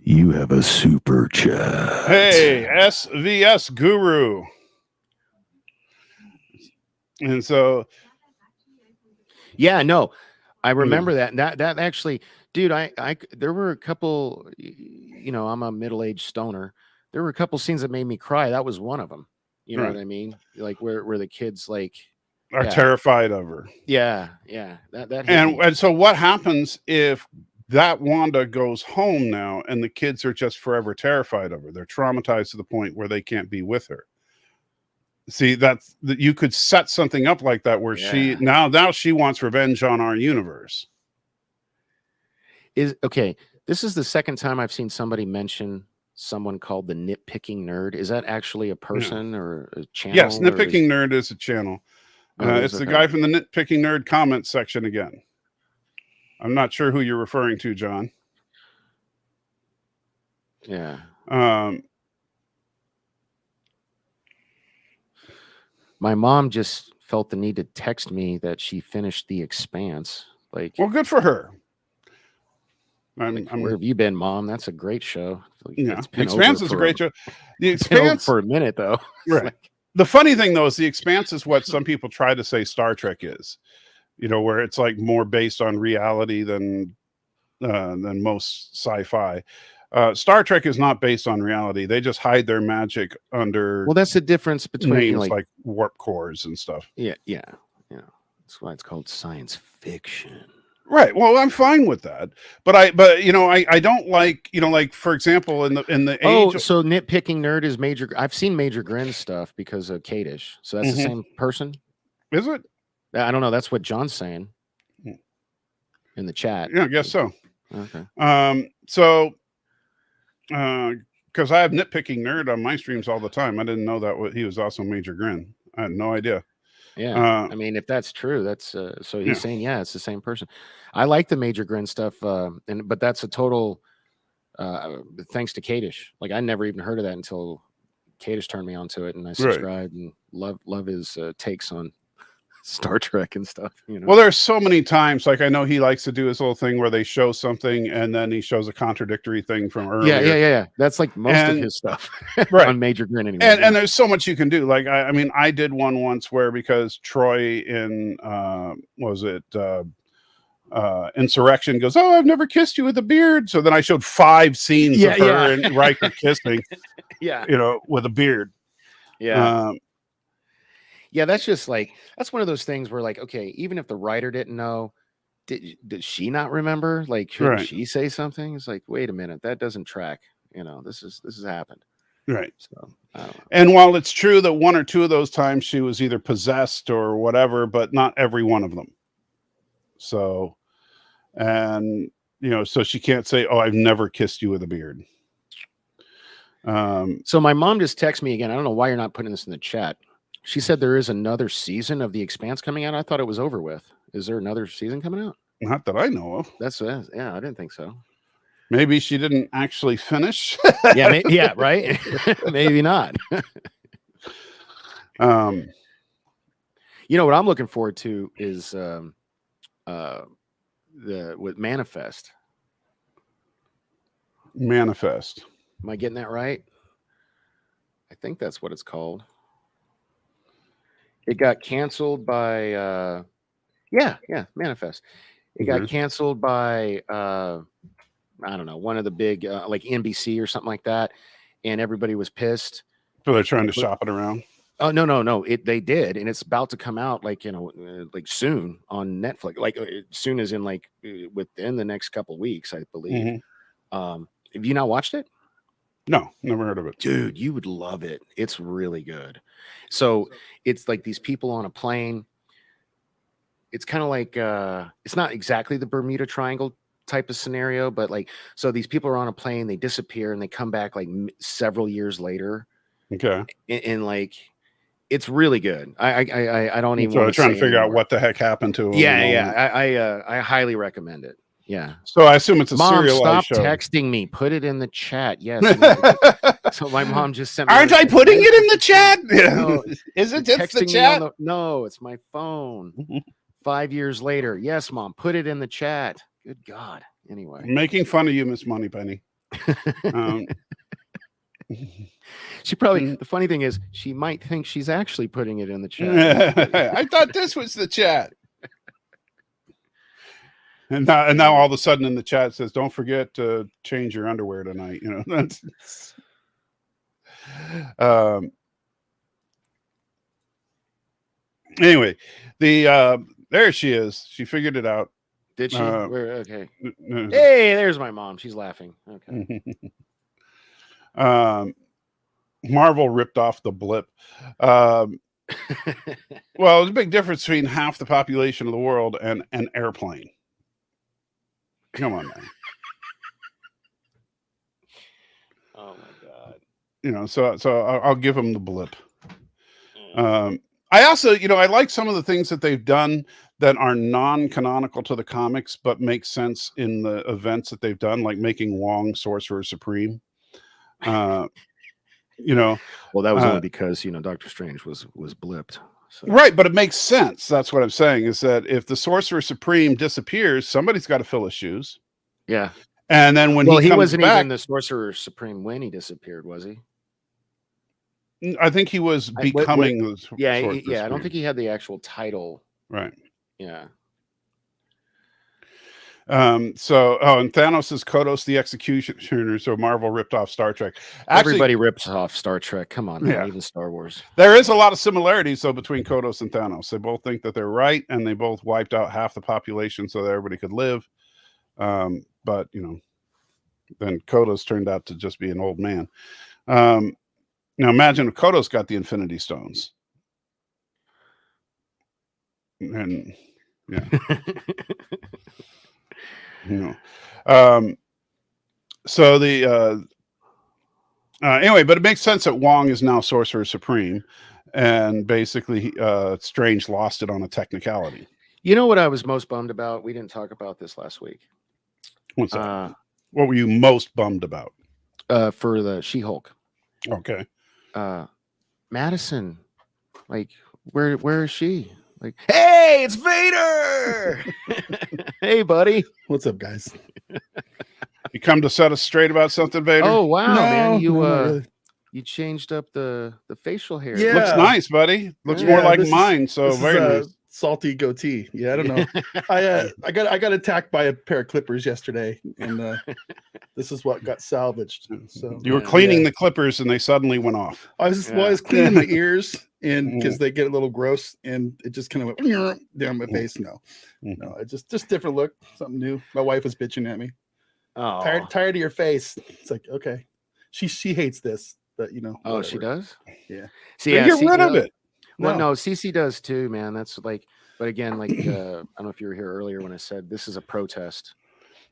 S3: You have a super chat.
S1: Hey, SVS Guru. And so,
S2: yeah, no, I remember that. That actually, dude, I there were a couple, I'm a middle-aged stoner. There were a couple scenes that made me cry. That was one of them. You know what I mean? Like where the kids like
S1: are terrified of her.
S2: Yeah. That
S1: and so what happens if that Wanda goes home now, and the kids are just forever terrified of her. They're traumatized to the point where they can't be with her. See, that you could set something up like that where she now she wants revenge on our universe.
S2: Okay. This is the second time I've seen somebody mention someone called the Nitpicking Nerd. Is that actually a person or a channel?
S1: Yes, Nitpicking Nerd is a channel. It's the
S2: okay.
S1: guy from the Nitpicking Nerd comment section again. I'm not sure who you're referring to, John.
S2: Yeah. My mom just felt the need to text me that she finished The Expanse. Like,
S1: well, good for her.
S2: Like, where have you been, Mom? That's a great show.
S1: Yeah, The Expanse is a great show. The Expanse
S2: for a minute though.
S1: Right. Like, the funny thing though is The Expanse is what some people try to say Star Trek is. You know, where it's like more based on reality than most sci-fi. Star Trek is not based on reality. They just hide their magic under.
S2: Well, that's the difference between
S1: names like warp cores and stuff.
S2: Yeah. That's why it's called science fiction.
S1: Right. Well, I'm fine with that, but I don't like, like for example, in the age.
S2: So Nitpicking Nerd is Major. I've seen Major Grin stuff because of Kadish. So that's the same person.
S1: Is it?
S2: I don't know. That's what John's saying in the chat.
S1: Yeah, I guess so.
S2: Okay.
S1: So, because I have Nitpicking Nerd on my streams all the time, I didn't know that he was also Major Grin. I had no idea.
S2: Yeah, I mean, if that's true, that's so he's saying, it's the same person. I like the Major Grin stuff, but that's a total thanks to Kadish. Like, I never even heard of that until Kadish turned me onto it, and I subscribed and love his takes on Star Trek and stuff.
S1: Well, there's so many times, like I know he likes to do his little thing where they show something and then he shows a contradictory thing from earlier.
S2: Yeah. That's like most of his stuff,
S1: right?
S2: On Major Grin, anyway.
S1: And there's so much you can do. Like I mean, I did one once where because Troy in Insurrection goes, "Oh, I've never kissed you with a beard," so then I showed 5 scenes of her and Riker kissing, with a beard.
S2: Yeah, that's just like, that's one of those things where, like, okay, even if the writer didn't know, did she not remember? Like, shouldn't she say something? It's like, wait a minute, that doesn't track. This has happened.
S1: Right.
S2: So, I don't know.
S1: And while it's true that 1 or 2 of those times she was either possessed or whatever, but not every one of them. So, and so she can't say, "Oh, I've never kissed you with a beard."
S2: So my mom just texted me again. I don't know why you're not putting this in the chat. She said there is another season of The Expanse coming out. I thought it was over with. Is there another season coming out?
S1: Not that I know of.
S2: That's I didn't think so.
S1: Maybe she didn't actually finish.
S2: Yeah, right. Maybe not. What I'm looking forward to is with Manifest.
S1: Manifest.
S2: Am I getting that right? I think that's what it's called. It got canceled by Manifest. It got canceled by I don't know, one of the big like NBC or something like that, and everybody was pissed.
S1: So they're trying to shop it around.
S2: Oh no! They did, and it's about to come out like like soon on Netflix. Like soon as in like within the next couple weeks, I believe. Have you not watched it?
S1: No, never heard of it.
S2: Dude, you would love it. It's really good. So it's like these people on a plane. It's kind of like it's not exactly the Bermuda Triangle type of scenario, but like, so these people are on a plane, they disappear, and they come back like several years later.
S1: Okay,
S2: and like, it's really good. I don't even.
S1: So I'm trying to figure out what the heck happened to him.
S2: I highly recommend it. Yeah.
S1: So I assume it's a serialized
S2: stop
S1: show.
S2: texting me. Put it in the chat. Yes. So my mom just sent me.
S1: Aren't I putting it in the chat?
S2: No,
S1: is it just the chat?
S2: No, it's my phone. 5 years later. Yes, Mom. Put it in the chat. Good God. Anyway.
S1: I'm making fun of you, Miss Moneypenny.
S2: She probably, the funny thing is, she might think she's actually putting it in the chat.
S1: I thought this was the chat. And now all of a sudden in the chat it says, "Don't forget to change your underwear tonight." That's anyway, there she is. She figured it out.
S2: Did she? Okay.
S1: n-
S2: Hey, there's my mom. She's laughing. Okay.
S1: Marvel ripped off the blip. Well, there's a big difference between half the population of the world and an airplane. Come on, man.
S2: Oh my god.
S1: You know, so I'll give them the blip. I also, I like some of the things that they've done that are non-canonical to the comics, but make sense in the events that they've done, like making Wong Sorcerer Supreme. Well,
S2: that was only because Doctor Strange was blipped. So.
S1: Right, but it makes sense. That's what I'm saying, is that if the Sorcerer Supreme disappears, somebody's got to fill his shoes.
S2: Yeah.
S1: And then when he comes
S2: wasn't
S1: back,
S2: even the Sorcerer Supreme when he disappeared, was he?
S1: I think he was becoming the Sorcerer Supreme.
S2: I don't think he had the actual title.
S1: Right.
S2: Yeah.
S1: And Thanos is Kodos the Executioner, so Marvel ripped off Star Trek. Actually,
S2: everybody rips off Star Trek. Come on, man,
S1: Yeah.
S2: even Star Wars.
S1: There is a lot of similarities, though, between Kodos and Thanos. They both think that they're right, and they both wiped out half the population so that everybody could live. But then Kodos turned out to just be an old man. Now imagine if Kodos got the Infinity Stones. And yeah. So the anyway, but it makes sense that Wong is now Sorcerer Supreme, and basically Strange lost it on a technicality.
S2: You know what I was most bummed about? We didn't talk about this last week.
S1: What's that? What were you most bummed about?
S2: For the She-Hulk.
S1: Okay.
S2: Madison, like, where is she? Like, hey, it's Vader. Hey, buddy.
S4: What's up, guys?
S1: You come to set us straight about something, Vader?
S2: Oh wow, man! You
S4: really.
S2: You changed up the facial hair.
S4: Yeah.
S1: Looks nice, buddy. Looks
S2: Yeah,
S1: more like
S4: this is-
S1: mine. So
S4: This
S1: very
S4: is a
S1: nice.
S4: salty goatee. Yeah, I don't know. I got attacked by a pair of clippers yesterday, and this is what got salvaged. So
S1: You were
S2: Yeah.
S1: cleaning the clippers, and they suddenly went off.
S4: I was cleaning my ears, and because they get a little gross, and it just kind of went down my face. No, it just different look, something new. My wife was bitching at me.
S2: Oh,
S4: Tired of your face. It's like, okay, she hates this, but
S2: oh, she
S4: whatever.
S2: does.
S4: Yeah.
S2: See,
S1: Then get rid of it.
S2: Well, no, CC does too, man. That's like, but again, like, I don't know if you were here earlier when I said this is a protest.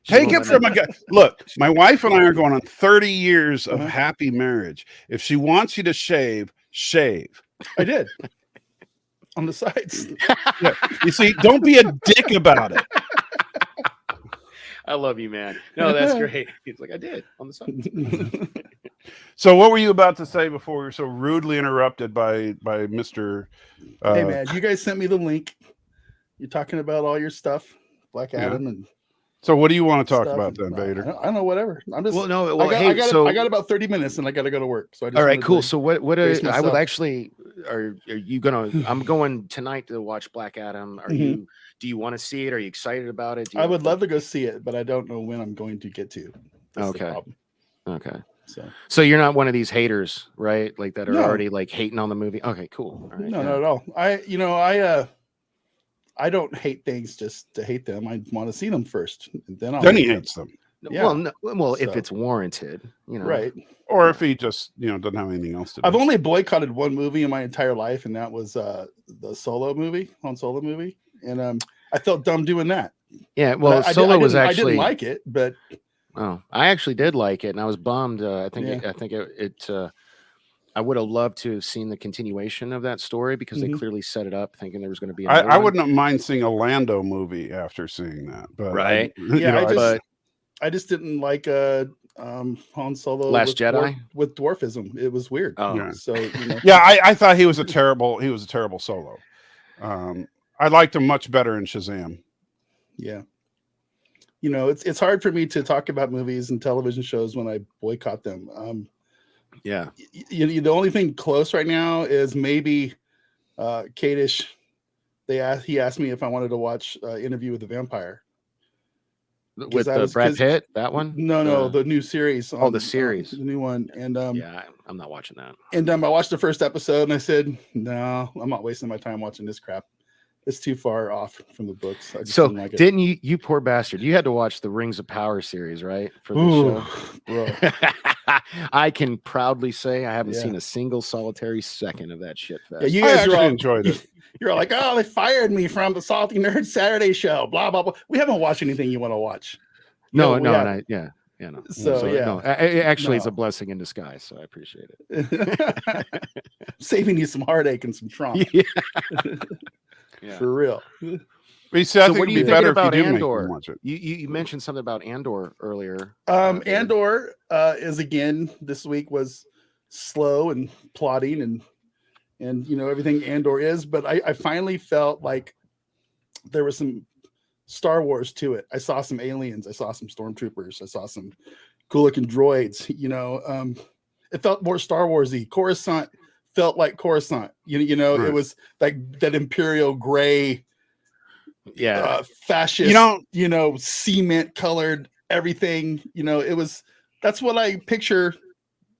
S2: She
S1: Take
S2: won't
S1: it
S2: let
S1: from
S2: me-
S1: a guy. Look, my wife and I are going on 30 years of happy marriage. If she wants you to shave, shave.
S4: I did on the sides.
S1: Yeah. You see, don't be a dick about it.
S2: I love you, man. No, that's great. He's like, I did on the side.
S1: So what were you about to say before we were so rudely interrupted by Mr.
S4: Hey man, you guys sent me the link. You're talking about all your stuff, Black Adam, and
S1: So what do you want to talk
S4: stuff,
S1: about
S4: and
S1: then, Vader?
S4: I don't know, whatever. I'm just
S2: Well, no,
S4: I got about 30 minutes, and I got to go to work. So I just
S2: all right,
S4: wanted
S2: cool.
S4: to
S2: So what
S4: brace
S2: I would
S4: myself.
S2: actually are you gonna? I'm going tonight to watch Black Adam. Are you? Do you want to see it? Are you excited about it?
S4: I would love to go see it, but I don't know when I'm going to get to. That's the
S2: Okay.
S4: problem.
S2: Okay.
S4: So
S2: So you're not one of these haters, right? Like that are
S4: No.
S2: already like hating on the movie. Okay, cool. All right,
S4: no,
S2: yeah.
S4: not at all. I don't hate things just to hate them. I want to see them first, and then
S1: Then he
S4: hate them.
S1: hates them.
S4: Yeah.
S2: Well, if
S4: So-
S2: it's warranted,
S4: Right.
S1: Or if he just, doesn't have anything else to do.
S4: I've only boycotted one movie in my entire life, and that was the Solo movie, Han Solo movie, and I felt dumb doing that.
S2: Yeah. Well,
S4: I
S2: Solo was
S4: I
S2: actually.
S4: didn't like it, but
S2: I actually did like it, and I was bummed. I think
S4: Yeah.
S2: it I would have loved to have seen the continuation of that story because they clearly set it up, thinking there was going to be.
S1: I wouldn't mind seeing a Lando movie after seeing that, but
S2: Right.
S4: I just didn't like Han Solo
S2: Last Jedi?
S4: with dwarfism. It was weird.
S2: Oh.
S1: Yeah.
S4: So
S1: I thought he was a terrible Solo. I liked him much better in Shazam.
S4: yeah. It's hard for me to talk about movies and television shows when I boycott them.
S2: Yeah.
S4: The only thing close right now is maybe Kadish. He asked me if I wanted to watch Interview with the Vampire.
S2: With
S4: I was-
S2: Brad
S4: 'cause-
S2: Pitt, that one?
S4: No, the new series.
S2: the series.
S4: the new one. And
S2: Yeah, I'm not watching that.
S4: I watched the first episode and I said, no, I'm not wasting my time watching this crap. it's too far off from the books. I just
S2: So
S4: didn't like it.
S2: didn't you, you poor bastard? You had to watch the Rings of Power series, right? For this
S4: Ooh,
S2: show,
S4: bro.
S2: I can proudly say I haven't
S4: Yeah.
S2: seen a single solitary second of that shit fest.
S4: Yeah, you
S1: I
S4: guys are
S1: actually
S4: all
S1: enjoyed it.
S4: You're all like, oh, they fired me from the Salty Nerd Saturday show. Blah blah blah. We haven't watched anything you want to watch.
S2: no,
S4: we
S2: no, and
S4: haven't.
S2: yeah, no.
S4: So, yeah.
S2: no. Actually, it's a
S4: No.
S2: blessing in disguise. So I appreciate it.
S4: Saving you some heartache and some trauma.
S2: Yeah. Yeah.
S4: For real.
S1: We said, I
S2: So
S1: think
S2: what do
S1: it'd
S2: you
S1: be
S2: think
S1: better
S2: about
S1: if you do make
S2: Andor?
S1: them watch it.
S2: You mentioned something about Andor earlier. David.
S4: Andor is again this week was slow and plotting and you know everything Andor is, but I finally felt like there was some Star Wars to it. I saw some aliens, I saw some stormtroopers, I saw some cool looking droids. You know, it felt more Star Warsy. Coruscant felt like Coruscant. You know,
S1: Right.
S4: it was like that Imperial gray,
S2: Yeah.
S4: fascist. You know, cement colored everything. You know, it was. That's what I picture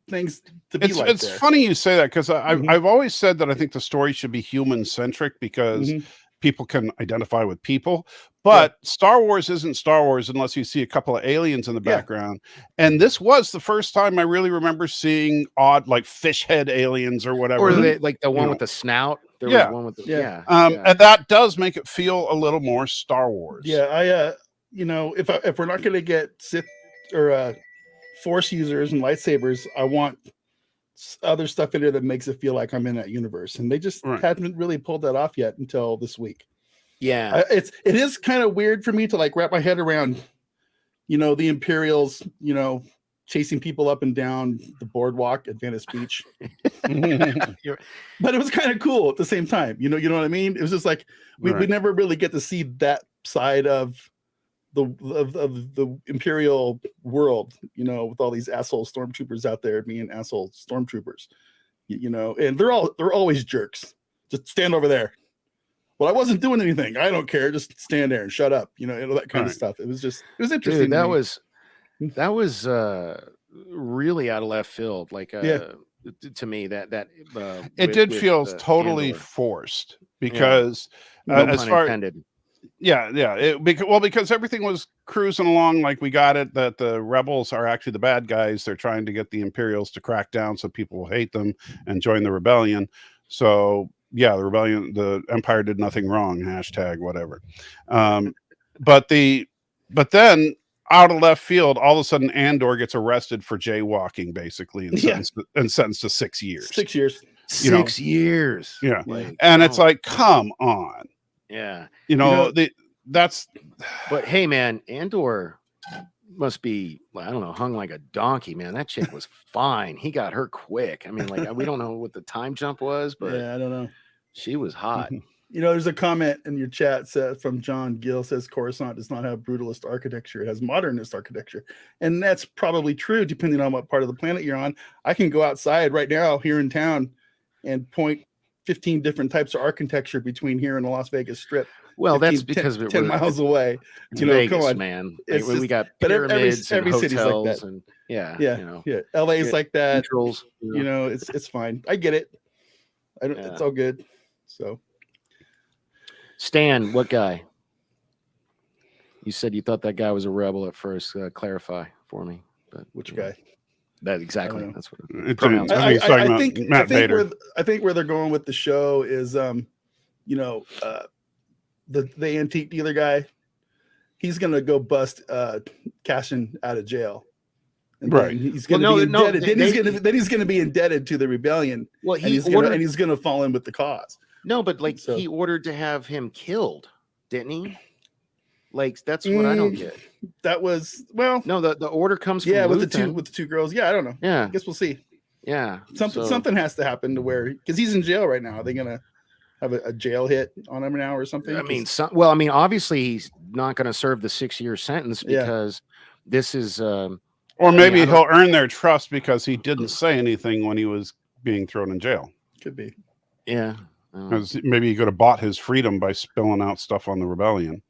S4: things to be like.
S1: It's
S4: there.
S1: funny you say that because
S4: Mhm.
S1: I've always said that I think the story should be human centric because
S4: Mhm.
S1: people can identify with people. But Star Wars isn't Star Wars unless you see a couple of aliens in the
S4: Yeah.
S1: background. And this was the first time I really remember seeing odd, like fish head aliens or whatever.
S2: Or like the one
S1: know.
S2: with the snout. There
S1: Yeah.
S2: was one with the
S4: Yeah.
S1: And that does make it feel a little more Star Wars.
S4: Yeah, I you know, if we're not going to get Sith or Force users and lightsabers, I want other stuff in there that makes it feel like I'm in that universe, and they just haven't really pulled that off yet until this week.
S2: Yeah,
S4: it is kind of weird for me to like wrap my head around, you know, the Imperials, you know, chasing people up and down the boardwalk at Venice Beach. But it was kind of cool at the same time. You know what I mean? It was just like we never really get to see that side of the Imperial world, you know, with all these asshole stormtroopers out there being asshole stormtroopers, you know, and they're always jerks. Just stand over there. Well, I wasn't doing anything. I don't care. Just stand there and shut up. You know that kind of stuff. It was interesting.
S2: Dude, that was really out of left field. Like, to me, that
S1: it did feel totally
S2: Andor.
S1: forced because
S2: No
S1: as
S2: pun
S1: far
S2: intended.
S1: Because everything was cruising along like we got it, that the rebels are actually the bad guys. They're trying to get the Imperials to crack down so people will hate them and join the rebellion. So yeah, the Empire did nothing wrong, # whatever. But then out of left field, all of a sudden Andor gets arrested for jaywalking, basically, and sentenced to 6 years.
S4: 6 years.
S2: 6 years.
S1: Yeah.
S2: Like,
S1: and it's like, come on.
S2: Yeah.
S1: That's.
S2: But hey, man, Andor must be, I don't know, hung like a donkey, man. That chick was fine. He got her quick. I mean, like, we don't know what the time jump was, but
S4: yeah, I don't know.
S2: She was hot.
S4: You know, there's a comment in your chat from John Gill says Coruscant does not have brutalist architecture. It has modernist architecture. And that's probably true, depending on what part of the planet you're on. I can go outside right now here in town and point 15 different types of architecture between here and the Las Vegas Strip.
S2: Well, that's because
S4: 10 miles away.
S2: You know, Vegas, come on, man. Like, we got pyramids every city's like that. And
S4: LA is like that.
S2: Neutrals,
S4: you know, it's fine. I get it. It's all good. So,
S2: Stan, what guy? You said you thought that guy was a rebel at first. Clarify for me. But
S4: which guy?
S2: That exactly. That's what.
S4: I think where they're going with the show is, you know, the antique dealer guy. He's gonna go bust Cashin out of jail. And
S1: right.
S4: He's gonna be indebted. Then he's gonna be indebted to the rebellion.
S2: Well,
S4: he's gonna fall in with the cause.
S2: No, but like he ordered to have him killed, didn't he? Like that's what I don't get.
S4: That was no.
S2: The order comes from
S4: with the two girls. Yeah, I don't know.
S2: Yeah,
S4: I guess we'll see.
S2: Yeah,
S4: something has to happen to where because he's in jail right now. Are they gonna have a jail hit on him now or something?
S2: I mean, obviously he's not going to serve the 6-year sentence because this is. Or
S1: maybe he'll earn their trust because he didn't say anything when he was being thrown in jail.
S4: Could be.
S2: Yeah.
S1: Because maybe he could have bought his freedom by spilling out stuff on the rebellion.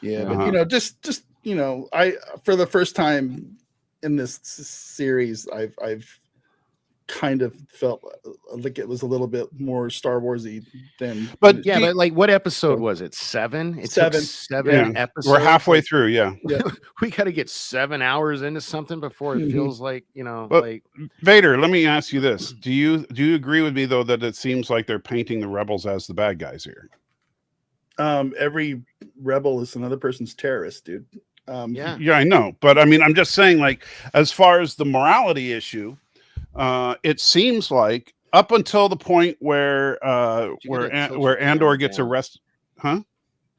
S4: Yeah, but you know, just you know, I for the first time in this series, I've kind of felt like it was a little bit more Star Warsy than.
S1: But
S2: Yeah, but like, what episode
S4: So-
S2: was it? 7? It
S4: 7.
S2: took 7
S1: Yeah.
S2: episodes.
S1: We're halfway
S2: like,
S1: through. Yeah.
S2: we got to get 7 hours into something before it
S4: Mhm.
S2: feels like,
S1: But-
S2: like
S1: Vader, let me ask you this: Do you agree with me though that it seems like they're painting the rebels as the bad guys here?
S4: Every rebel is another person's terrorist, dude.
S2: yeah.
S1: Yeah, I know, but I mean, I'm just saying, like, as far as the morality issue, it seems like up until the point where
S2: You gotta tilt your
S1: where Andor
S2: camera
S1: gets
S2: down.
S1: arrested, huh?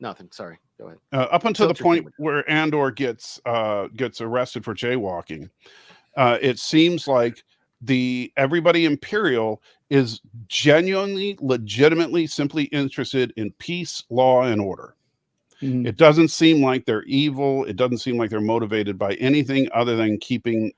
S2: Nothing. Sorry. Go ahead.
S1: Up until the
S2: Tilt your
S1: point
S2: camera
S1: where Andor gets arrested for jaywalking, it seems like everybody Imperial is genuinely, legitimately, simply interested in peace, law, and order.
S4: Mhm.
S1: It doesn't seem like they're evil. It doesn't seem like they're motivated by anything other than keeping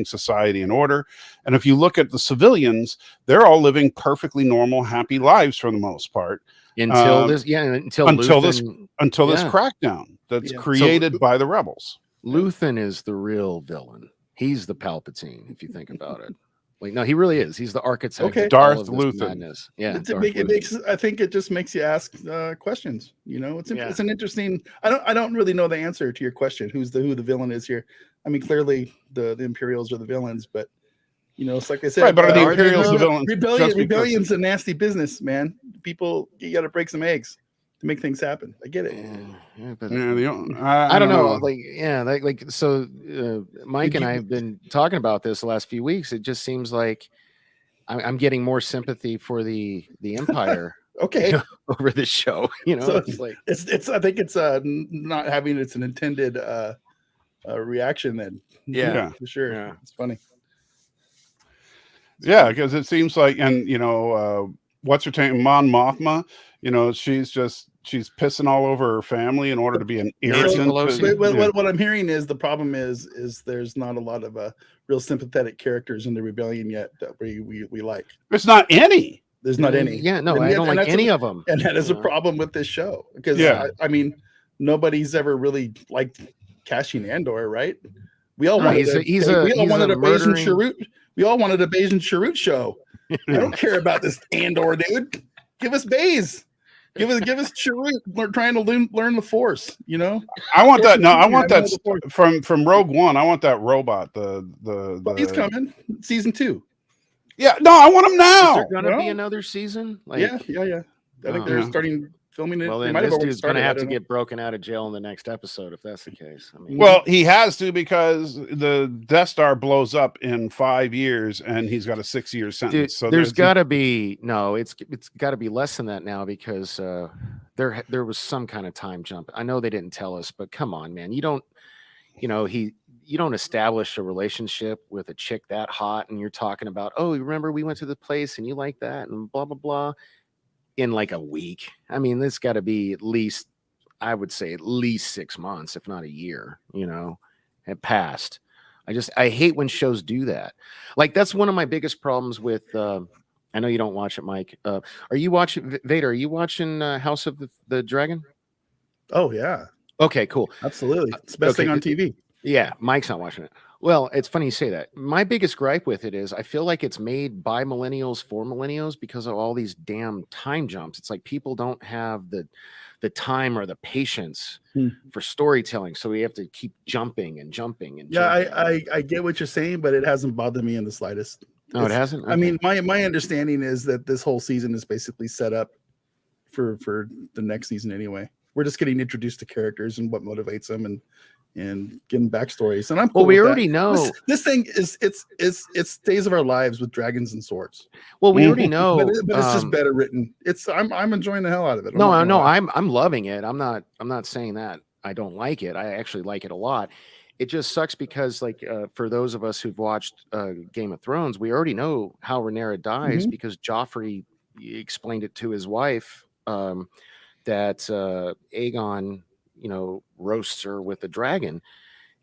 S1: society in order. And if you look at the civilians, they're all living perfectly normal, happy lives for the most part.
S2: Until this Luthen,
S1: Until this
S2: Yeah.
S1: crackdown that's
S4: Yeah.
S1: created by the rebels.
S2: Luthen is the real villain. He's the Palpatine, if you think about it. Like, no, he really is. He's the architect
S4: Okay.
S2: of
S1: Darth
S2: all of this
S1: Luthen.
S2: madness. Yeah,
S4: It
S2: Darth Luthen.
S4: makes. I think it just makes you ask questions.
S2: Yeah.
S4: It's an interesting. I don't really know the answer to your question. Who the villain is here? I mean, clearly the Imperials are the villains, but it's like I said.
S1: Right, but are the
S2: Are they
S1: Imperials the
S2: though?
S1: villains? just because-
S4: Rebellion's a nasty business, man. People, you got to break some eggs to make things happen. I get it.
S2: Yeah, but
S1: Yeah,
S2: I don't know. So Mike and I have been talking about this the last few weeks. It just seems like I'm getting more sympathy for the Empire
S4: Okay,
S2: over this show.
S4: So
S2: it's like
S4: it's. I think it's not having it's an intended reaction. Then
S2: Yeah.
S4: for sure.
S2: Yeah.
S4: It's funny.
S1: Yeah, because it seems like, and what's her name, Mon Mothma? She's pissing all over her family in order to be an
S2: Nancy
S1: irritant.
S2: Pelosi.
S4: What I'm hearing is the problem is there's not a lot of real sympathetic characters in the rebellion yet that we like.
S1: There's not any.
S4: There's not any.
S2: Yeah, no,
S4: And
S2: I
S4: yet-
S2: don't
S4: and
S2: like
S4: that's
S2: any of them.
S4: And that is a
S2: Yeah.
S4: problem with this show because
S1: Yeah.
S4: I mean nobody's ever really liked Cassian Andor, right? We all
S2: No,
S4: wanted
S2: he's a- he's a-
S4: we all
S2: he's
S4: wanted
S2: a
S4: a Bayesian
S2: murdering-
S4: Chirrut. We all wanted a Bayesian Chirrut show. I don't care about this Andor, dude. Give us Bays. Give us Chirrut. We're trying to learn the Force.
S1: I want that. No, I want
S4: I know
S1: that
S4: the
S1: from Rogue One. I want that robot. The
S4: Well, he's coming season 2.
S1: Yeah, no, I want him
S2: Is
S1: now.
S2: there going to be
S4: Well,
S2: another season?
S4: Yeah. I think they're
S1: Yeah.
S4: starting filming it.
S2: Well,
S4: They
S2: then
S4: might have
S2: this
S4: already
S2: dude's going to
S4: started, I
S2: have to
S4: don't know.
S2: get broken out of jail in the next episode if that's the case. I mean,
S1: Well, he has to because the Death Star blows up in 5 years, and he's got a 6-year sentence.
S2: dude,
S1: So
S2: there's got to be it's got to be less than that now because there was some kind of time jump. I know they didn't tell us, but come on, man, you don't establish a relationship with a chick that hot, and you're talking about, oh, remember we went to the place and you like that and blah blah blah in like a week. I mean, this got to be at least, I would say, at least 6 months, if not a year. It passed. I hate when shows do that. Like, that's one of my biggest problems with. I know you don't watch it, Mike. Are you watching Vader? Are you watching House of the Dragon?
S4: Oh yeah,
S2: Okay, cool.
S4: absolutely. It's the best
S2: okay.
S4: thing on TV.
S2: Yeah, Mike's not watching it. Well, it's funny you say that. My biggest gripe with it is I feel like it's made by millennials for millennials because of all these damn time jumps. It's like people don't have the time or the patience for storytelling, so we have to keep jumping and jumping and
S4: Yeah,
S2: jumping.
S4: I get what you're saying, but it hasn't bothered me in the slightest.
S2: Oh, it hasn't.
S4: I mean, my understanding is that this whole season is basically set up for the next season anyway. We're just getting introduced to characters and what motivates them and giving backstories. And I'm cool
S2: well, we
S4: with that.
S2: already know.
S4: This thing is it's Days of Our Lives with dragons and swords.
S2: Well, we already know.
S4: But it's just better written. I'm enjoying the hell out of it.
S2: No, I'm loving it. I'm not saying that I don't like it. I actually like it a lot. It just sucks because, like, for those of us who've watched Game of Thrones, we already know how Rhaenyra dies because Joffrey explained it to his wife that Aegon, roasts her with the dragon.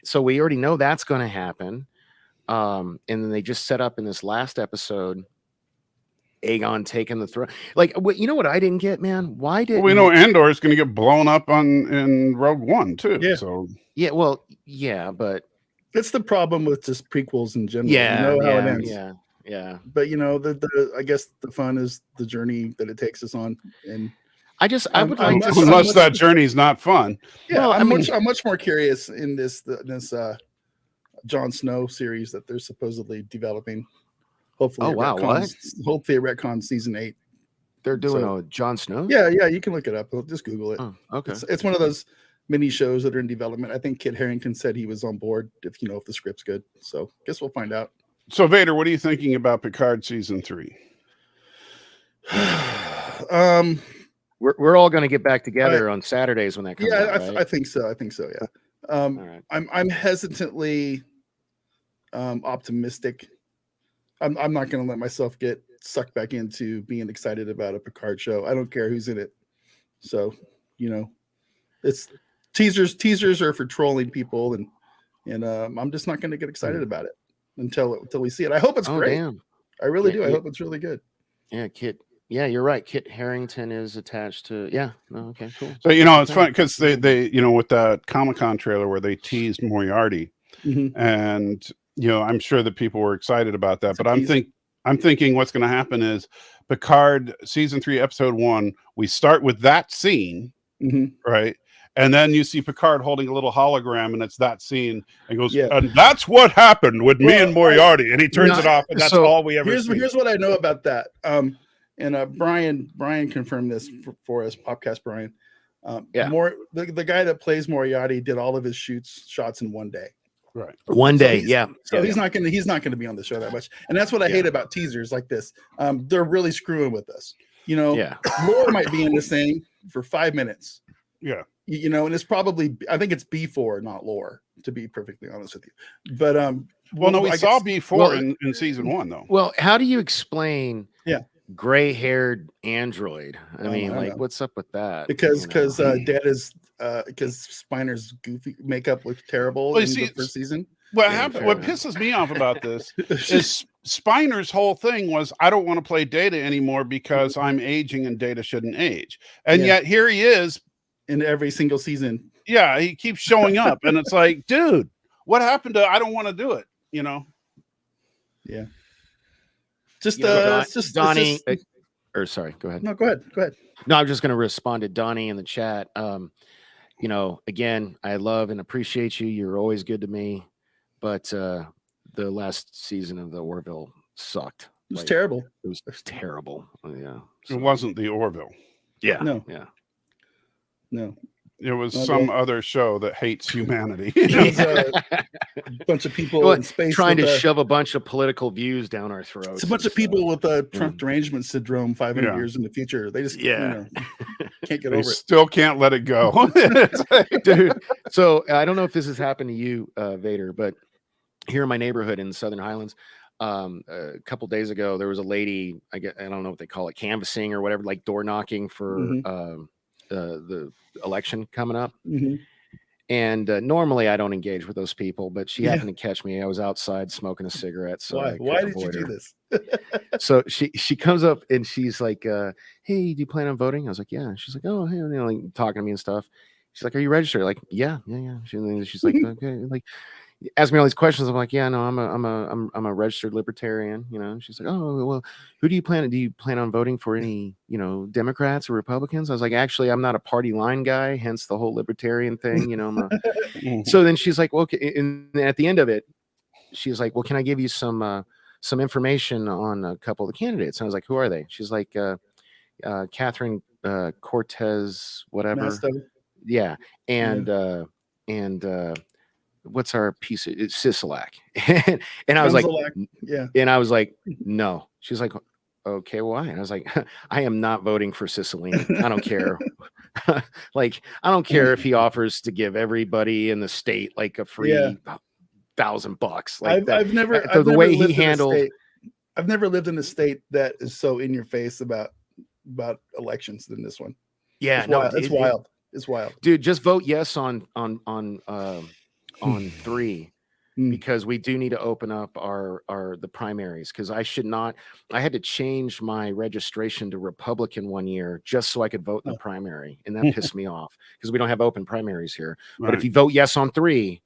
S2: So we already know that's going to happen. And then they just set up in this last episode Aegon taking the throne. Like, you know what I didn't get, man? Why did
S1: we know Andor is going to get blown up in Rogue One too?
S4: Yeah.
S1: So
S2: yeah, but
S4: That's the problem with just prequels in general.
S2: yeah,
S4: you know how
S2: yeah,
S4: it ends.
S2: yeah. Yeah.
S4: But you know, the I guess the fun is the journey that it takes us on, and
S2: I would like to
S1: unless
S2: see.
S1: that journey's not fun.
S4: yeah,
S2: Well,
S4: I'm much more curious in this Jon Snow series that they're supposedly developing. Hopefully,
S2: Oh, wow, what?
S4: Hopefully, it retcons season 8.
S2: They're doing
S4: So-
S2: a Jon Snow.
S4: Yeah, you can look it up. Just Google it.
S2: Oh, okay.
S4: It's one of those mini shows that are in development. I think Kit Harington said he was on board if the script's good. So guess we'll find out.
S1: So Vader, what are you thinking about Picard season 3?
S2: We're all going to get back together on Saturdays when that comes
S4: Yeah,
S2: out, right?
S4: I think so. Yeah.
S2: All right.
S4: I'm hesitantly optimistic. I'm not going to let myself get sucked back into being excited about a Picard show. I don't care who's in it. So, it's teasers are for trolling people, and I'm just not going to get excited about it until we see it. I hope it's great.
S2: Damn.
S4: I really
S2: Yeah,
S4: do. I hope it's really good.
S2: Yeah, Kit. Yeah, you're right. Kit Harington is attached to. Yeah. No, okay, cool.
S1: So it's funny because they with that Comic-Con trailer where they teased Moriarty, and I'm sure that people were excited about that. But I'm thinking what's going to happen is Picard season 3 episode 1. We start with that scene, right? And then you see Picard holding a little hologram, and it's that scene, and goes, and that's what happened with me and Moriarty, and he turns it off, and that's all we ever see.
S4: Here's what I know about that. And Brian confirmed this for us, Popcast Brian. The guy that plays Moriarty did all of his shots in one day.
S1: Right.
S2: One day,
S4: So he's not gonna be on the show that much, and that's what I hate about teasers like this. They're really screwing with us. Lore might be in this thing for 5 minutes.
S1: Yeah.
S4: And it's probably, I think it's B4, not Lore, to be perfectly honest with you. But
S1: we saw B4 in season 1 though.
S2: Well, how do you explain? Gray-haired android. I mean, what's up with that?
S4: Because Dad is because Spiner's goofy makeup looked terrible in the first season.
S1: What pisses me off about this is Spiner's whole thing was, I don't want to play Data anymore because I'm aging and Data shouldn't age. And yet here he is
S4: in every single season.
S1: Yeah, he keeps showing up, and it's like, dude, what happened to I don't want to do it?
S4: Yeah. Just
S2: Donnie. Or sorry, go ahead.
S4: No, go ahead.
S2: No, I'm just going to respond to Donnie in the chat. Again, I love and appreciate you. You're always good to me, but the last season of the Orville sucked.
S4: It was terrible.
S2: It was terrible. Yeah,
S1: it wasn't the Orville.
S2: Yeah,
S4: no.
S1: It was some other show that hates humanity.
S4: A bunch of people in space
S2: trying to shove a bunch of political views down our throats.
S4: It's a bunch of people with Trump derangement syndrome 500 years in the future. They just can't get over it.
S1: Still can't let it go.
S2: Dude, so I don't know if this has happened to you, Vader, but here in my neighborhood in the Southern Highlands, a couple days ago, there was a lady, I don't know what they call it, canvassing or whatever, like door knocking for the election coming up. And normally I don't engage with those people, but she happened to catch me. I was outside smoking a cigarette. So
S4: why did you do this?
S2: So she comes up and she's like, hey, do you plan on voting? I was like, yeah. She's like, oh, hey, like talking to me and stuff. She's like, are you registered? Like, yeah. She's like, okay, like, ask me all these questions. I'm like, yeah, no, I'm a registered libertarian, She's like, oh, well, do you plan on voting for any, Democrats or Republicans? I was like, actually, I'm not a party line guy, hence the whole libertarian thing, So then she's like, well, okay. And at the end of it, she's like, well, can I give you some information on a couple of the candidates? And I was like, who are they? She's like, Catherine Cortez, whatever.
S4: Masto.
S2: Yeah. And what's our piece of it's Sisolak. And I was like, and I was like, no. She's like, okay, why? And I was like, I am not voting for Cicilline. I don't care. Like, I don't care if he offers to give everybody in the state like a free $1,000. Like
S4: I've never
S2: the way he handled.
S4: I've never lived in a state that is so in your face about elections than this one.
S2: Yeah,
S4: it's wild. It's wild,
S2: dude. Just vote yes on 3 because we do need to open up the primaries, because I had to change my registration to Republican one year just so I could vote in the primary, and that pissed me off because we don't have open primaries here. Right. But if you vote yes on 3,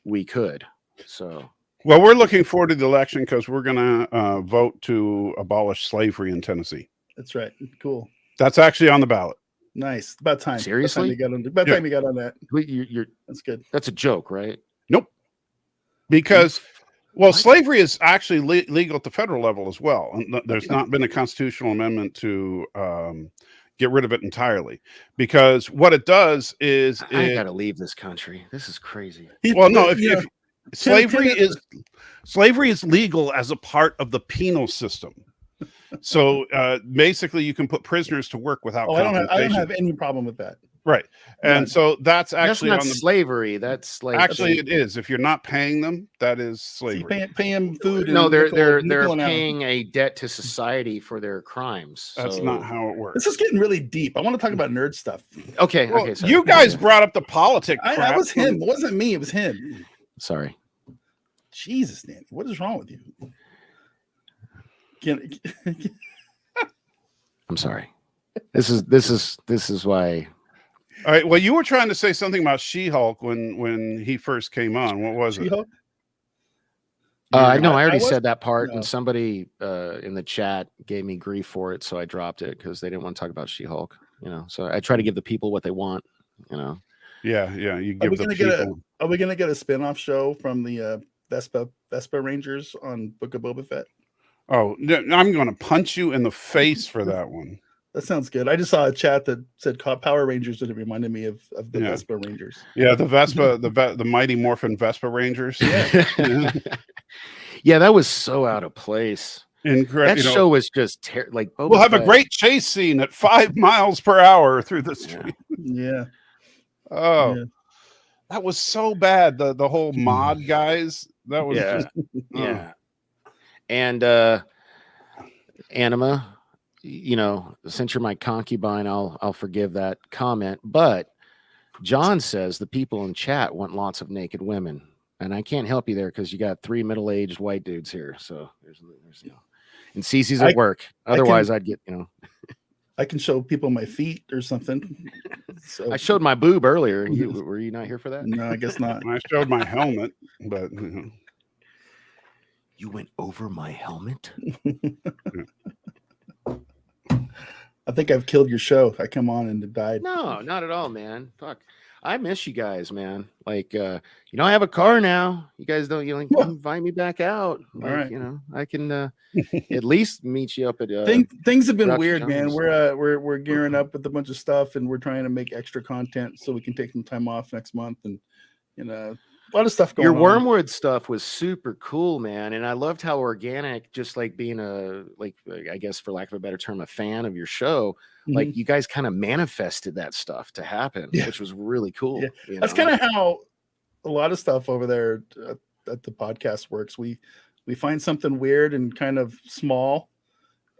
S2: we could. So
S1: Well, we're looking forward to the election because we're going to vote to abolish slavery in Tennessee.
S4: That's right. Cool.
S1: That's actually on the ballot.
S4: Nice. About time.
S2: Seriously?
S4: About time you got on that.
S2: You're
S4: That's good.
S2: that's a joke, right?
S1: Nope. Because, well,
S2: What?
S1: slavery is actually legal at the federal level as well. And there's not been a constitutional amendment to get rid of it entirely. Because what it does is
S2: I gotta leave this country. This is crazy.
S1: well, no, if slavery is legal as a part of the penal system. So basically, you can put prisoners to work without compensation.
S4: I don't have any problem with that.
S1: Right, and so that's actually
S2: That's not
S1: on the
S2: slavery. That's like
S1: actually it is. If you're not paying them, that is
S4: So you
S1: slavery.
S4: pay them food.
S2: no,
S4: and
S2: they're
S4: nickel an hour.
S2: paying a debt to society for their crimes.
S1: That's
S2: So-
S1: not how it works.
S4: This is getting really deep. I want to talk about nerd stuff.
S2: Okay.
S1: Well,
S2: Okay. Sorry.
S1: you guys brought up the politic crap.
S4: That was him. It wasn't me. It was him.
S2: Sorry.
S4: Jesus, Danny, what is wrong with you?
S2: I'm sorry. This is why.
S1: All right. Well, you were trying to say something about She-Hulk when he first came on. What was it?
S4: She-Hulk?
S2: I know. I already
S4: was-
S2: said that part,
S4: No.
S2: and somebody in the chat gave me grief for it, so I dropped it because they didn't want to talk about She-Hulk. You know, so I try to give the people what they want. You know.
S1: Yeah. You
S4: Are
S1: give
S4: we
S1: the
S4: gonna
S1: people.
S4: Are we gonna get a spin-off show from the Vespa Rangers on Book of Boba Fett?
S1: Oh, I'm going to punch you in the face for that one.
S4: That sounds good. I just saw a chat that said Power Rangers, and it reminded me of the
S1: Yeah.
S4: Vespa Rangers.
S1: Yeah, the Vespa, the Mighty Morphin Vespa Rangers. Yeah.
S2: Yeah, that was so out of place.
S1: Incredible.
S2: That show was just like
S1: We'll have a
S2: Fett.
S1: great chase scene at 5 miles per hour through the street.
S4: Yeah.
S1: Oh,
S4: Yeah.
S1: that was so bad. The whole mod guys. That was
S2: Yeah.
S1: just
S2: Yeah. And Anima, you know, since you're my concubine, I'll forgive that comment. But John says the people in chat want lots of naked women. And I can't help you there because you got 3 middle-aged white dudes here. So there's you know, and Cece's at work. Otherwise, I'd get, you know.
S4: I can show people my feet or something. So
S2: I showed my boob earlier. Were you not here for that?
S4: no, I guess not.
S1: I showed my helmet, but
S2: You went over my helmet?
S4: I think I've killed your show. I come on and it died.
S2: No, not at all, man. Fuck. I miss you guys, man. Like, you know, I have a car now. You guys don't, you know, invite me back out. Like,
S4: right.
S2: You know, I can at least meet you up at.
S4: Things have been
S2: Rocky
S4: weird, man.
S2: Jones.
S4: We're gearing up with a bunch of stuff, and we're trying to make extra content so we can take some time off next month, and you know, a lot of stuff going
S2: Your
S4: on.
S2: Wormwood stuff was super cool, man, and I loved how organic. Just like being like I guess for lack of a better term, a fan of your show.
S4: Mhm.
S2: Like you guys kind of manifested that stuff to happen,
S4: Yeah.
S2: which was really cool.
S4: Yeah.
S2: you
S4: That's
S2: know?
S4: kind of how a lot of stuff over there at the podcast works. We find something weird and kind of small,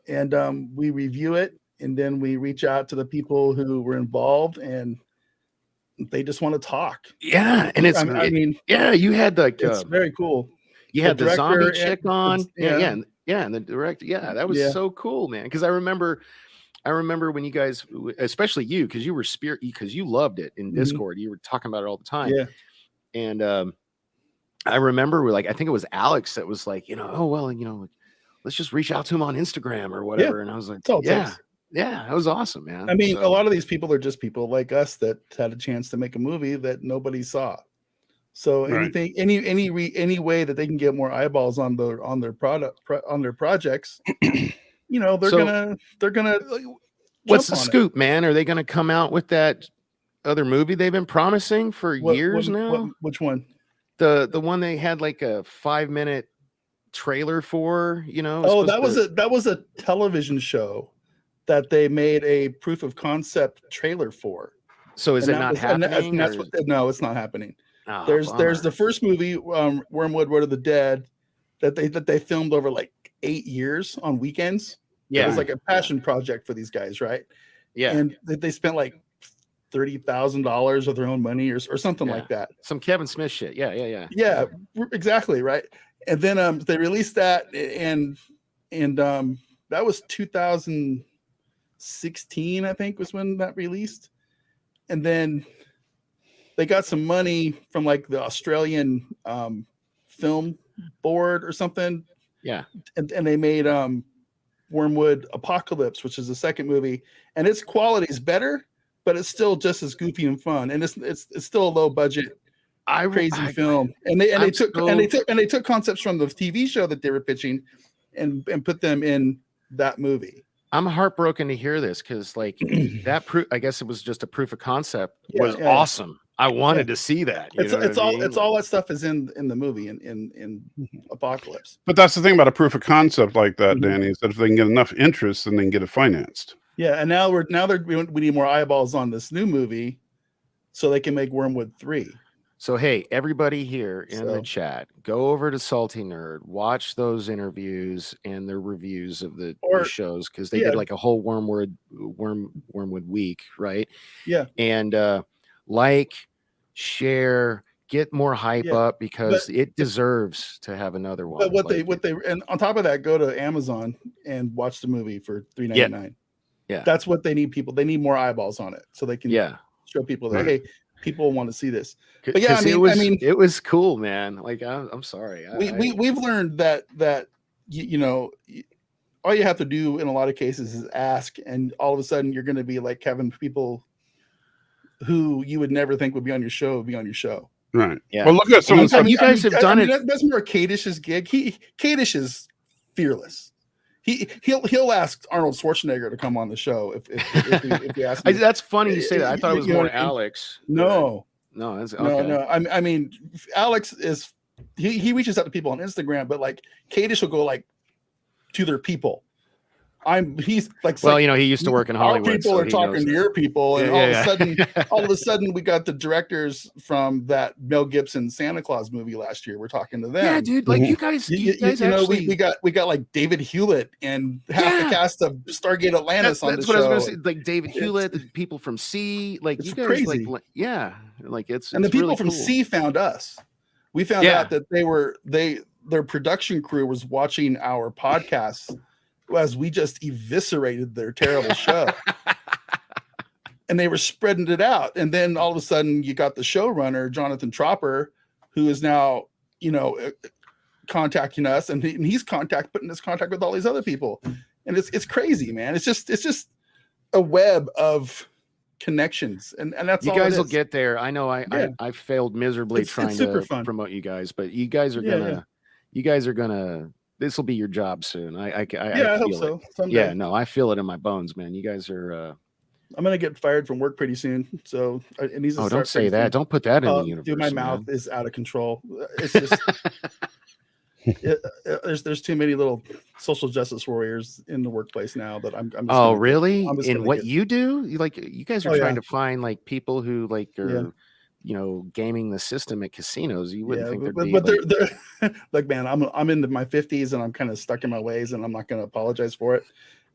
S4: and we review it, and then we reach out to the people who were involved, and they just want to talk.
S2: Yeah, and it's
S4: I mean,
S2: yeah, you had like
S4: it's very cool.
S2: you had the zombie
S4: director
S2: chick
S4: and-
S2: on.
S4: yeah.
S2: Yeah, and the director. Yeah, that was
S4: Yeah.
S2: so cool, man. Because I remember when you guys, especially you, because you were because you loved it in
S4: Mhm.
S2: Discord. You were talking about it all the time.
S4: Yeah.
S2: And I remember, like, I think it was Alex that was like, you know, oh well, you know, let's just reach out to him on Instagram or whatever. And I was like,
S4: That's all it
S2: yeah,
S4: takes.
S2: yeah, that was awesome, man.
S4: I mean,
S2: So-
S4: a lot of these people are just people like us that had a chance to make a movie that nobody saw. So
S1: Right.
S4: anything, any way that they can get more eyeballs on their projects, you know, they're
S2: So-
S4: gonna.
S2: What's
S4: jump
S2: the
S4: on it.
S2: scoop, man? Are they going to come out with that other movie they've been promising for years now?
S4: Which one?
S2: The one they had like a 5-minute trailer for, you know?
S4: Oh, that was a television show that they made a proof of concept trailer for.
S2: So is
S4: And
S2: it
S4: that
S2: not
S4: was- and
S2: happening?
S4: that's
S2: or-
S4: what, no, it's not happening.
S2: Oh,
S4: There's
S2: bummer.
S4: the first movie, Wormwood Road of the Dead, that they filmed over like 8 years on weekends. It
S2: yeah,
S4: was like a passion project for these guys, right?
S2: yeah.
S4: And they spent like $30,000 of their own money or something like that.
S2: Some Kevin Smith shit. Yeah, yeah, yeah.
S4: Yeah, exactly, right. And then they released that, and that was 2016, I think, was when that released. And then they got some money from like the Australian film board or something.
S2: Yeah.
S4: And they made Wormwood Apocalypse, which is the second movie, and its quality is better, but it's still just as goofy and fun, and it's still a low budget crazy film. And they took concepts from the TV show that they were pitching and put them in that movie.
S2: I'm heartbroken to hear this because like that I guess it was just a proof of concept was awesome. I wanted to see that.
S4: It's all that stuff is in the movie in Apocalypse.
S1: But that's the thing about a proof of concept like that, Danny, is that if they can get enough interest, then they can get it financed.
S4: Yeah, and now we need more eyeballs on this new movie, so they can make Wormwood 3.
S2: So hey, everybody here in the chat, go over to Salty Nerd, watch those interviews and their reviews of the shows because they did like a whole Wormwood week, right?
S4: Yeah,
S2: and share, get more hype up because it deserves to have another one.
S4: But and on top of that, go to Amazon and watch the movie for $3.99.
S2: Yeah,
S4: that's what they need. They need more eyeballs on it so they can show people that hey, people want to see see But yeah, I mean,
S2: it was cool, man. Like I'm sorry,
S4: we've learned that all you have to do in a lot of cases is ask, and all of a sudden you're going to be like having people who you would never think would be on your show be on your show.
S1: Right.
S2: Yeah.
S1: Well, look at some.
S2: You guys have done it.
S4: That's more Kadish's gig. Kadish is fearless. He'll ask Arnold Schwarzenegger to come on the show if you ask me.
S2: That's funny you say that. I thought it was more Alex.
S4: No,
S2: that's okay.
S4: No. I mean, Alex is he reaches out to people on Instagram, but like Kadish will go like to their people. He's like,
S2: well, he used to work in Hollywood.
S4: Our people are talking to your people, and all of a sudden, we got the directors from that Mel Gibson Santa Claus movie last year. We're talking to them.
S2: Yeah, dude. Like you guys actually...
S4: we got like David Hewlett and half the cast of Stargate Atlantis on the show. That's what I was going to say.
S2: Like David Hewlett, the people from C, like
S4: it's
S2: you guys,
S4: crazy.
S2: Like it's
S4: and the people
S2: really
S4: from
S2: cool.
S4: C found us. We found out that their production crew was watching our podcast as we just eviscerated their terrible show. And they were spreading it out. And then all of a sudden you got the showrunner, Jonathan Tropper, who is now, contacting us, and he's putting us in contact with all these other people. And it's crazy, man. It's just a web of connections. And that's
S2: you
S4: all
S2: guys will get there. I know I failed miserably trying to promote you guys, but you guys are gonna this will be your job soon. I
S4: hope so. Someday.
S2: Yeah, no, I feel it in my bones, man. You guys are.
S4: I'm gonna get fired from work pretty soon, so it needs to.
S2: Don't say that. Don't put that in the universe.
S4: Dude, my mouth is out of control. It's just there's too many little social justice warriors in the workplace now that I'm just
S2: really? In what you do? You guys are trying to find like people who like are. Gaming the system at casinos. You wouldn't think there'd be. But
S4: they're like, man, I'm into my 50s and I'm kind of stuck in my ways, and I'm not going to apologize for it.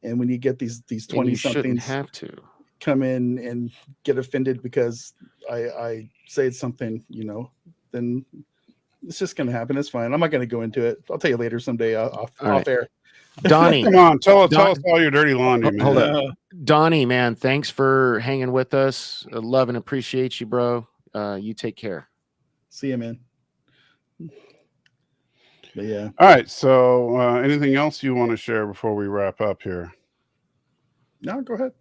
S4: And when you get these 20-somethings
S2: have to
S4: come in and get offended because I say something, then it's just going to happen. It's fine. I'm not going to go into it. I'll tell you later someday off air.
S2: Donnie,
S1: come on, tell us all your dirty laundry, man.
S2: Hold up. Donnie, man, thanks for hanging with us. I love and appreciate you, bro. You take care.
S4: See you, man. But yeah.
S1: All right. So, anything else you want to share before we wrap up here?
S4: No, go ahead.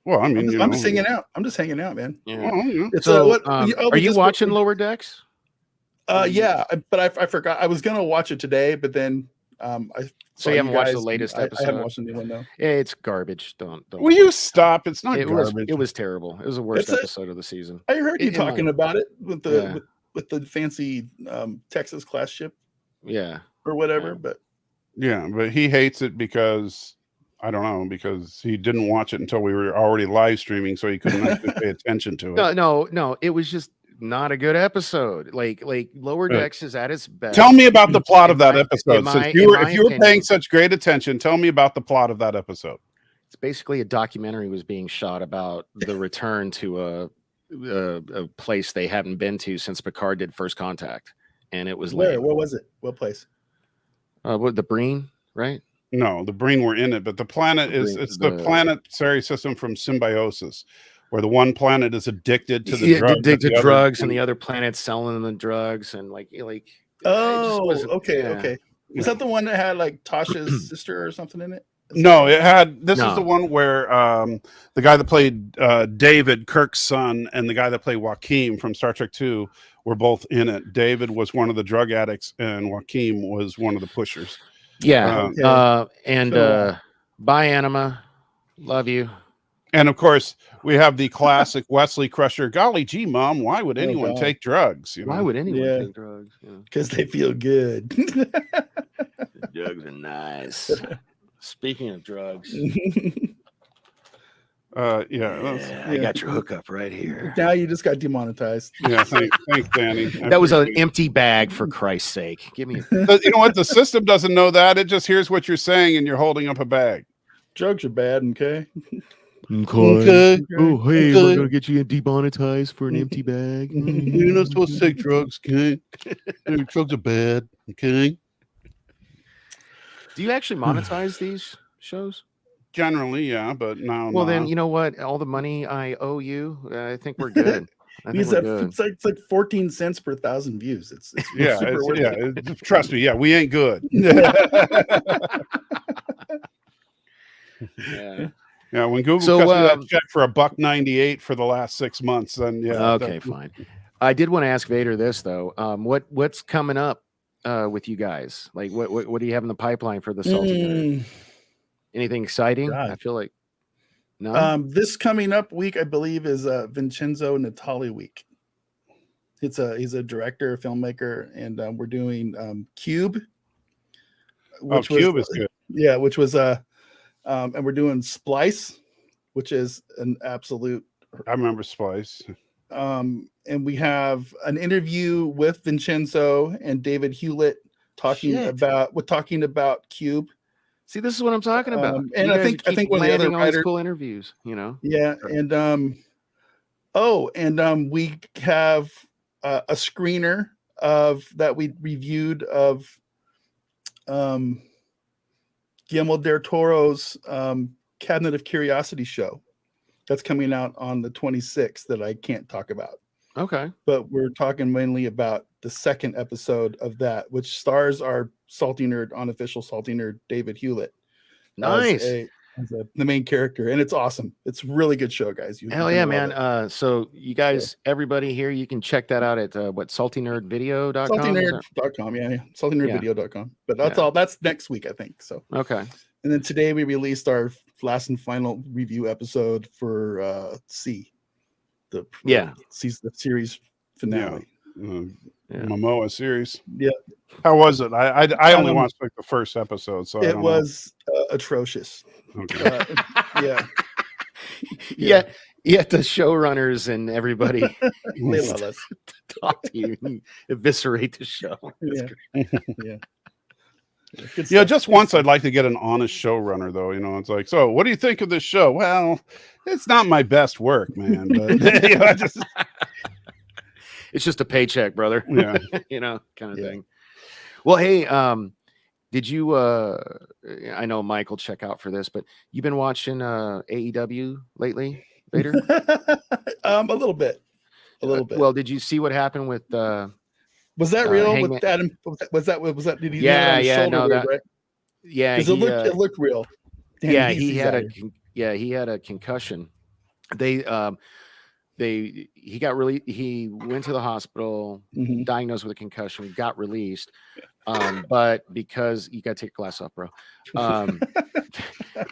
S1: Well, I mean,
S4: I'm just hanging out. I'm just hanging out, man.
S2: Yeah.
S1: Well,
S4: It's,
S2: are you watching Lower Decks?
S4: Yeah, but I forgot. I was gonna watch it today, but then
S2: so you haven't watched the latest episode?
S4: I haven't watched the new one though.
S2: It's garbage. Don't.
S1: Will you stop? It's not garbage.
S2: It was terrible. It was the worst episode of the season.
S4: I heard you talking about it with the fancy Texas class ship.
S2: Yeah.
S4: Or whatever, but
S1: he hates it because I don't know, because he didn't watch it until we were already live streaming, so he couldn't actually pay attention to it.
S2: No, it was just not a good episode. Like Lower Decks is at its best.
S1: Tell me about the plot of that episode. Since if you were paying such great attention, tell me about the plot of that episode.
S2: It's basically a documentary was being shot about the return to a place they haven't been to since Picard did First Contact, and it was
S4: where was it? What place?
S2: The Breen, right?
S1: No, the Breen were in it, but the planet it's the planetary system from Symbiosis, where the one planet is addicted to the drugs,
S2: drugs, and the other planet's selling them the drugs, and like
S4: Oh,
S2: wasn't-
S4: okay,
S2: yeah.
S4: okay. Was that the one that had like Tasha's sister or something in it?
S1: No, it had. This is
S2: No.
S1: the one where the guy that played David, Kirk's son, and the guy that played Joaquin from Star Trek II were both in it. David was one of the drug addicts, and Joaquin was one of the pushers.
S2: Yeah.
S4: Okay.
S2: And
S4: Cool.
S2: bye, Anima. Love you.
S1: And of course, we have the classic Wesley Crusher. Golly gee, Mom, why would anyone
S4: God.
S1: take drugs?
S2: Why would anyone
S4: Yeah.
S2: take drugs? Yeah.
S4: Because they feel good.
S2: Drugs are nice. Speaking of drugs, I got your hookup right here.
S4: Now you just got demonetized.
S1: Yeah, thanks, Danny.
S2: That was an empty bag, for Christ's sake. Give me.
S1: You know what? The system doesn't know that. It just hears what you're saying, and you're holding up a bag.
S4: Drugs are bad, okay?
S3: Okay. Oh, hey, we're
S1: Okay.
S3: gonna get you demonetized for an empty bag.
S1: You're not supposed to take drugs, okay? Drugs are bad, okay?
S2: Do you actually monetize these shows?
S1: Generally, yeah, but now.
S2: Well, then you know what? All the money I owe you, I think we're good. I think we're good.
S4: It's like 14 cents per 1,000 views. It's
S1: yeah,
S4: super worth it.
S1: trust me, yeah, we ain't good.
S2: Yeah.
S1: Yeah, when Google
S2: So,
S1: cuts me that check for $1.98 for the last 6 months, then yeah.
S2: Okay, fine. I did want to ask Vader this though. What's coming up with you guys? Like, what do you have in the pipeline for the Salty Nerd? Anything exciting?
S4: God.
S2: I feel like no.
S4: This coming up week, I believe, is Vincenzo Natali week. He's a director, a filmmaker, and we're doing Cube.
S1: Cube is good.
S4: Yeah, which was and we're doing Splice, which is an absolute.
S1: I remember Splice.
S4: And we have an interview with Vincenzo and David Hewlett talking about Cube.
S2: See, this is what I'm talking about.
S4: And I think one of the other
S2: all these
S4: writers,
S2: cool interviews, you know.
S4: Yeah, and we have a screener of that we reviewed of Guillermo del Toro's Cabinet of Curiosity show that's coming out on the 26th that I can't talk about.
S2: Okay.
S4: But we're talking mainly about the second episode of that, which stars our Salty Nerd, unofficial Salty Nerd, David Hewlett.
S2: Nice.
S4: As the main character. And it's awesome. It's a really good show, guys.
S2: Hell yeah, man. So you guys, everybody here, you can check that out at saltynerdvideo.com?
S4: Saltynerd.com, yeah. Saltynerdvideo.com. But that's all. That's next week, I think. So
S2: okay.
S4: And then today we released our last and final review episode for C. The series finale.
S1: Momoa series.
S4: Yeah.
S1: How was it? I only watched like the first episode, so
S4: it was atrocious.
S1: Okay.
S2: Yeah, the showrunners and everybody
S4: they love us.
S2: Talk to you and eviscerate the show.
S1: Yeah, just once I'd like to get an honest showrunner, though. You know, it's like, so what do you think of this show? Well, it's not my best work, man. But
S2: it's just a paycheck, brother.
S1: Yeah,
S2: you know, kind of thing. Well, hey, did you? I know Mike will check out for this, but you've been watching AEW lately, Vader?
S4: A little bit.
S2: Well, did you see what happened with?
S4: Was that real
S2: Hangman?
S4: with Adam? Was that? Did he?
S2: No, that.
S4: Right?
S2: Yeah,
S4: it looked real.
S2: Damn, he had a concussion. He went to the hospital, diagnosed with a concussion, got released. But because you got to take your glass off, bro.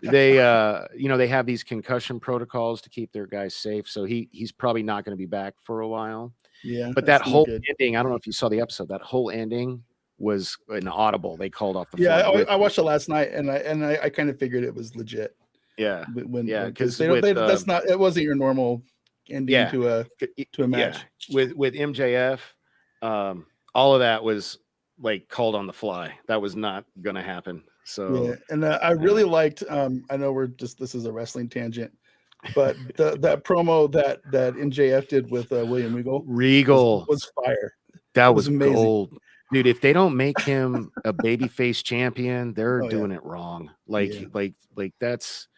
S2: They have these concussion protocols to keep their guys safe. So he's probably not going to be back for a while.
S4: Yeah.
S2: But that whole ending, I don't know if you saw the episode, that whole ending was an audible. They called off the
S4: floor. I watched it last night and I kind of figured it was legit.
S2: Yeah.
S4: Because that's not, it wasn't your normal ending to a match.
S2: Yeah. With MJF, all of that was like called on the fly. That was not going to happen. So
S4: yeah, and I really liked. I know this is a wrestling tangent, but that promo that MJF did with William Regal was fire.
S2: That was amazing, gold. Dude. If they don't make him a babyface champion, they're doing it wrong. Like that's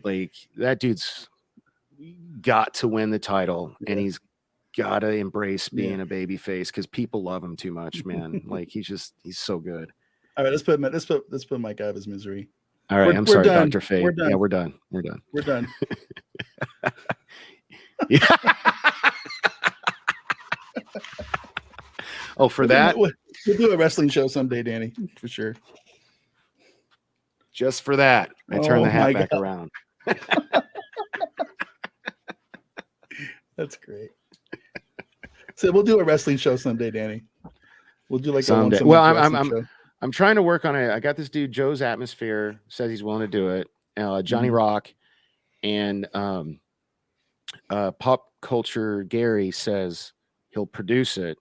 S2: like that dude's got to win the title, and he's gotta embrace being a baby face because people love him too much, man. Like he's so good.
S4: All right, let's put Mike out of his misery.
S2: All right, I'm
S4: we're
S2: sorry,
S4: done.
S2: Dr. Fate.
S4: We're done.
S2: Yeah, we're done.
S4: We're done.
S2: Yeah. Oh, for that?
S4: We'll do a wrestling show someday, Danny, for sure.
S2: Just for that, I turn the hat back
S4: God.
S2: around.
S4: That's great. So we'll do a wrestling show someday, Danny. We'll do like
S2: someday.
S4: A
S2: well,
S4: show.
S2: I'm trying to work on it. I got this dude, Joe's Atmosphere, says he's willing to do it. Johnny Rock and Pop Culture Gary says he'll produce it.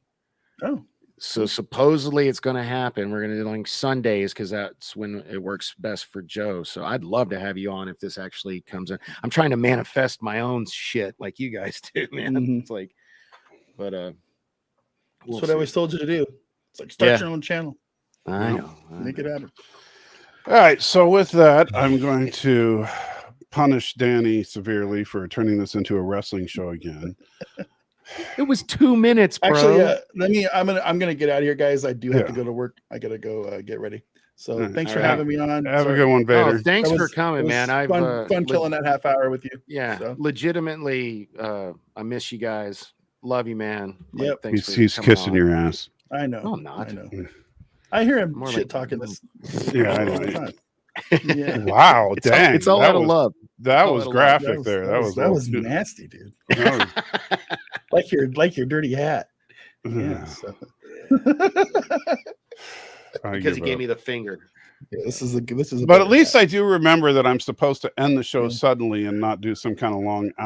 S4: Oh.
S2: So supposedly it's going to happen. We're going to do like Sundays because that's when it works best for Joe. So I'd love to have you on if this actually comes in. I'm trying to manifest my own shit like you guys do, man. It's like, but
S4: that's what I always told you to do. It's like start your own channel.
S2: I know.
S4: Make it happen.
S1: All right. So with that, I'm going to punish Danny severely for turning this into a wrestling show again.
S2: It was 2 minutes, bro.
S4: Actually, I'm gonna get out of here, guys. I do have to go to work. I gotta go get ready. So thanks for having me on.
S1: Have a good one, Vader.
S2: Oh, thanks for coming, man. I've
S4: fun killing that half hour with you.
S2: Yeah, so. Legitimately, I miss you guys. Love you, man.
S4: Yep.
S1: He's kissing your ass.
S4: I know.
S2: No, I'm not.
S4: I know. I hear him shit talking this.
S1: Yeah, I know. Yeah. Wow, dang.
S2: It's all out of love.
S1: That was graphic there.
S4: That was nasty, dude. like your dirty hat. Yeah. So.
S2: Because he gave me the finger.
S4: Yeah, this is.
S1: But at least I do remember that I'm supposed to end the show suddenly and not do some kind of long